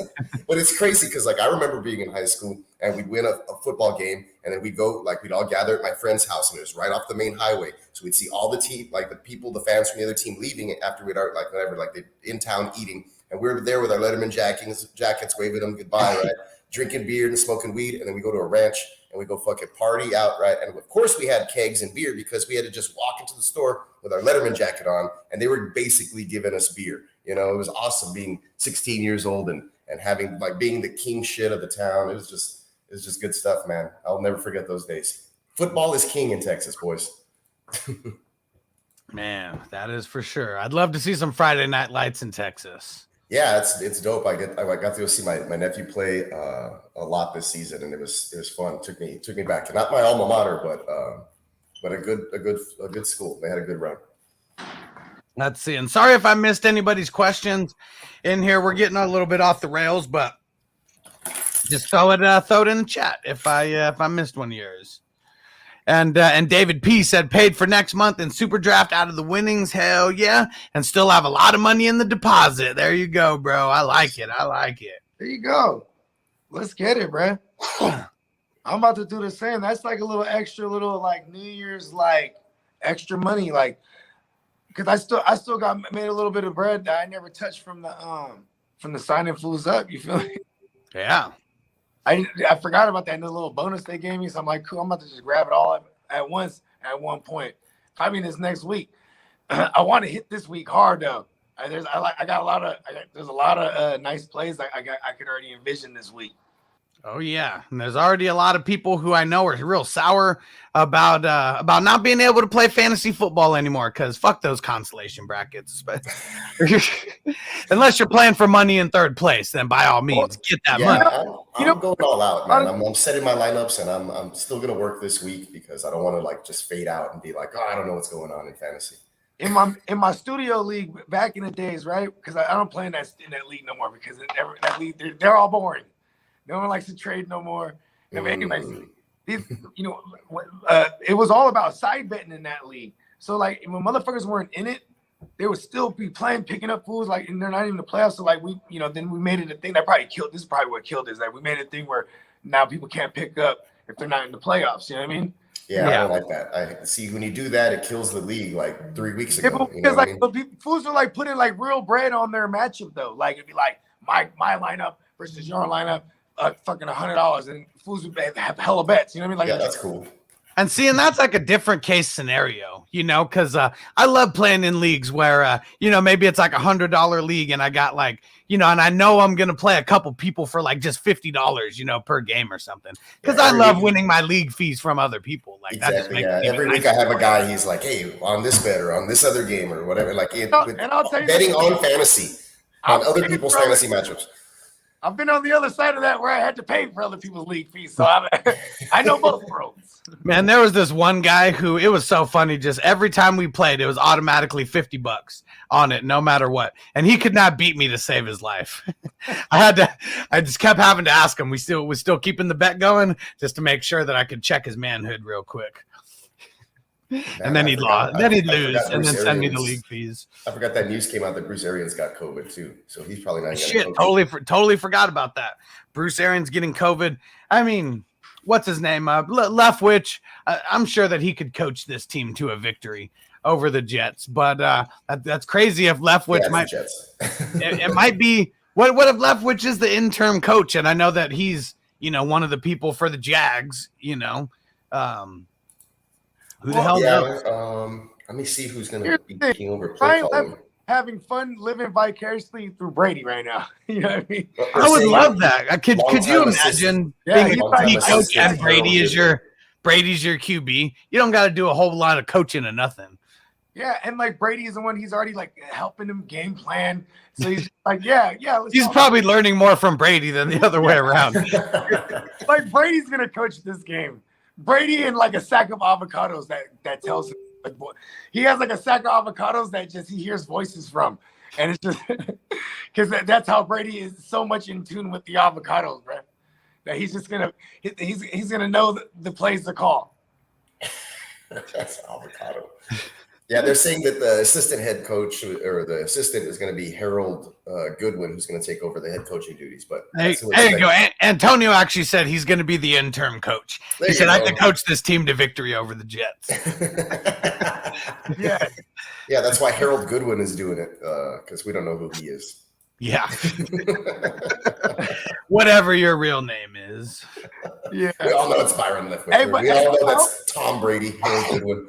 [SPEAKER 5] But it's crazy because, like, I remember being in high school and we'd win a football game, and then we'd go, like, we'd all gather at my friend's house, and it was right off the main highway. So we'd see all the team, like the people, the fans from the other team leaving after we'd already, like, whatever, like, they in town eating, and we were there with our Letterman jackets, waving them goodbye, right? Drinking beer and smoking weed, and then we go to a ranch and we go fucking party out, right? And of course we had kegs and beer because we had to just walk into the store with our Letterman jacket on, and they were basically giving us beer. You know, it was awesome being 16 years old and having, like, being the king shit of the town. It was just good stuff, man. I'll never forget those days. Football is king in Texas, boys.
[SPEAKER 3] Man, that is for sure. I'd love to see some Friday Night Lights in Texas.
[SPEAKER 5] Yeah, it's dope. I got to go see my nephew play a lot this season, and it was fun. It took me back. Not my alma mater, but a good school. They had a good run.
[SPEAKER 3] Let's see. And sorry if I missed anybody's questions in here. We're getting a little bit off the rails, but just throw it in the chat if I missed one of yours. And David P said paid for next month in Super Draft out of the winnings. Hell yeah. And still have a lot of money in the deposit. There you go, bro. I like it.
[SPEAKER 4] There you go. Let's get it, bro. I'm about to do the same. That's like a little extra, like New Year's, like extra money, like because I still made a little bit of bread that I never touched from the signing fools up. You feel me?
[SPEAKER 3] Yeah.
[SPEAKER 4] I forgot about that in the little bonus they gave me. So I'm like, cool, I'm about to just grab it all at once at one point. Probably this next week. I want to hit this week hard though. There's a lot of nice plays I could already envision this week.
[SPEAKER 3] Oh yeah, and there's already a lot of people who I know are real sour about not being able to play fantasy football anymore because fuck those consolation brackets. But unless you're playing for money in third place, then by all means get that money.
[SPEAKER 5] I'm going all out, man. I'm setting my lineups, and I'm still gonna work this week because I don't want to like just fade out and be like, oh, I don't know what's going on in fantasy.
[SPEAKER 4] In my studio league back in the days, right? Because I don't play in that league no more because that league they're all boring. No one likes to trade no more. I mean, anyways, it was all about side betting in that league. So like when motherfuckers weren't in it, they would still be playing, picking up fools, like, and they're not even in the playoffs. So, like, then we made it a thing that probably killed. This is probably what killed it. Is that we made it a thing where now people can't pick up if they're not in the playoffs. You know what I mean?
[SPEAKER 5] Yeah, I don't like that. I see when you do that, it kills the league. Like 3 weeks
[SPEAKER 4] Yeah,
[SPEAKER 5] ago,
[SPEAKER 4] but
[SPEAKER 5] you know
[SPEAKER 4] because
[SPEAKER 5] what I
[SPEAKER 4] like,
[SPEAKER 5] mean?
[SPEAKER 4] but fools are like putting like real bread on their matchup though. Like it'd be like my lineup versus your lineup, fucking $100, and fools would have hella bets. You know what I mean? Like,
[SPEAKER 5] Yeah, that's cool.
[SPEAKER 3] And see, and that's like a different case scenario, you know, because I love playing in leagues where, you know, maybe it's like $100 league and I got like, you know, and I know I'm going to play a couple people for like just $50, you know, per game or something. Because I love winning my league fees from other people. Like
[SPEAKER 5] Exactly.
[SPEAKER 3] that
[SPEAKER 5] Every week I have a guy, he's like, hey, on this bet or on this other game or whatever. Like
[SPEAKER 4] and I'll tell you
[SPEAKER 5] betting on fantasy, on other people's fantasy matchups.
[SPEAKER 4] I've been on the other side of that where I had to pay for other people's league fees. So I know both worlds.
[SPEAKER 3] Man, there was this one guy who, it was so funny. Just every time we played, it was automatically $50 on it, no matter what. And he could not beat me to save his life. I just kept having to ask him. We still keeping the bet going just to make sure that I could check his manhood real quick. And then he'd lose, and then send me the league fees.
[SPEAKER 5] I forgot that news came out that Bruce Arians got COVID too, so he's probably not.
[SPEAKER 3] Shit, totally forgot about that. Bruce Arians getting COVID. I mean, what's his name? Leftwich. I'm sure that he could coach this team to a victory over the Jets, but that's crazy. If Leftwich might, it might be. What if Leftwich is the interim coach? And I know that he's, you know, one of the people for the Jags. You know. Who the hell knows?
[SPEAKER 5] Let me see who's going to be taking over
[SPEAKER 4] play
[SPEAKER 5] play calling.
[SPEAKER 4] Having fun living vicariously through Brady right now. You know what I mean?
[SPEAKER 3] I would love that. Could you imagine being a QB coach and Brady's your QB? You don't got to do a whole lot of coaching or nothing.
[SPEAKER 4] Yeah, and like Brady is the one, he's already like helping him game plan. So he's like, yeah.
[SPEAKER 3] He's probably learning more from Brady than the other way around.
[SPEAKER 4] Like Brady's gonna coach this game. Brady and like a sack of avocados that tells him, like, he has like a sack of avocados that just he hears voices from, and it's just because that's how Brady is so much in tune with the avocados, bro. That he's just gonna know the plays to call.
[SPEAKER 5] That's avocado. Yeah, they're saying that the assistant head coach or the assistant is going to be Harold Goodwin, who's going to take over the head coaching duties. But
[SPEAKER 3] there you go. Antonio actually said he's going to be the interim coach. He said, I can coach this team to victory over the Jets.
[SPEAKER 5] Yeah, that's why Harold Goodwin is doing it, because we don't know who he is.
[SPEAKER 3] Yeah. Whatever your real name is.
[SPEAKER 5] Yeah. We all know it's Byron Leftwich. We all know that's Tom Brady, Harold Goodwin.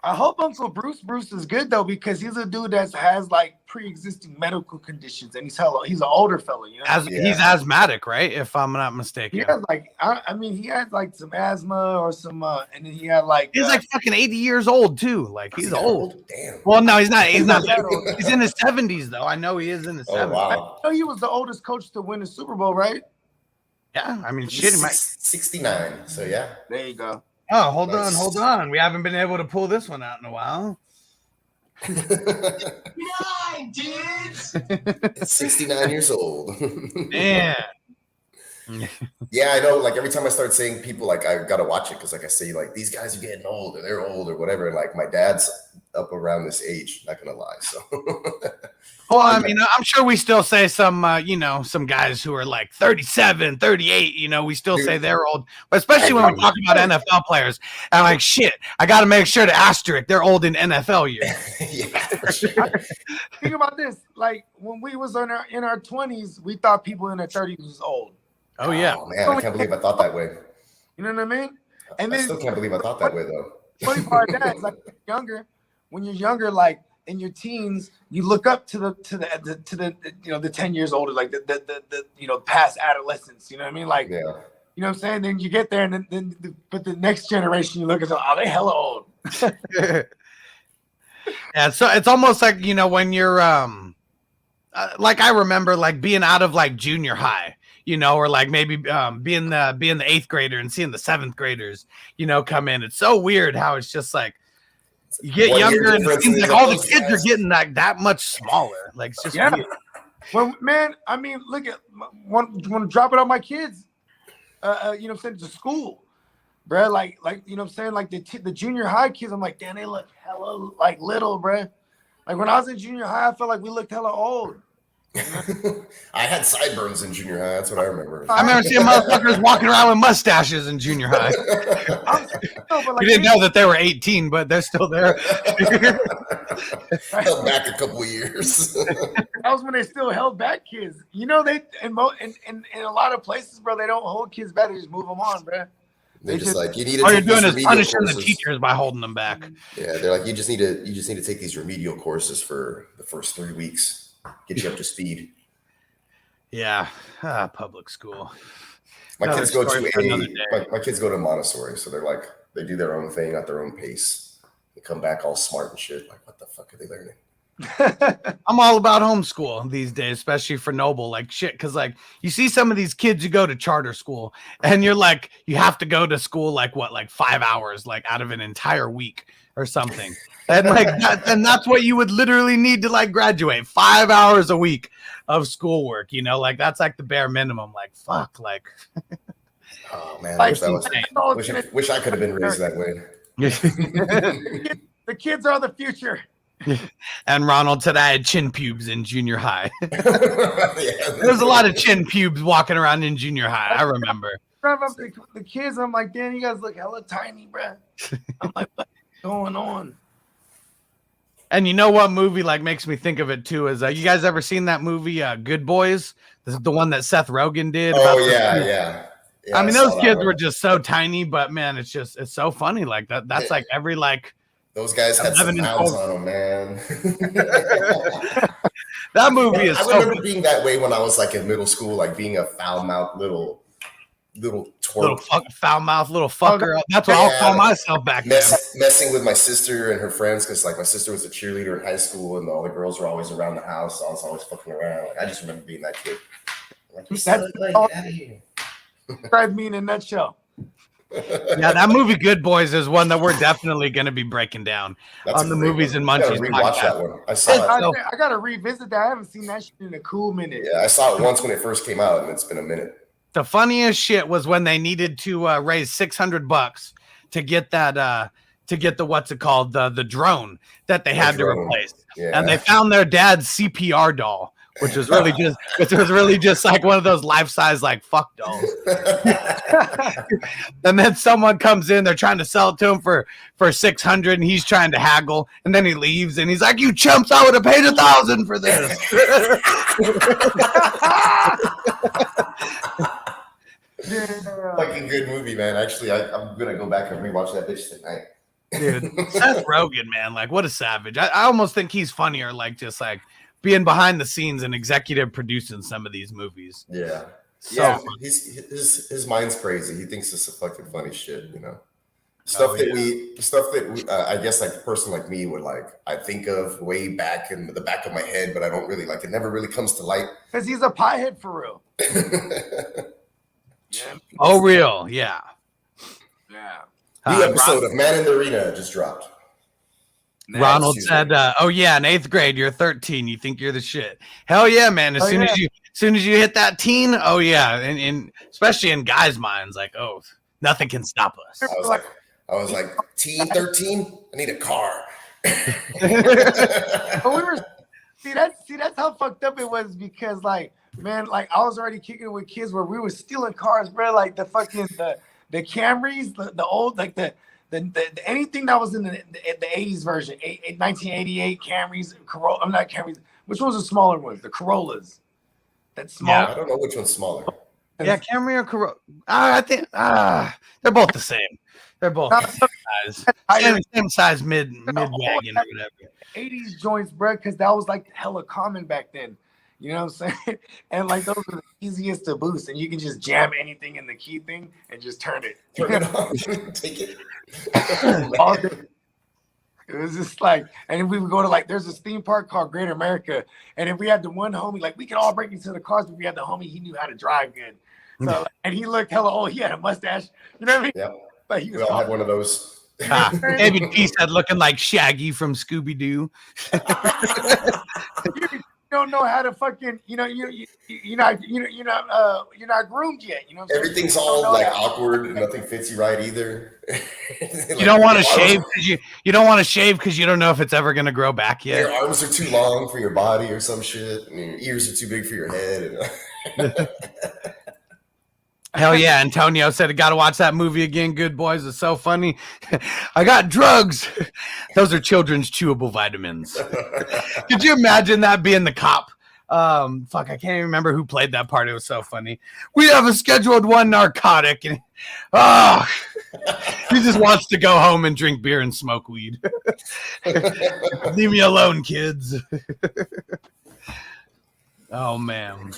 [SPEAKER 4] I hope Uncle Bruce is good though, because he's a dude that has like pre-existing medical conditions, and he's an older fella, you know.
[SPEAKER 3] He's asthmatic, right? If I'm not mistaken.
[SPEAKER 4] He has like, I mean, he had like some asthma or some, and then he had like.
[SPEAKER 3] He's like fucking 80 years old too. Like he's old.
[SPEAKER 5] Damn.
[SPEAKER 3] Well, no, he's not. He's not. He's in his 70s though. I know he is in his 70s.
[SPEAKER 5] Wow.
[SPEAKER 4] I know he was the oldest coach to win the Super Bowl, right?
[SPEAKER 3] Yeah, I mean, shit, he might
[SPEAKER 5] 69. So yeah.
[SPEAKER 4] There you go.
[SPEAKER 3] Oh, hold on. We haven't been able to pull this one out in a while.
[SPEAKER 6] 9, dudes.
[SPEAKER 5] 69 years old.
[SPEAKER 3] Man.
[SPEAKER 5] Yeah, I know. Like every time I start saying people, like I gotta watch it because, like I say, like these guys are getting old or they're old or whatever. And like my dad's up around this age. Not gonna lie. So.
[SPEAKER 3] Well, I mean, I'm sure we still say some, some guys who are like 37, 38, we still say they're old, but especially when we talk about NFL players. And I'm like, shit, I got to make sure to asterisk they're old in NFL years.
[SPEAKER 5] Yeah, for sure.
[SPEAKER 4] Think about this. Like when we was in our 20s, we thought people in their 30s was old.
[SPEAKER 3] Oh, yeah.
[SPEAKER 5] Oh, man, I can't believe I thought that way.
[SPEAKER 4] You know what I mean? And
[SPEAKER 5] I still can't believe I thought that way, though.
[SPEAKER 4] Funny part of that is like when you're younger, like in your teens, you look up to the 10 years older, like the past adolescence. You know what I mean? Like,
[SPEAKER 5] yeah.
[SPEAKER 4] You know what I'm saying? Then you get there, and then but the next generation, you look at them, oh, they hella old.
[SPEAKER 3] Yeah, so it's almost like when you're like I remember like being out of like junior high. Or like maybe being the eighth grader and seeing the seventh graders, come in. It's so weird how it's just like you get younger and it seems like all the kids are getting like that much smaller. Like it's just weird.
[SPEAKER 4] Well, man, I mean, look at want to drop it on my kids. Send to school, bro. Like what I'm saying, like the junior high kids. I'm like, damn, they look hella like little, bro. Like when I was in junior high, I felt like we looked hella old.
[SPEAKER 5] I had sideburns in junior high. That's what I remember.
[SPEAKER 3] I remember seeing motherfuckers walking around with mustaches in juninger high.
[SPEAKER 4] But
[SPEAKER 3] We didn't know that they were 18, but they're still there.
[SPEAKER 5] Held back a couple of years.
[SPEAKER 4] That was when they still held back kids. You know, they in a lot of places, bro, they don't hold kids back. They just move them on, bro.
[SPEAKER 5] They're just like, you need to
[SPEAKER 3] all you're
[SPEAKER 5] take
[SPEAKER 3] doing
[SPEAKER 5] these
[SPEAKER 3] is
[SPEAKER 5] remedial
[SPEAKER 3] punishing
[SPEAKER 5] courses.
[SPEAKER 3] the teachers by holding them back.
[SPEAKER 5] Yeah, they're like, you just need to take these remedial courses for the first 3 weeks, get you up to speed.
[SPEAKER 3] Yeah, public school.
[SPEAKER 5] My kids go to
[SPEAKER 3] my
[SPEAKER 5] kids go to Montessori, so they're like, they do their own thing at their own pace. They come back all smart and shit. Like, what the fuck are they learning?
[SPEAKER 3] I'm all about homeschool these days, especially for Noble. Like shit, because like you see some of these kids who go to charter school, and you're like, you have to go to school like 5 hours, like out of an entire week or something, and like and that's what you would literally need to like graduate 5 hours a week of schoolwork. You know, like that's like the bare minimum. Like fuck, like.
[SPEAKER 5] Oh man,
[SPEAKER 4] Like,
[SPEAKER 5] wish I could have been raised that way.
[SPEAKER 4] The kids are the future.
[SPEAKER 3] And Ronald said I had chin pubes in junior high.
[SPEAKER 5] Yeah.
[SPEAKER 3] There was a lot of chin pubes walking around in junior high. I remember.
[SPEAKER 4] The kids, I'm like, damn, you guys look hella tiny, bro. I'm like, what's going on?
[SPEAKER 3] And you know what movie like makes me think of it too is you guys ever seen that movie Good Boys? This is the one that Seth Rogen did.
[SPEAKER 5] Oh yeah.
[SPEAKER 3] I mean, those kids were just so tiny, but man, it's so funny. Like that's like every like.
[SPEAKER 5] Those guys had some pounds on them, man.
[SPEAKER 3] That movie is.
[SPEAKER 5] I remember being that way when I was like in middle school, like being a foul-mouthed little twerp,
[SPEAKER 3] foul-mouthed little fucker. That's what I'll call myself back then.
[SPEAKER 5] Messing with my sister and her friends because like my sister was a cheerleader in high school, and all the girls were always around the house. So I was always fucking around. Like, I just remember being that kid. Like, get out of here.
[SPEAKER 4] Describe me in a nutshell.
[SPEAKER 3] Yeah, that movie Good Boys is one that we're definitely going to be breaking down on the Movies and Munchies
[SPEAKER 5] rewatch that one. I saw it.
[SPEAKER 4] I gotta revisit that. I haven't seen that shit in a cool minute.
[SPEAKER 5] Yeah, I saw it once when it first came out, and it's been a minute.
[SPEAKER 3] The funniest shit was when they needed to raise $600 to get that to get the what's it called the drone that they had to replace, and they found their dad's CPR doll. Which was really just like one of those life-size like fuck dolls. And then someone comes in, they're trying to sell it to him for $600, and he's trying to haggle, and then he leaves, and he's like, "You chumps! I would have paid $1,000 for this."
[SPEAKER 5] Fucking good movie, man. Actually, I'm gonna go back and rewatch that bitch tonight.
[SPEAKER 3] Dude, Seth Rogen, man, like what a savage. I almost think he's funnier, like just like being behind the scenes and executive producing some of these movies.
[SPEAKER 5] Yeah.
[SPEAKER 3] So
[SPEAKER 5] his mind's crazy. He thinks it's a fucking funny shit, you know. Stuff that we I guess like a person like me would like I think of way back in the back of my head, but I don't really like it never really comes to light.
[SPEAKER 4] Because he's a piehead for real.
[SPEAKER 5] Yeah.
[SPEAKER 3] Oh, real, yeah.
[SPEAKER 4] Yeah.
[SPEAKER 5] New episode of Man in the Arena just dropped.
[SPEAKER 3] Ronald said, "Oh yeah, in 8th grade, you're 13. You think you're the shit? Hell yeah, man! As soon as you hit that teen, oh yeah, and especially in guys' minds, like, oh, nothing can stop us."
[SPEAKER 5] I was like, teen 13. I need a car.
[SPEAKER 4] But we were that's how fucked up it was because like man, like I was already kicking it with kids where we were stealing cars, bro. Like the fucking the Camrys, the old like the anything that was in the 80s version, 1988 Camrys, Corolla. I'm not Camrys. Which one's the smaller ones? The Corollas. That's small.
[SPEAKER 5] Yeah, I don't know which one's smaller.
[SPEAKER 3] Yeah, Camry or Corolla. I think they're both the same. They're both the same size mid wagon or whatever.
[SPEAKER 4] 80s joints, bro, because that was like hella common back then. You know what I'm saying? And like those are the easiest to boost, and you can just jam anything in the key thing and just turn it.
[SPEAKER 5] Turn it on. Take it.
[SPEAKER 4] It was just like, and we would go to like, there's this theme park called Great America, and if we had the one homie, like we could all break into the cars, but we had the homie, he knew how to drive good. So, and he looked hella old. He had a mustache. You know what I mean?
[SPEAKER 5] Yeah.
[SPEAKER 4] Like he was
[SPEAKER 5] we all had one of those.
[SPEAKER 3] David P said looking like Shaggy from Scooby-Doo.
[SPEAKER 4] don't know how to fucking, you're not groomed yet. You know what I'm saying?
[SPEAKER 5] Everything's
[SPEAKER 4] You don't
[SPEAKER 5] all
[SPEAKER 4] know
[SPEAKER 5] like
[SPEAKER 4] that.
[SPEAKER 5] awkward and nothing fits you right either.
[SPEAKER 3] You don't want to shave because you don't want to shave because you don't know if it's ever going to grow back yet.
[SPEAKER 5] Your arms are too long for your body or some shit, and your ears are too big for your head.
[SPEAKER 3] Hell yeah, Antonio said, I got to watch that movie again. Good Boys is so funny. I got drugs. Those are children's chewable vitamins. Could you imagine that being the cop? Fuck, I can't even remember who played that part. It was so funny. We have a scheduled one narcotic. And he just wants to go home and drink beer and smoke weed. Leave me alone, kids. Oh, man.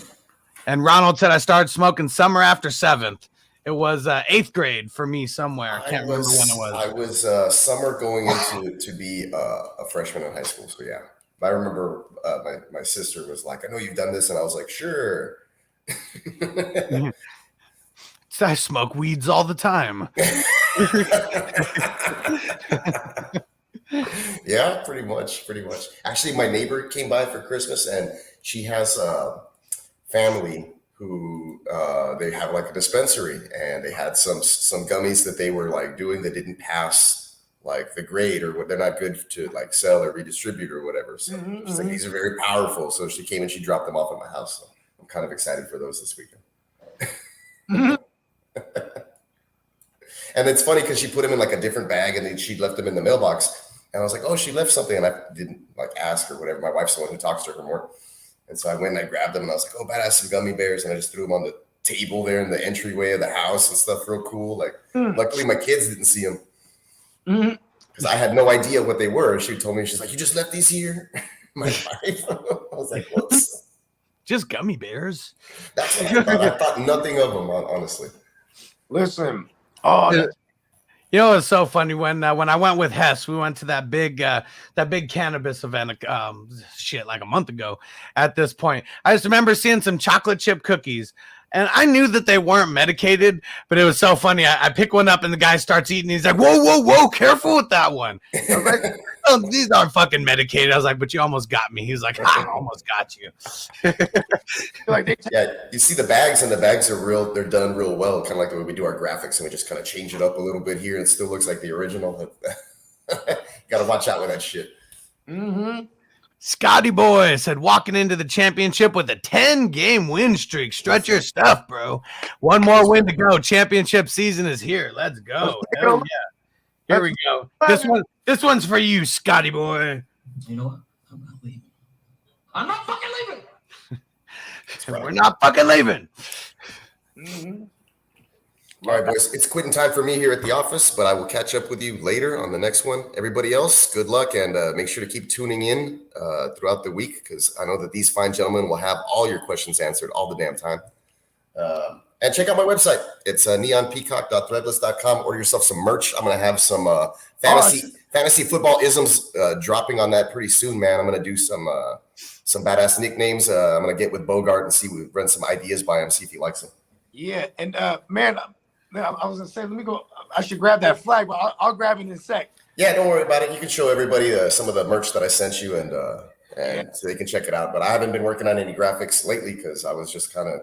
[SPEAKER 3] And Ronald said I started smoking summer after 7th. It was 8th grade for me somewhere. I can't remember when it was.
[SPEAKER 5] I was summer going into to be a freshman in high school. So yeah, I remember my sister was like, "I know you've done this," and I was like, "Sure."
[SPEAKER 3] I smoke weeds all the time.
[SPEAKER 5] Yeah, pretty much. Actually, my neighbor came by for Christmas, and she has family who they have like a dispensary, and they had some gummies that they were like doing that didn't pass like the grade, or what, they're not good to like sell or redistribute or whatever. So she's like, these are very powerful. So she came and she dropped them off at my house. So I'm kind of excited for those this weekend. And it's funny because she put them in like a different bag, and then she left them in the mailbox. And I was like, oh, she left something, and I didn't like ask or whatever. My wife's the one who talks to her more. And so I went and I grabbed them, and I was like, oh, badass, some gummy bears. And I just threw them on the table there in the entryway of the house and stuff, real cool. Like, luckily my kids didn't see them because I had no idea what they were. She told me, she's like, you just left these here? My wife. I was like, whoops.
[SPEAKER 3] Just gummy bears.
[SPEAKER 5] That's what I thought. I thought nothing of them, honestly.
[SPEAKER 4] Listen.
[SPEAKER 3] You know, it's so funny when I went with Hess, we went to that big cannabis event, like a month ago. At this point, I just remember seeing some chocolate chip cookies, and I knew that they weren't medicated, but it was so funny. I pick one up, and the guy starts eating. He's like, "Whoa, careful with that one." I was like, "Oh, these aren't fucking medicated." I was like, "But you almost got me." He's like, "I almost got you."
[SPEAKER 5] Yeah, you see the bags, and the bags are real. They're done real well, kind of like the way we do our graphics, and we just kind of change it up a little bit here, and it still looks like the original. Got to watch out with that shit.
[SPEAKER 3] Scotty Boy said, walking into the championship with a 10-game win streak. Stretch your stuff, bro. One more win to go. Championship season is here. Let's go. Hell yeah. Here we go. This one's for you, Scotty Boy.
[SPEAKER 6] You know what? I'm not leaving. I'm not fucking leaving.
[SPEAKER 3] We're not fucking leaving.
[SPEAKER 5] All right, boys. It's quitting time for me here at the office, but I will catch up with you later on the next one. Everybody else, good luck, and make sure to keep tuning in throughout the week, because I know that these fine gentlemen will have all your questions answered all the damn time. And check out my website. It's neonpeacock.threadless.com. Order yourself some merch. I'm going to have some fantasy football isms dropping on that pretty soon, man. I'm going to do some badass nicknames. I'm going to get with Bogard and run some ideas by him, see if he likes them.
[SPEAKER 4] Yeah, and man, I was gonna say, let me go. I should grab that flag, but I'll grab it in a sec.
[SPEAKER 5] Yeah, don't worry about it. You can show everybody some of the merch that I sent you, and so they can check it out. But I haven't been working on any graphics lately because I was just kind of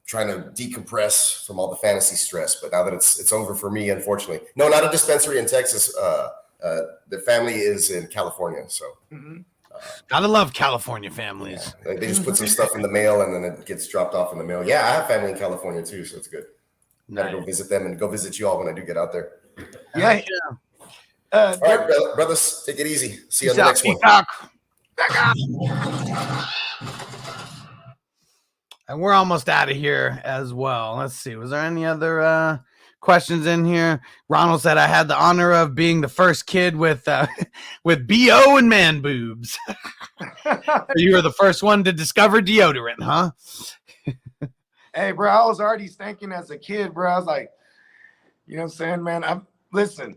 [SPEAKER 5] trying to decompress from all the fantasy stress. But now that it's over for me, unfortunately. No, not a dispensary in Texas. The family is in California, so.
[SPEAKER 3] Gotta love California families.
[SPEAKER 5] Yeah, they just put some stuff in the mail, and then it gets dropped off in the mail. Yeah, I have family in California too, so it's good. Gotta go visit them and go visit you all when I do get out there.
[SPEAKER 4] Yeah.
[SPEAKER 5] All right, brothers, take it easy. See you on the next one.
[SPEAKER 3] And we're almost out of here as well. Let's see. Was there any other questions in here? Ronald said, I had the honor of being the first kid with BO and man boobs. You were the first one to discover deodorant, huh?
[SPEAKER 4] Hey, bro, I was already thinking as a kid, bro. I was like, you know what I'm saying, man? Listen,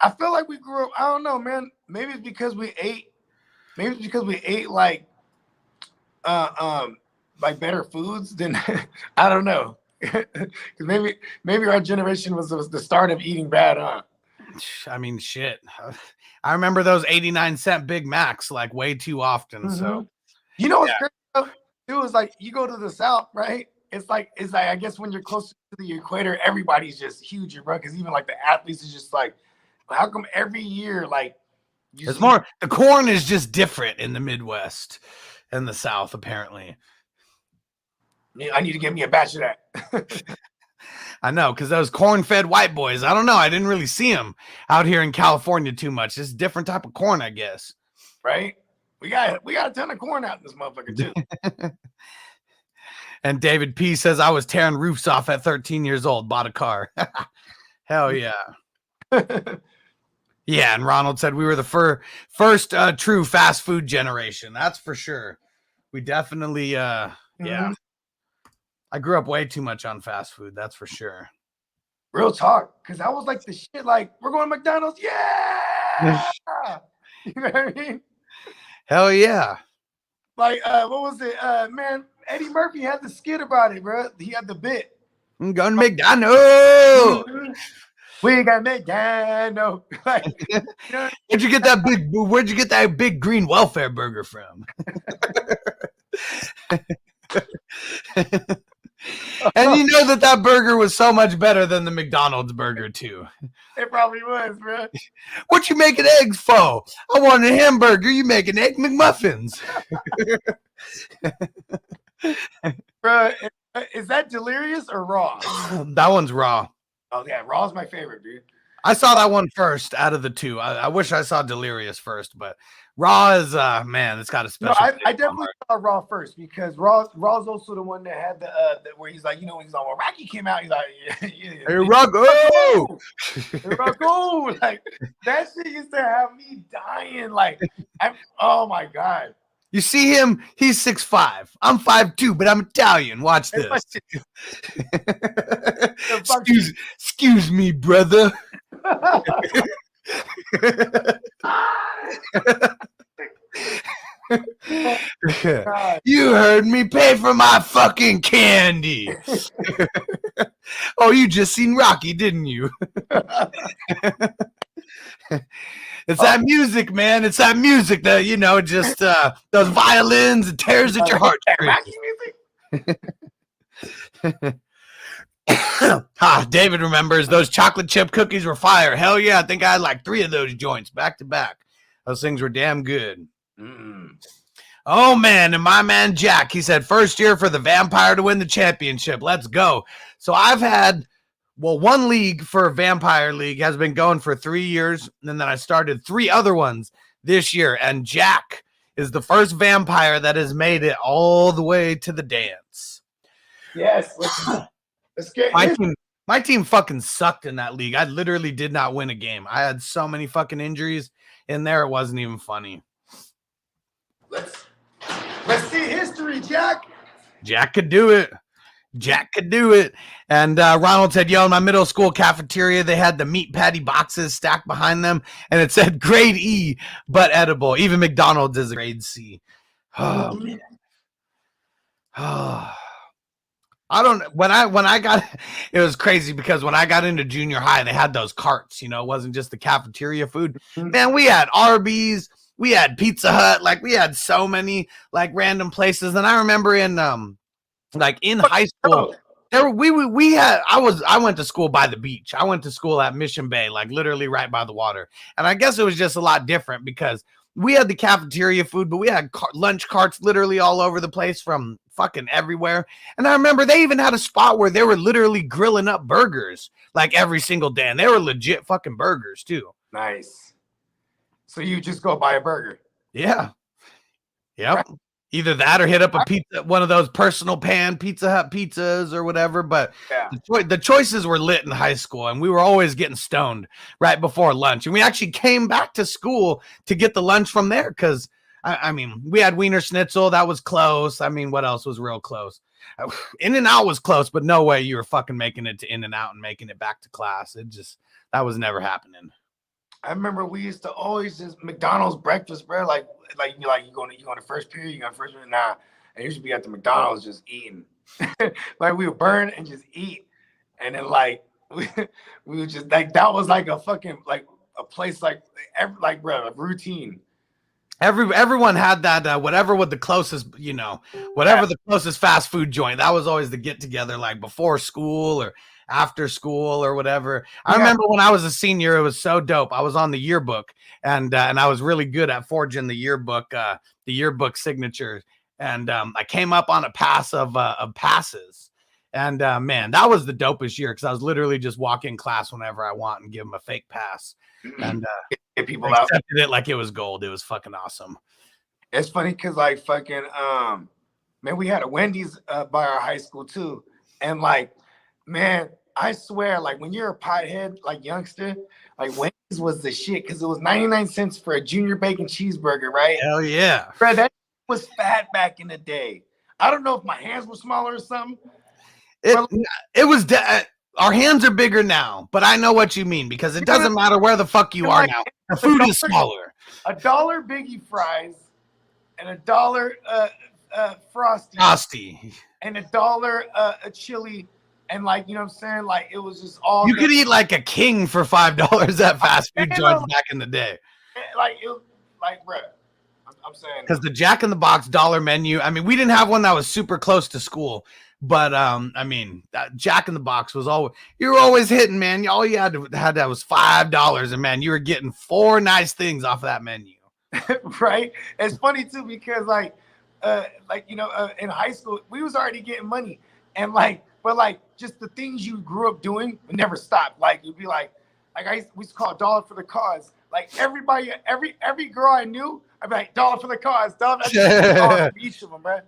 [SPEAKER 4] I feel like we grew up, I don't know, man. Maybe it's because we ate like better foods than I don't know. Because maybe our generation was the start of eating bad, huh?
[SPEAKER 3] I mean, shit. I remember those 89-cent Big Macs like way too often. So
[SPEAKER 4] You know what's crazy though? It was like you go to the South, right? It's like I guess when you're closer to the equator, everybody's just huge, bro. Because even like the athletes is just like, how come every year like
[SPEAKER 3] It's more the corn is just different in the Midwest and the South, apparently.
[SPEAKER 4] I need to get me a batch of that.
[SPEAKER 3] I know, because those corn-fed white boys, I don't know. I didn't really see them out here in California too much. It's a different type of corn, I guess.
[SPEAKER 4] Right? We got a ton of corn out in this motherfucker too.
[SPEAKER 3] And David P says, I was tearing roofs off at 13 years old, bought a car. Hell yeah. Yeah, and Ronald said we were the first true fast food generation. That's for sure. We definitely, yeah. I grew up way too much on fast food. That's for sure.
[SPEAKER 4] Real talk, because I was like the shit. Like we're going to McDonald's, yeah. You know what I mean?
[SPEAKER 3] Hell yeah.
[SPEAKER 4] Like what was it? Man, Eddie Murphy had the skit about it, bro. He had the bit.
[SPEAKER 3] I'm going to McDonald's.
[SPEAKER 4] We got McDonald's. Like, you know,
[SPEAKER 3] Where'd you get that big green welfare burger from? And you know that burger was so much better than the McDonald's burger too.
[SPEAKER 4] It probably was, bro.
[SPEAKER 3] What you making eggs for? I want a hamburger. You making egg McMuffins?
[SPEAKER 4] Bro, is that delirious or raw?
[SPEAKER 3] That one's raw.
[SPEAKER 4] Oh yeah, raw's my favorite, dude.
[SPEAKER 3] I saw that one first out of the two. I wish I saw delirious first, but raw is man, it's got a special.
[SPEAKER 4] No, I definitely saw raw first because raw's also the one that had the where he's like, you know, when he's like, well, Rocky came out, he's like, yeah.
[SPEAKER 3] Hey, Rocco!
[SPEAKER 4] Hey, Rocco! Like that shit used to have me dying. Like, oh my god.
[SPEAKER 3] You see him? He's 6'5". I'm 5'2", but I'm Italian. Watch this. Excuse me, brother. You heard me. Pay for my fucking candy. Oh, you just seen Rocky, didn't you? It's that music, man. It's that music that, you know, just those violins, it tears at your heart. David remembers those chocolate chip cookies were fire. Hell yeah. I think I had like 3 of those joints back to back. Those things were damn good. Oh, man. And my man Jack, he said, first year for the Vampire to win the championship. Let's go. So I've had, one league for Vampire League has been going for 3 years. And then I started 3 other ones this year. And Jack is the first vampire that has made it all the way to the dance.
[SPEAKER 4] Yes. Let's get
[SPEAKER 3] my team fucking sucked in that league. I literally did not win a game. I had so many fucking injuries in there. It wasn't even funny.
[SPEAKER 4] Let's see history, Jack.
[SPEAKER 3] Jack could do it. And Ronald said, yo, in my middle school cafeteria, they had the meat patty boxes stacked behind them, and it said grade E, but edible. Even McDonald's is a grade C. Oh, man. Oh. I don't know. When I got, it was crazy because when I got into junior high, they had those carts, you know, it wasn't just the cafeteria food. Man, we had Arby's, we had Pizza Hut, like we had so many like random places. And I remember in high school, I went to school by the beach. I went to school at Mission Bay, like literally right by the water. And I guess it was just a lot different because we had the cafeteria food, but we had lunch carts literally all over the place from fucking everywhere. And I remember they even had a spot where they were literally grilling up burgers like every single day. And they were legit fucking burgers too.
[SPEAKER 4] Nice. So you just go buy a burger.
[SPEAKER 3] Yeah. Yep. Right. Either that or hit up a pizza, one of those personal pan Pizza Hut pizzas or whatever. But yeah, the choices were lit in high school, and we were always getting stoned right before lunch. And we actually came back to school to get the lunch from there because, I mean, we had Wiener Schnitzel. That was close. I mean, what else was real close? In-N-Out was close, but no way you were fucking making it to In-N-Out and making it back to class. That was never happening.
[SPEAKER 4] I remember we used to always just McDonald's breakfast, bro. Like you going to first period, you go to first period. Nah, I used to be at the McDonald's just eating. Like we would burn and just eat, and then like we would just like that was like a fucking like a place like bro, a routine.
[SPEAKER 3] Everyone had that whatever with the closest, whatever the closest fast food joint. That was always the get together, like before school or after school or whatever. I remember when I was a senior, it was so dope. I was on the yearbook, and I was really good at forging the yearbook signature. And I came up on a pass of passes. And man, that was the dopest year because I was literally just walk in class whenever I want and give them a fake pass. And
[SPEAKER 4] Get people
[SPEAKER 3] I
[SPEAKER 4] out.
[SPEAKER 3] accepted it like it was gold. It was fucking awesome.
[SPEAKER 4] It's funny because like fucking man, we had a Wendy's by our high school too. And like, man, I swear, like when you're a pothead, like youngster, like Wendy's was the shit because it was 99 cents for a junior bacon cheeseburger, right?
[SPEAKER 3] Hell yeah.
[SPEAKER 4] Bro, that was fat back in the day. I don't know if my hands were smaller or something.
[SPEAKER 3] It was our hands are bigger now, but I know what you mean because it doesn't matter where the fuck you are now. The food is smaller.
[SPEAKER 4] $1 Biggie fries and $1 Frosty and $1 a chili, and like, you know what I'm saying, like it was just all
[SPEAKER 3] you could eat like a king for $5 at fast food joints back in the day.
[SPEAKER 4] Like it, like bro, I'm saying
[SPEAKER 3] because the Jack in the Box dollar menu. I mean, we didn't have one that was super close to school. But I mean, that Jack in the Box was always, you were always hitting, man. All you had that was $5, and man, you were getting 4 nice things off of that menu.
[SPEAKER 4] Right? It's funny too because in high school we was already getting money, and but just the things you grew up doing would never stop. Like you'd be like we used to call it $1 for the cause. Like everybody, every girl I knew, I'd be like $1 for the cause, $1 for each of them, man.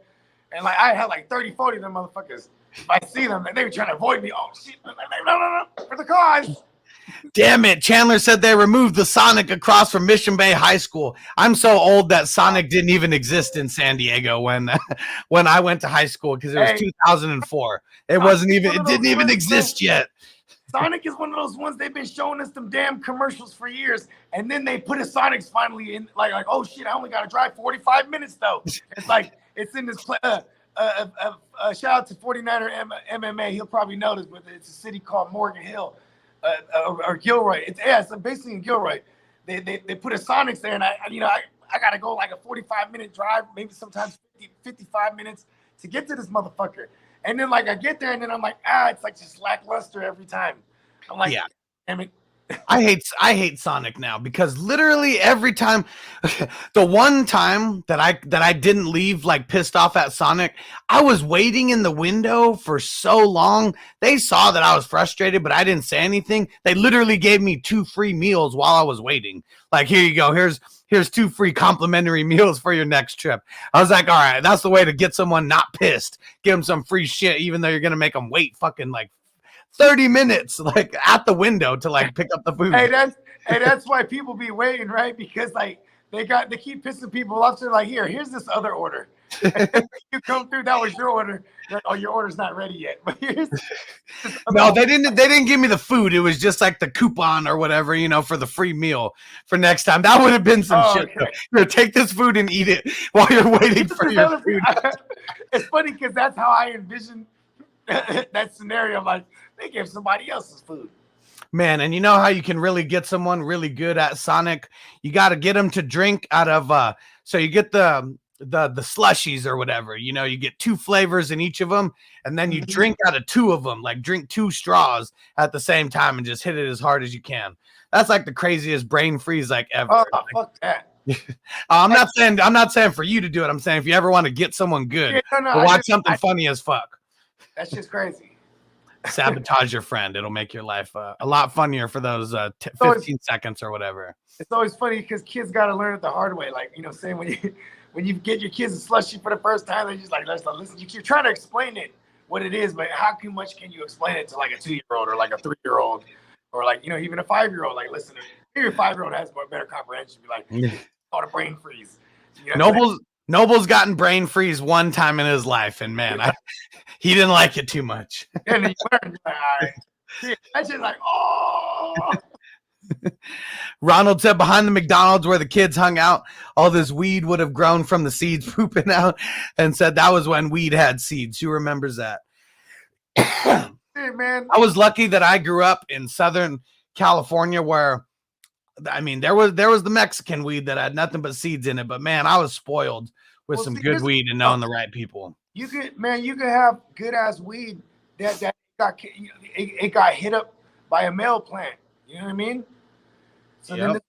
[SPEAKER 4] And like I had like 30, 40 of them motherfuckers. If I see them, they were trying to avoid me. Oh shit! No, for the cause.
[SPEAKER 3] Damn it! Chandler said they removed the Sonic across from Mission Bay High School. I'm so old that Sonic didn't even exist in San Diego when I went to high school because it was 2004. It wasn't even. It didn't even exist yet.
[SPEAKER 4] Sonic is one of those ones they've been showing us them damn commercials for years, and then they put a Sonic's finally in. Like oh shit! I only got to drive 45 minutes though. It's like. It's in this shout out to 49er MMA. He'll probably know this, but it's a city called Morgan Hill or Gilroy. It's basically in Gilroy. They put a Sonics there, and I got to go like a 45-minute drive, maybe sometimes 55 minutes to get to this motherfucker. And then like I get there, and then I'm like, it's like just lackluster every time. I'm like, yeah, damn it.
[SPEAKER 3] I hate Sonic now because literally every time, the one time that I didn't leave like pissed off at Sonic, I was waiting in the window for so long. They saw that I was frustrated, but I didn't say anything. They literally gave me 2 free meals while I was waiting. Like, here you go. Here's 2 free complimentary meals for your next trip. I was like, all right, that's the way to get someone not pissed. Give them some free shit, even though you're going to make them wait fucking like 30 minutes like at the window to like pick up the food.
[SPEAKER 4] That's why people be waiting, right? Because like they keep pissing people off. So they're like, here's this other order. You come through, that was your order. Like, oh, your order's not ready yet. But
[SPEAKER 3] no, they didn't give me the food. It was just like the coupon or whatever, for the free meal for next time. That would have been some shit. Okay. Here, take this food and eat it while you're waiting for your food.
[SPEAKER 4] It's funny because that's how I envision that scenario. Like, they gave somebody else's food.
[SPEAKER 3] Man, and you know how you can really get someone really good at Sonic? You got to get them to drink out of so you get the slushies or whatever. You get 2 flavors in each of them, and then you drink out of 2 of them, like drink 2 straws at the same time and just hit it as hard as you can. That's like the craziest brain freeze like ever.
[SPEAKER 4] Oh, fuck that.
[SPEAKER 3] I'm not saying for you to do it. I'm saying if you ever want to get someone good, watch something funny as fuck.
[SPEAKER 4] That's just crazy.
[SPEAKER 3] Sabotage your friend. It'll make your life a lot funnier for those 15 seconds or whatever.
[SPEAKER 4] It's always funny because kids got to learn it the hard way. Like, saying when you get your kids a slushie for the first time, they're just like, listen, you're trying to explain it, what it is, but how much can you explain it to like a 2-year-old or like a 3-year-old or like, even a 5-year-old? Like, listen, maybe a 5-year-old has better comprehension. Be like, oh, the brain freeze.
[SPEAKER 3] Noble's gotten brain freeze one time in his life, and man, he didn't like it too much.
[SPEAKER 4] And then you learn, like, all right. That's just like, oh.
[SPEAKER 3] Ronald said behind the McDonald's where the kids hung out, all this weed would have grown from the seeds pooping out, and said that was when weed had seeds. Who remembers that?
[SPEAKER 4] Hey, man.
[SPEAKER 3] I was lucky that I grew up in Southern California where I mean, there was the Mexican weed that had nothing but seeds in it, but man, I was spoiled with some good weed and knowing the right people.
[SPEAKER 4] You could have good ass weed that got it got hit up by a male plant. You know what I mean? So then this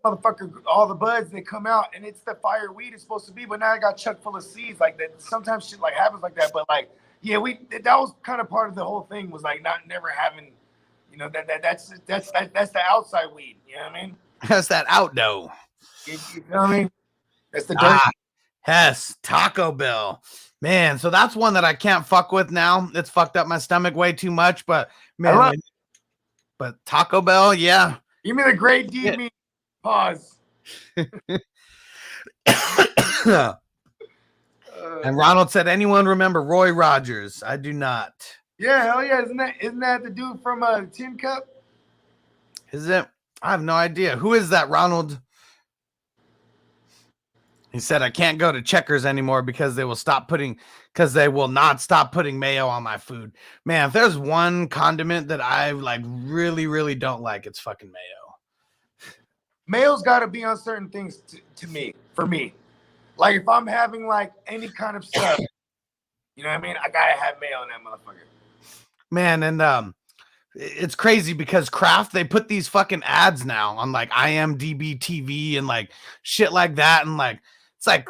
[SPEAKER 4] motherfucker, all the buds they come out and it's the fire weed it's supposed to be, but now I got chucked full of seeds like that. Sometimes shit like happens like that, but like yeah, that was kind of part of the whole thing was like never having, you know, that's the outside weed. You know what I mean?
[SPEAKER 3] That's that outdo.
[SPEAKER 4] You know what I mean? That's the dirt.
[SPEAKER 3] Yes, Taco Bell. Man, so that's one that I can't fuck with now. It's fucked up my stomach way too much, but man, but Taco Bell, yeah.
[SPEAKER 4] Give me the great D meat. Pause.
[SPEAKER 3] And Ronald said, anyone remember Roy Rogers? I do not.
[SPEAKER 4] Yeah, hell yeah. Isn't that the dude from Tin Cup?
[SPEAKER 3] Is it? I have no idea. Who is that, Ronald? He said, I can't go to Checkers anymore because they will not stop putting mayo on my food. Man, if there's one condiment that I like really, really don't like, it's fucking mayo.
[SPEAKER 4] Mayo's got to be on certain things for me. Like if I'm having like any kind of stuff, you know what I mean? I got to have mayo in that motherfucker.
[SPEAKER 3] Man, and it's crazy because Kraft, they put these fucking ads now on like IMDb TV and like shit like that. And like, it's like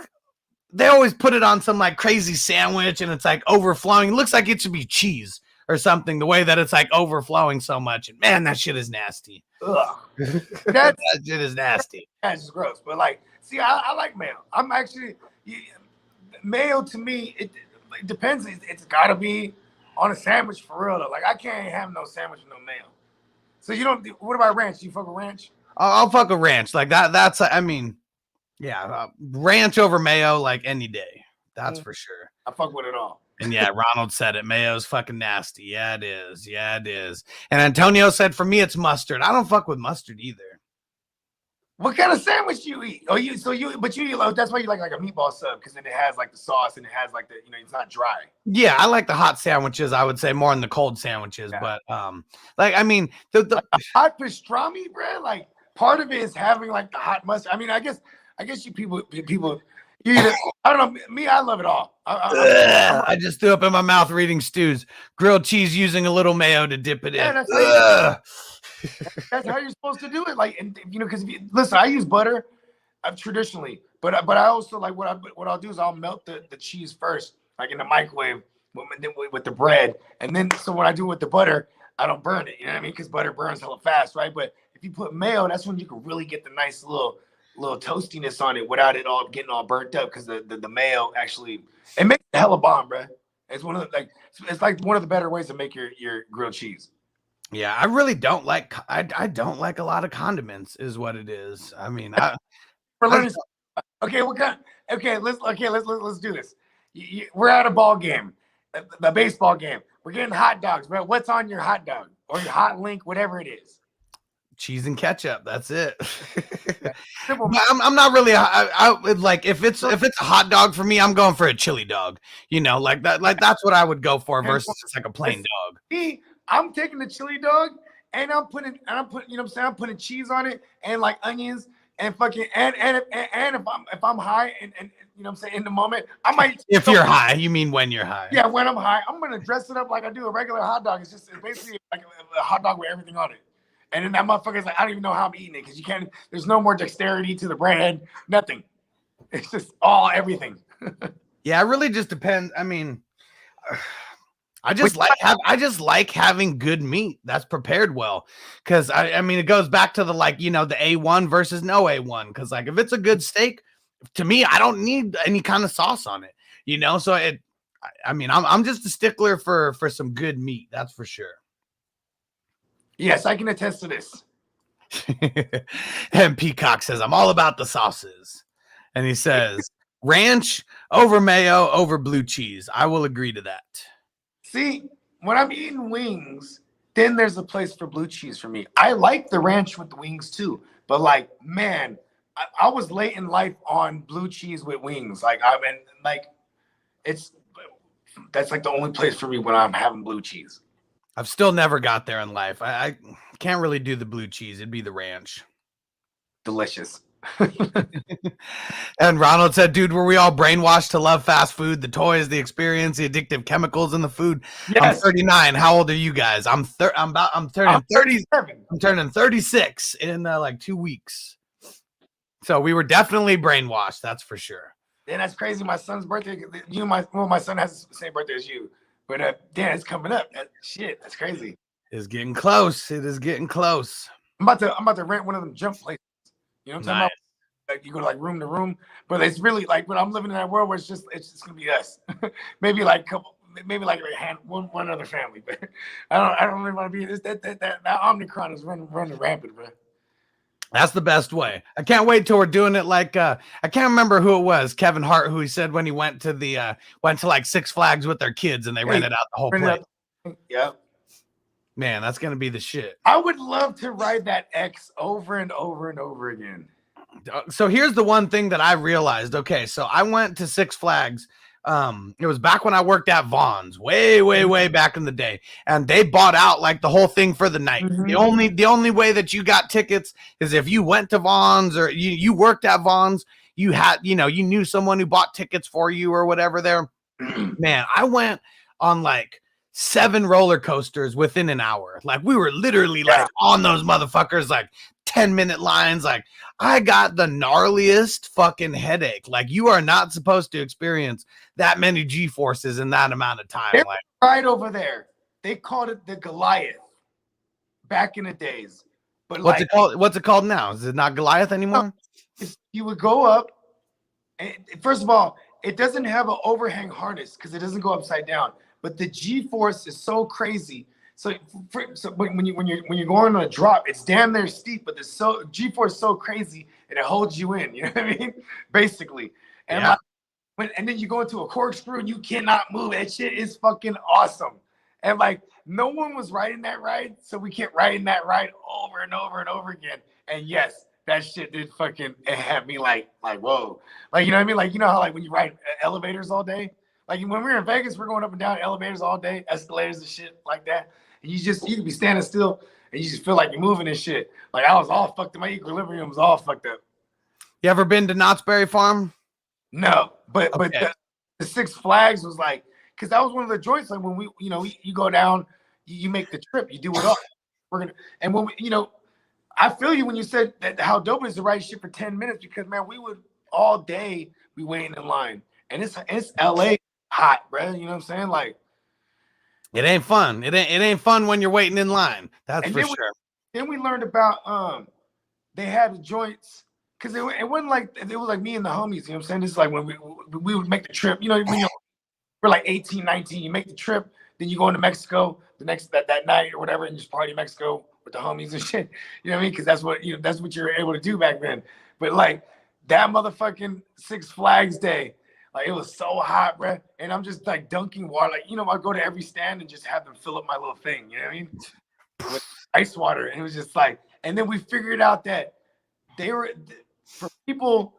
[SPEAKER 3] they always put it on some like crazy sandwich and it's like overflowing. It looks like it should be cheese or something, the way that it's like overflowing so much. And man, that shit is nasty.
[SPEAKER 4] Ugh.
[SPEAKER 3] That shit is nasty.
[SPEAKER 4] That's just gross. But like, see, I like mayo. I'm actually, mayo to me, it depends. It's got to be on a sandwich for real though. Like I can't have no sandwich with no mayo. So you don't, what about ranch? You fuck with ranch?
[SPEAKER 3] I'll fuck a ranch. Like that's, I mean, yeah, ranch over mayo, like any day. That's for sure.
[SPEAKER 4] I fuck with it all.
[SPEAKER 3] And yeah, Ronald said it. Mayo's fucking nasty. Yeah, it is. Yeah, it is. And Antonio said, for me, it's mustard. I don't fuck with mustard either.
[SPEAKER 4] What kind of sandwich do you eat? Oh, you eat, that's why you like a meatball sub, because then it has like the sauce and it has like the, you know, it's not dry.
[SPEAKER 3] Yeah, I like the hot sandwiches. I would say more than the cold sandwiches, but like I mean, the
[SPEAKER 4] hot pastrami, bro. Like part of it is having like the hot mustard. I mean, I guess you people, you eat it. I don't know. Me, I love it all.
[SPEAKER 3] I just threw up in my mouth reading Stu's grilled cheese using a little mayo to dip it in.
[SPEAKER 4] That's how you're supposed to do it. Like, and you know, because listen, I use butter traditionally, but I also like what I'll do is I'll melt the cheese first, like in the microwave with the bread, and then so when I do it with the butter, I don't burn it. You know what I mean? Because butter burns hella fast, right? But if you put mayo, that's when you can really get the nice little toastiness on it without it all getting all burnt up, because the mayo actually it makes it hella bomb, bro. It's one of the it's like one of the better ways to make your grilled cheese.
[SPEAKER 3] Yeah, I really don't like I don't like a lot of condiments is what it is. I mean,
[SPEAKER 4] let's do this. We're at a ball game, the baseball game. We're getting hot dogs, bro. What's on your hot dog or your hot link, whatever it is?
[SPEAKER 3] Cheese and ketchup. That's it. I'm not really. I like if it's a hot dog for me, I'm going for a chili dog. You know, like that. Like that's what I would go for versus just like a plain dog.
[SPEAKER 4] Me, I'm taking the chili dog and I'm putting, you know what I'm saying? I'm putting cheese on it and like onions and fucking and if I'm high and you know what I'm saying, in the moment, I might.
[SPEAKER 3] If you're high, you mean when you're high?
[SPEAKER 4] Yeah, when I'm high, I'm gonna dress it up like I do a regular hot dog. It's basically like a hot dog with everything on it. And then that motherfucker's like, I don't even know how I'm eating it, because you can't. There's no more dexterity to the bread. Nothing. It's just everything.
[SPEAKER 3] Yeah, it really just depends. I mean, I just like having good meat that's prepared well, because I mean it goes back to the like, you know, the A1 versus no A1, because like if it's a good steak, to me I don't need any kind of sauce on it, you know. So I mean I'm just a stickler for some good meat, that's for sure.
[SPEAKER 4] Yes, I can attest to this.
[SPEAKER 3] And Peacock says I'm all about the sauces, and he says ranch over mayo over blue cheese. I will agree to that.
[SPEAKER 4] See, when I'm eating wings, then there's a place for blue cheese for me. I like the ranch with the wings too, but like, man, I was late in life on blue cheese with wings. Like, I mean, like, that's like the only place for me when I'm having blue cheese.
[SPEAKER 3] I've still never got there in life. I can't really do the blue cheese. It'd be the ranch.
[SPEAKER 4] delicious.
[SPEAKER 3] And Ronald said, dude, were we all brainwashed to love fast food, the toys, the experience, the addictive chemicals in the food?
[SPEAKER 4] Yes.
[SPEAKER 3] I'm 39. How old are you guys? I'm turning
[SPEAKER 4] 37.
[SPEAKER 3] I'm turning 36 in like 2 weeks. So we were definitely brainwashed, that's for sure.
[SPEAKER 4] And that's crazy. My son's birthday, my son has the same birthday as you. But Dan, it's coming up. That's crazy.
[SPEAKER 3] It's getting close. It is getting close.
[SPEAKER 4] I'm about to rent one of them jump places. You know what I'm talking about? Like you go like room to room, but it's really like when I'm living in that world where it's just gonna be us. maybe like one other family, but I don't really want to be this. That Omicron is running rampant, bro.
[SPEAKER 3] That's the best way. I can't wait till we're doing it like I can't remember who it was, Kevin Hart, who he said when he went to like Six Flags with their kids and they rented out the whole place.
[SPEAKER 4] Yeah.
[SPEAKER 3] Man, that's gonna be the shit.
[SPEAKER 4] I would love to ride that X over and over and over again.
[SPEAKER 3] So here's the one thing that I realized. Okay, so I went to Six Flags. It was back when I worked at Vaughn's, way back in the day, and they bought out like the whole thing for the night.
[SPEAKER 4] Mm-hmm.
[SPEAKER 3] The only way that you got tickets is if you went to Vaughn's or you worked at Vaughn's. You had, you knew someone who bought tickets for you or whatever. There, man, I went on like 7 roller coasters within an hour. Like we were literally like on those motherfuckers, like 10-minute lines. Like I got the gnarliest fucking headache. Like you are not supposed to experience that many G-forces in that amount of time.
[SPEAKER 4] They're
[SPEAKER 3] like
[SPEAKER 4] right over there. They called it the Goliath back in the days. But
[SPEAKER 3] what's it called? What's it called now? Is it not Goliath anymore?
[SPEAKER 4] You would go up, and first of all, it doesn't have an overhang harness because it doesn't go upside down. But the G-force is so crazy. So when you're going on a drop, it's damn near steep, but the G-force is so crazy and it holds you in. You know what I mean? Basically, and
[SPEAKER 3] yeah.
[SPEAKER 4] And then you go into a corkscrew and you cannot move. That shit is fucking awesome. And like no one was riding that ride, so we kept riding that ride over and over and over again. And yes, that shit did fucking, it had me like whoa, like you know what I mean? Like you know how like when you ride elevators all day, like when we were in Vegas, we're going up and down elevators all day, escalators and shit like that. And you could be standing still and you just feel like you're moving and shit. Like I was all fucked up. My equilibrium was all fucked up.
[SPEAKER 3] You ever been to Knott's Berry Farm?
[SPEAKER 4] No, but
[SPEAKER 3] Okay.
[SPEAKER 4] the Six Flags was like, because that was one of the joints. Like when you go down, you make the trip, you do it all. And when I feel you when you said that how dope it is to ride shit for 10 minutes because man, we would all day be waiting in line, and it's LA hot, bro. You know what I'm saying? Like
[SPEAKER 3] it ain't fun. It ain't fun when you're waiting in line. That's for sure.
[SPEAKER 4] Then we learned about they had the joints. Because it wasn't like it was like me and the homies, you know what I'm saying? This is like when we would make the trip, we're like 18, 19, you make the trip, then you go into Mexico the next that night or whatever, and just party in Mexico with the homies and shit. You know what I mean? Because that's what you were able to do back then. But like that motherfucking Six Flags day, like it was so hot, bro. And I'm just like dunking water, like I go to every stand and just have them fill up my little thing, you know what I mean? With ice water, and it was just like, and then we figured out that they were. For people,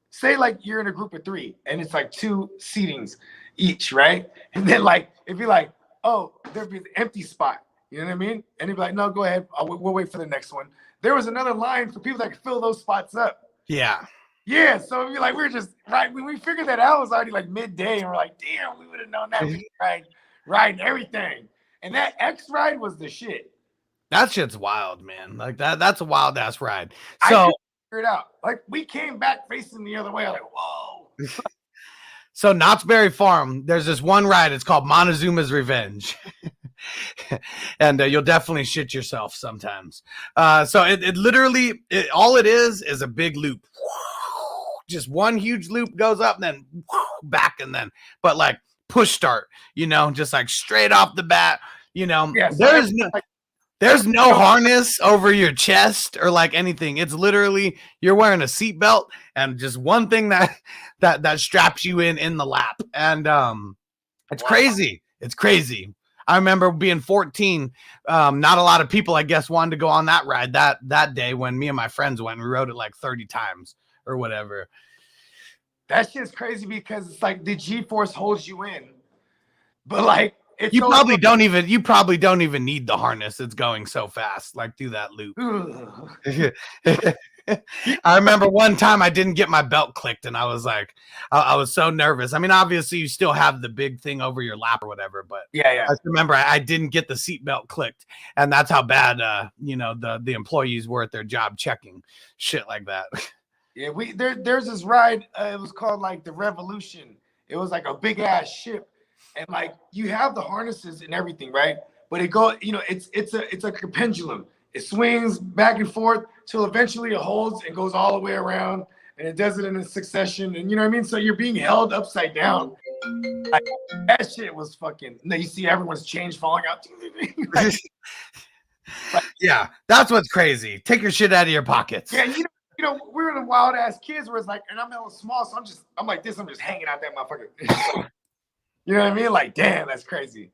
[SPEAKER 4] say like you're in a group of 3 and it's like 2 seatings each, right? And then like if you're like, oh, there'd be an empty spot, you know what I mean? And they'd be like, no, go ahead, we'll wait for the next one. There was another line for people that could fill those spots up.
[SPEAKER 3] Yeah.
[SPEAKER 4] So it'd be like we're just right when we figured that out, it was already like midday, and we're like, damn, we would have known that we could ride everything. And that X ride was the shit.
[SPEAKER 3] That shit's wild, man. Like that's a wild ass ride. So
[SPEAKER 4] it out. Like we came back facing the other way. I'm like, whoa.
[SPEAKER 3] So Knott's Berry Farm, there's this one ride. It's called Montezuma's Revenge. And you'll definitely shit yourself sometimes. So it literally, all it is a big loop. Just one huge loop goes up and then back and then, but like push start, just like straight off the bat, There's no harness over your chest or like anything. It's literally you're wearing a seatbelt and just one thing that straps you in the lap. And it's crazy. It's crazy. I remember being 14. Not a lot of people, I guess, wanted to go on that ride that day when me and my friends went. We rode it like 30 times or whatever.
[SPEAKER 4] That shit's crazy because it's like the G-force holds you in, but like.
[SPEAKER 3] You probably don't even need the harness. It's going so fast, like through that loop. I remember one time I didn't get my belt clicked, and I was like, I was so nervous. I mean, obviously you still have the big thing over your lap or whatever, but
[SPEAKER 4] Yeah.
[SPEAKER 3] I just remember I didn't get the seatbelt clicked, and that's how bad the employees were at their job checking shit like that.
[SPEAKER 4] Yeah, there's this ride. It was called like the Revolution. It was like a big ass ship, and like you have the harnesses and everything, right? But it go, it's like a pendulum. It swings back and forth till eventually it holds and goes all the way around, and it does it in a succession. And you know what I mean? So you're being held upside down. Like, that shit was fucking. And then you see everyone's change falling out.
[SPEAKER 3] Yeah, that's what's crazy. Take your shit out of your pockets.
[SPEAKER 4] Yeah, we were the wild ass kids where it's like, and I'm hella small, so I'm like this. I'm just hanging out that motherfucker. You know what I mean? Like, damn, that's crazy.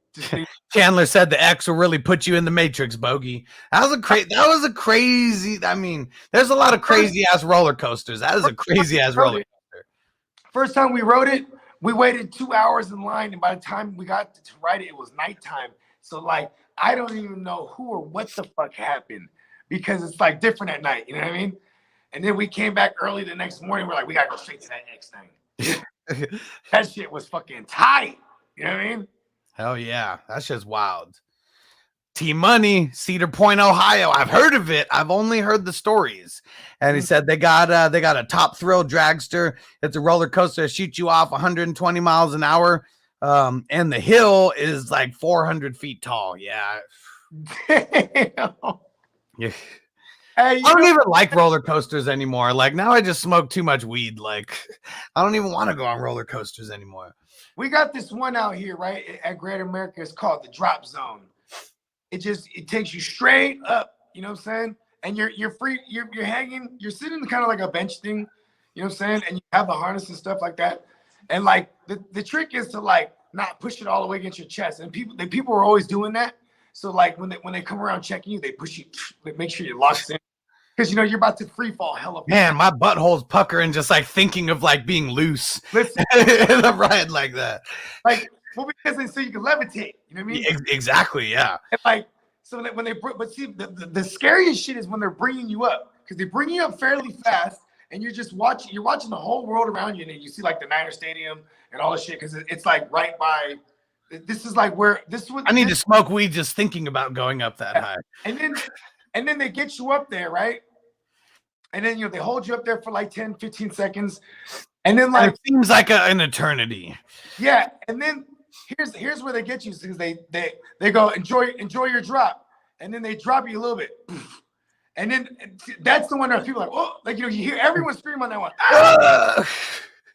[SPEAKER 3] Chandler said the X will really put you in the Matrix, Bogey. That was a crazy. I mean, there's a lot of crazy ass roller coasters. That is a crazy ass roller coaster.
[SPEAKER 4] First time we rode it, we waited 2 hours in line, and by the time we got to ride it, it was nighttime. So like, I don't even know who or what the fuck happened because it's like different at night. You know what I mean? And then we came back early the next morning. We're like, we gotta go straight to that X thing. That shit was fucking tight. You know what I mean?
[SPEAKER 3] Hell yeah, that's just wild. T-Money, Cedar Point, Ohio. I've heard of it. I've only heard the stories. And he said they got a Top Thrill dragster. It's a roller coaster that shoots you off 120 miles an hour. And the hill is like 400 feet tall. Yeah.
[SPEAKER 4] Damn.
[SPEAKER 3] Yeah.
[SPEAKER 4] Hey,
[SPEAKER 3] I don't even like roller coasters anymore. Like now I just smoke too much weed. Like I don't even want to go on roller coasters anymore.
[SPEAKER 4] we got this one out here, right, at Great America. It's called the Drop Zone. It takes you straight up, you know what I'm saying? And you're free, you're hanging, you're sitting kind of like a bench thing, you know what I'm saying? And you have the harness and stuff like that. And like the trick is to like not push it all the way against your chest. And people are always doing that. So like when they come around checking you, they push you, they make sure you're locked in. Because you're about to free fall hella.
[SPEAKER 3] Man, my butthole's puckering just like thinking of like being loose.
[SPEAKER 4] Listen,
[SPEAKER 3] in a ride like that.
[SPEAKER 4] like, well, because so you can levitate. You know what I mean?
[SPEAKER 3] Exactly, yeah.
[SPEAKER 4] And like, so that when but see, the scariest shit is when they're bringing you up, because they bring you up fairly fast, and you're watching the whole world around you, and then you see like the Niner Stadium and all this shit, because it's like right by. This is like where this was.
[SPEAKER 3] I need to smoke weed just thinking about going up that high.
[SPEAKER 4] And then they get you up there, right? And then they hold you up there for like 10, 15 seconds. And then like
[SPEAKER 3] it seems like an eternity.
[SPEAKER 4] Yeah. And then here's where they get you, because they go, enjoy your drop. And then they drop you a little bit. And then that's the one that people are like, oh, like you hear everyone scream on that one. Ah!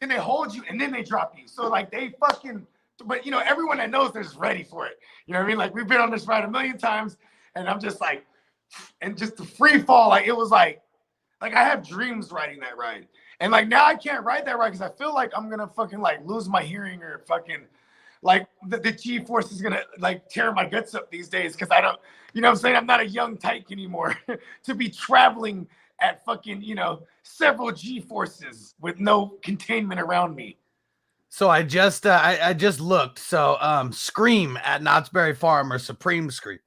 [SPEAKER 4] And they hold you and then they drop you. So like they fucking, but everyone that knows they're just ready for it. You know what I mean? Like we've been on this ride a million times, and I'm just like, and just the free fall, like it was like I have dreams riding that ride. And like now I can't ride that ride because I feel like I'm gonna fucking like lose my hearing, or fucking like the G-force is gonna like tear my guts up these days, because I don't, you know what I'm saying? I'm not a young tyke anymore to be traveling at fucking, several G-forces with no containment around me.
[SPEAKER 3] So I just looked. So Scream at Knott's Berry Farm, or Supreme Scream,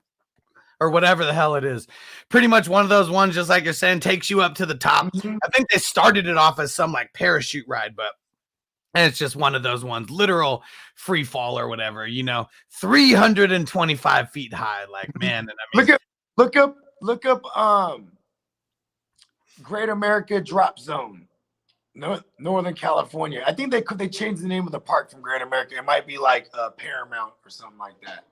[SPEAKER 3] or whatever the hell it is. Pretty much one of those ones, just like you're saying, takes you up to the top.
[SPEAKER 4] Mm-hmm.
[SPEAKER 3] I think they started it off as some like parachute ride, and it's just one of those ones, literal free fall or whatever, 325 feet high. Like, man. And I mean,
[SPEAKER 4] look up Great America Drop Zone, Northern California. I think they changed the name of the park from Great America. It might be like Paramount or something like that.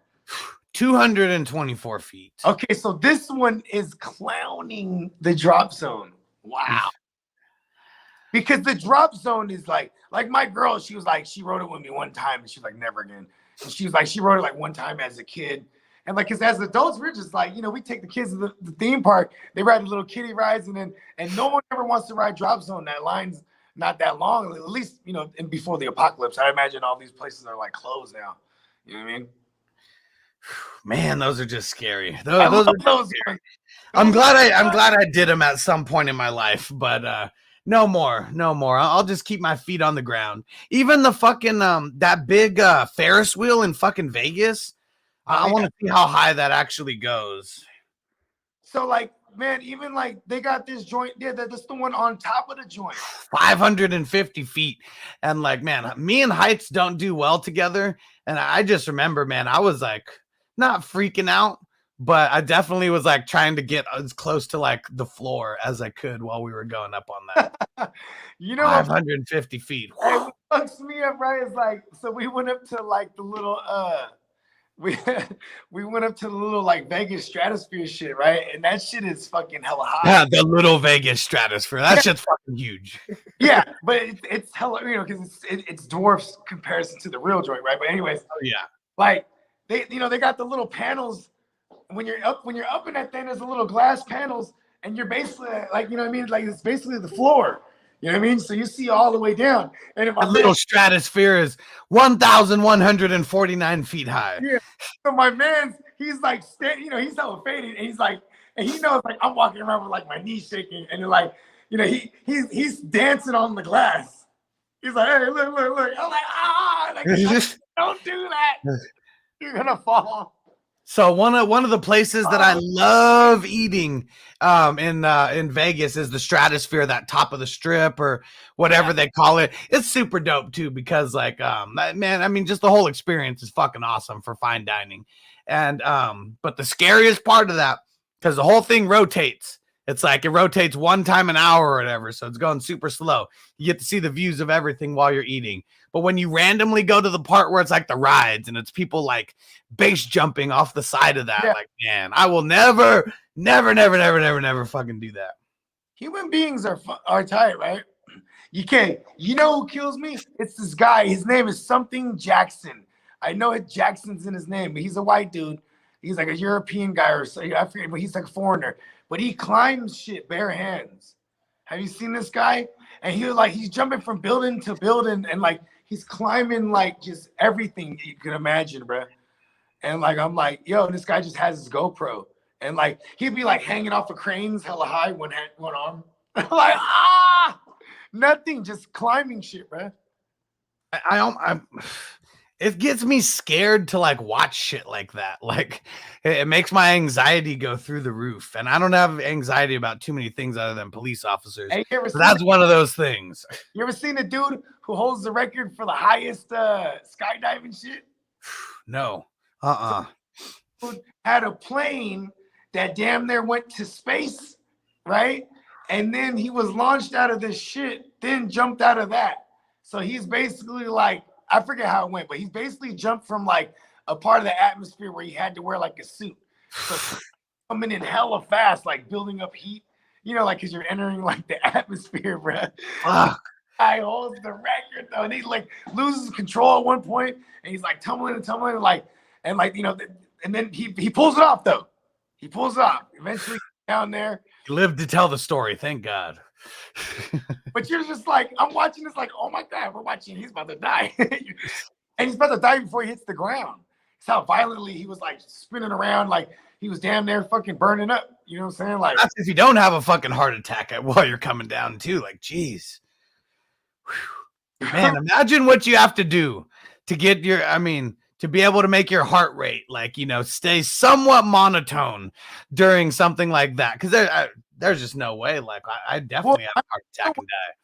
[SPEAKER 3] 224 feet.
[SPEAKER 4] Okay, so this one is clowning the Drop Zone. Wow. Because the Drop Zone is like my girl, she was like, she rode it with me one time, and she's like, never again. And she was like, she rode it like one time as a kid. And like, because as adults, we're just like, we take the kids to the theme park, they ride the little kiddie rides, and no one ever wants to ride Drop Zone. That line's not that long, at least, and before the apocalypse. I imagine all these places are like closed now. You know what I mean?
[SPEAKER 3] Man, those are just scary.
[SPEAKER 4] Those
[SPEAKER 3] scary. I'm glad I did them at some point in my life, but no more. I'll just keep my feet on the ground. Even the fucking that big Ferris wheel in fucking Vegas. I want to see how high that actually goes.
[SPEAKER 4] So like, man, even like they got this joint there. That's the one on top of the joint.
[SPEAKER 3] 550 feet. And like, man, me and heights don't do well together. And I just remember, man, I was like not freaking out, but I definitely was like trying to get as close to like the floor as I could while we were going up on that.
[SPEAKER 4] You know,
[SPEAKER 3] 550 feet.
[SPEAKER 4] Hey, what fucks me up, right? Is like, so we went up to like the little we we went up to the little like Vegas stratosphere shit, right? And that shit is fucking hella high.
[SPEAKER 3] Yeah, the little Vegas stratosphere. That shit's fucking huge.
[SPEAKER 4] Yeah, but it's hella, you know, because it's dwarfs comparison to the real joint, right? But anyways,
[SPEAKER 3] Yeah.
[SPEAKER 4] like they, you know, they got the little panels when you're up in that thing. There's the little glass panels, and you're basically like, you know what I mean? Like it's basically the floor. You know what I mean? So you see all the way down. And if
[SPEAKER 3] the little stratosphere is 1,149 feet high.
[SPEAKER 4] Yeah. So my man's, he's like, you know, he's hella faded, and he's like, and he knows like I'm walking around with like my knees shaking, and then like, you know, he's dancing on the glass. He's like, hey, look. I'm like, don't do that. You're gonna fall.
[SPEAKER 3] So one of the places that I love eating in Vegas is the Stratosphere, that top of the strip or whatever they call it. It's super dope too, because like man, I mean, just the whole experience is fucking awesome for fine dining. And but the scariest part of that, because the whole thing rotates. It's like it rotates one time an hour or whatever, so it's going super slow. You get to see the views of everything while you're eating. But when you randomly go to the part where it's like the rides and it's people like base jumping off the side of that, like, man, I will never fucking do that.
[SPEAKER 4] Human beings are tight, right? You can't. You know who kills me? It's this guy. His name is something Jackson. I know it. Jackson's in his name, but he's a white dude. He's like a European guy or so. I forget, but he's like a foreigner. But he climbs shit bare hands. Have you seen this guy? And he's jumping from building to building, and like he's climbing like just everything you can imagine, bro. And like I'm like, yo, this guy just has his GoPro, and like he'd be like hanging off of cranes hella high, one arm. I'm like, nothing, just climbing shit, bro.
[SPEAKER 3] It gets me scared to like watch shit like that. Like it makes my anxiety go through the roof. And I don't have anxiety about too many things other than police officers.
[SPEAKER 4] Hey,
[SPEAKER 3] that's one of those things.
[SPEAKER 4] You ever seen the dude who holds the record for the highest skydiving shit?
[SPEAKER 3] No.
[SPEAKER 4] Dude had a plane that damn near went to space, right? And then he was launched out of this shit, then jumped out of that. So he's basically like, I forget how it went, but he's basically jumped from like a part of the atmosphere where he had to wear like a suit. So coming in hella fast, like building up heat, you know, like because you're entering like the atmosphere, bro. Guy holds the record though, and he like loses control at one point, and he's like tumbling, and like you know, and then he pulls it off though. He pulls it off. Eventually down there.
[SPEAKER 3] He lived to tell the story, thank God.
[SPEAKER 4] But you're just like, I'm watching this like, oh my God, we're watching, he's about to die. And he's about to die before he hits the ground. It's how violently he was like spinning around, like he was damn near fucking burning up. You know what I'm saying? Like,
[SPEAKER 3] that's if you don't have a fucking heart attack while you're coming down too. Like, geez. Man, imagine what you have to do to get to be able to make your heart rate, like, you know, stay somewhat monotone during something like that. Because there's just no way. Like, I definitely have a heart attack and die.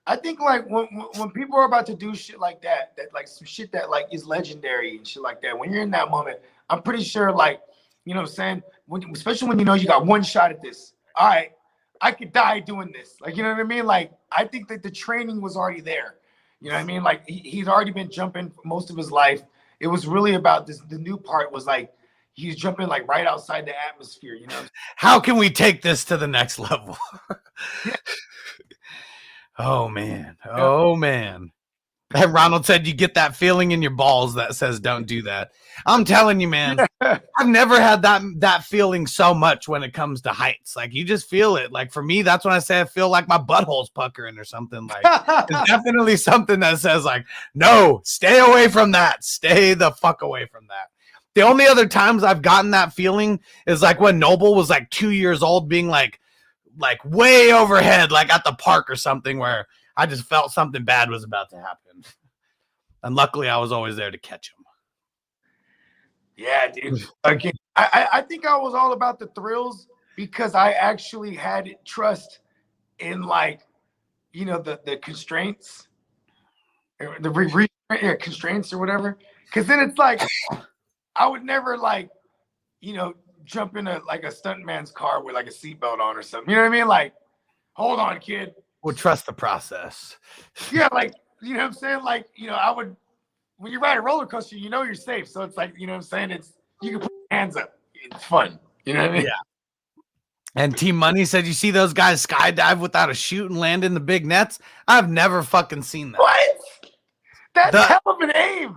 [SPEAKER 4] I think like when people are about to do shit like that like some shit that like is legendary and shit like that, when you're in that moment, I'm pretty sure like, you know what I'm saying? Especially when you know you got one shot at this. All right, I could die doing this. Like, you know what I mean? Like, I think that the training was already there. You know what I mean? Like he's already been jumping most of his life. It was really about this. The new part was like he's jumping like right outside the atmosphere. You know?
[SPEAKER 3] How can we take this to the next level? Yeah. Oh man. And Ronald said you get that feeling in your balls that says don't do that. I'm telling you, man, I've never had that feeling so much when it comes to heights. Like you just feel it. Like for me, that's when I say I feel like my butthole's puckering or something. Like it's definitely something that says like, no, stay away from that. Stay the fuck away from that. The only other times I've gotten that feeling is like when Noble was like 2 years old being like way overhead, like at the park or something where I just felt something bad was about to happen. And luckily I was always there to catch him.
[SPEAKER 4] Yeah, dude. Again, I think I was all about the thrills because I actually had trust in like, the constraints, constraints or whatever. Because then it's like I would never like, jump in a stuntman's car with like a seatbelt on or something. You know what I mean? Like, hold on, kid.
[SPEAKER 3] We'll trust the process.
[SPEAKER 4] Yeah, like, you know what I'm saying? Like, I would, when you ride a roller coaster, you're safe. So it's like, you know what I'm saying? You can put your hands up. It's fun. You know what I mean?
[SPEAKER 3] Yeah. And Team Money said, you see those guys skydive without a chute and land in the big nets? I've never fucking seen that.
[SPEAKER 4] What? That's hell of an aim.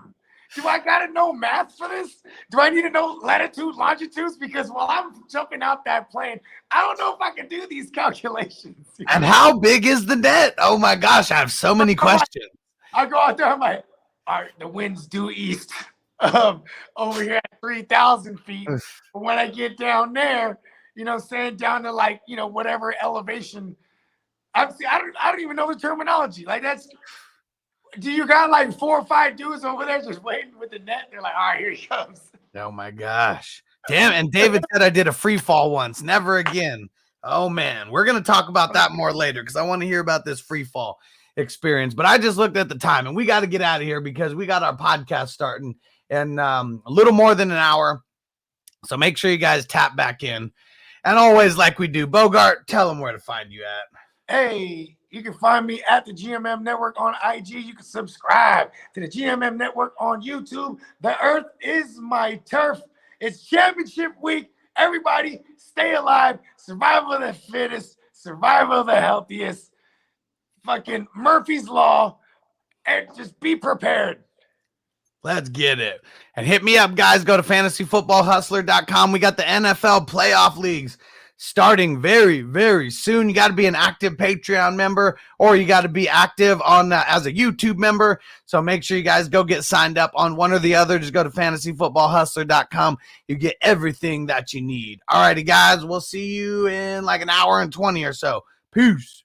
[SPEAKER 4] Do I got to know math for this? Do I need to know latitude, longitudes? Because while I'm jumping out that plane, I don't know if I can do these calculations.
[SPEAKER 3] And how big is the net? Oh my gosh, I have so many questions.
[SPEAKER 4] I go out there, I'm like, all right, the wind's due east over here at 3,000 feet. But when I get down there, down to like, whatever elevation, I don't even know the terminology. Like do you got like 4 or 5 dudes over there just waiting with the net? They're like, all right, here he comes.
[SPEAKER 3] Oh my gosh. Damn. And David said I did a free fall once. Never again. Oh man. We're going to talk about that more later because I want to hear about this free fall experience. But I just looked at the time and we got to get out of here because we got our podcast starting in a little more than an hour. So make sure you guys tap back in. And always like we do, Bogart, tell them where to find you at.
[SPEAKER 4] Hey, you can find me at the GMM Network on IG. You can subscribe to the GMM Network on YouTube. The earth is my turf. It's championship week. Everybody stay alive. Survival of the fittest. Survival of the healthiest. Fucking Murphy's Law. And just be prepared.
[SPEAKER 3] Let's get it. And hit me up, guys. Go to fantasyfootballhustler.com. We got the NFL playoff leagues starting very, very soon. You got to be an active Patreon member or you got to be active on as a YouTube member. So make sure you guys go get signed up on one or the other. Just go to fantasyfootballhustler.com. You get everything that you need. All righty, guys. We'll see you in like an hour and 20 or so. Peace.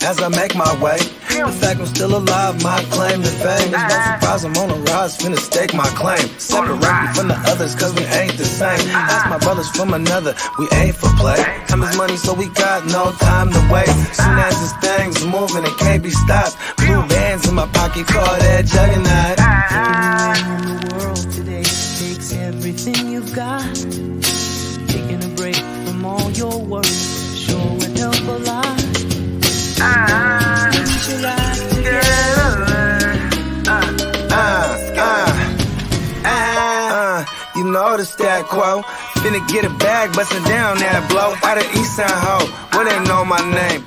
[SPEAKER 1] As I make my way, the fact I'm still alive, my claim to fame. It's no surprise I'm on a rise, finna stake my claim. Separate me from the others, cause we ain't the same. Ask my brothers from another, we ain't for play. Time is money, so we got no time to waste. Soon as this thing's moving, it can't be stopped. Blue bands in my pocket, call that juggernaut.
[SPEAKER 2] Everyone in the world today takes everything you've got. Taking a break from all your work sure would help a lot.
[SPEAKER 1] You know the stat quo. Finna get a bag, bustin' down that blow. Out of Easton, ho, where they know my name.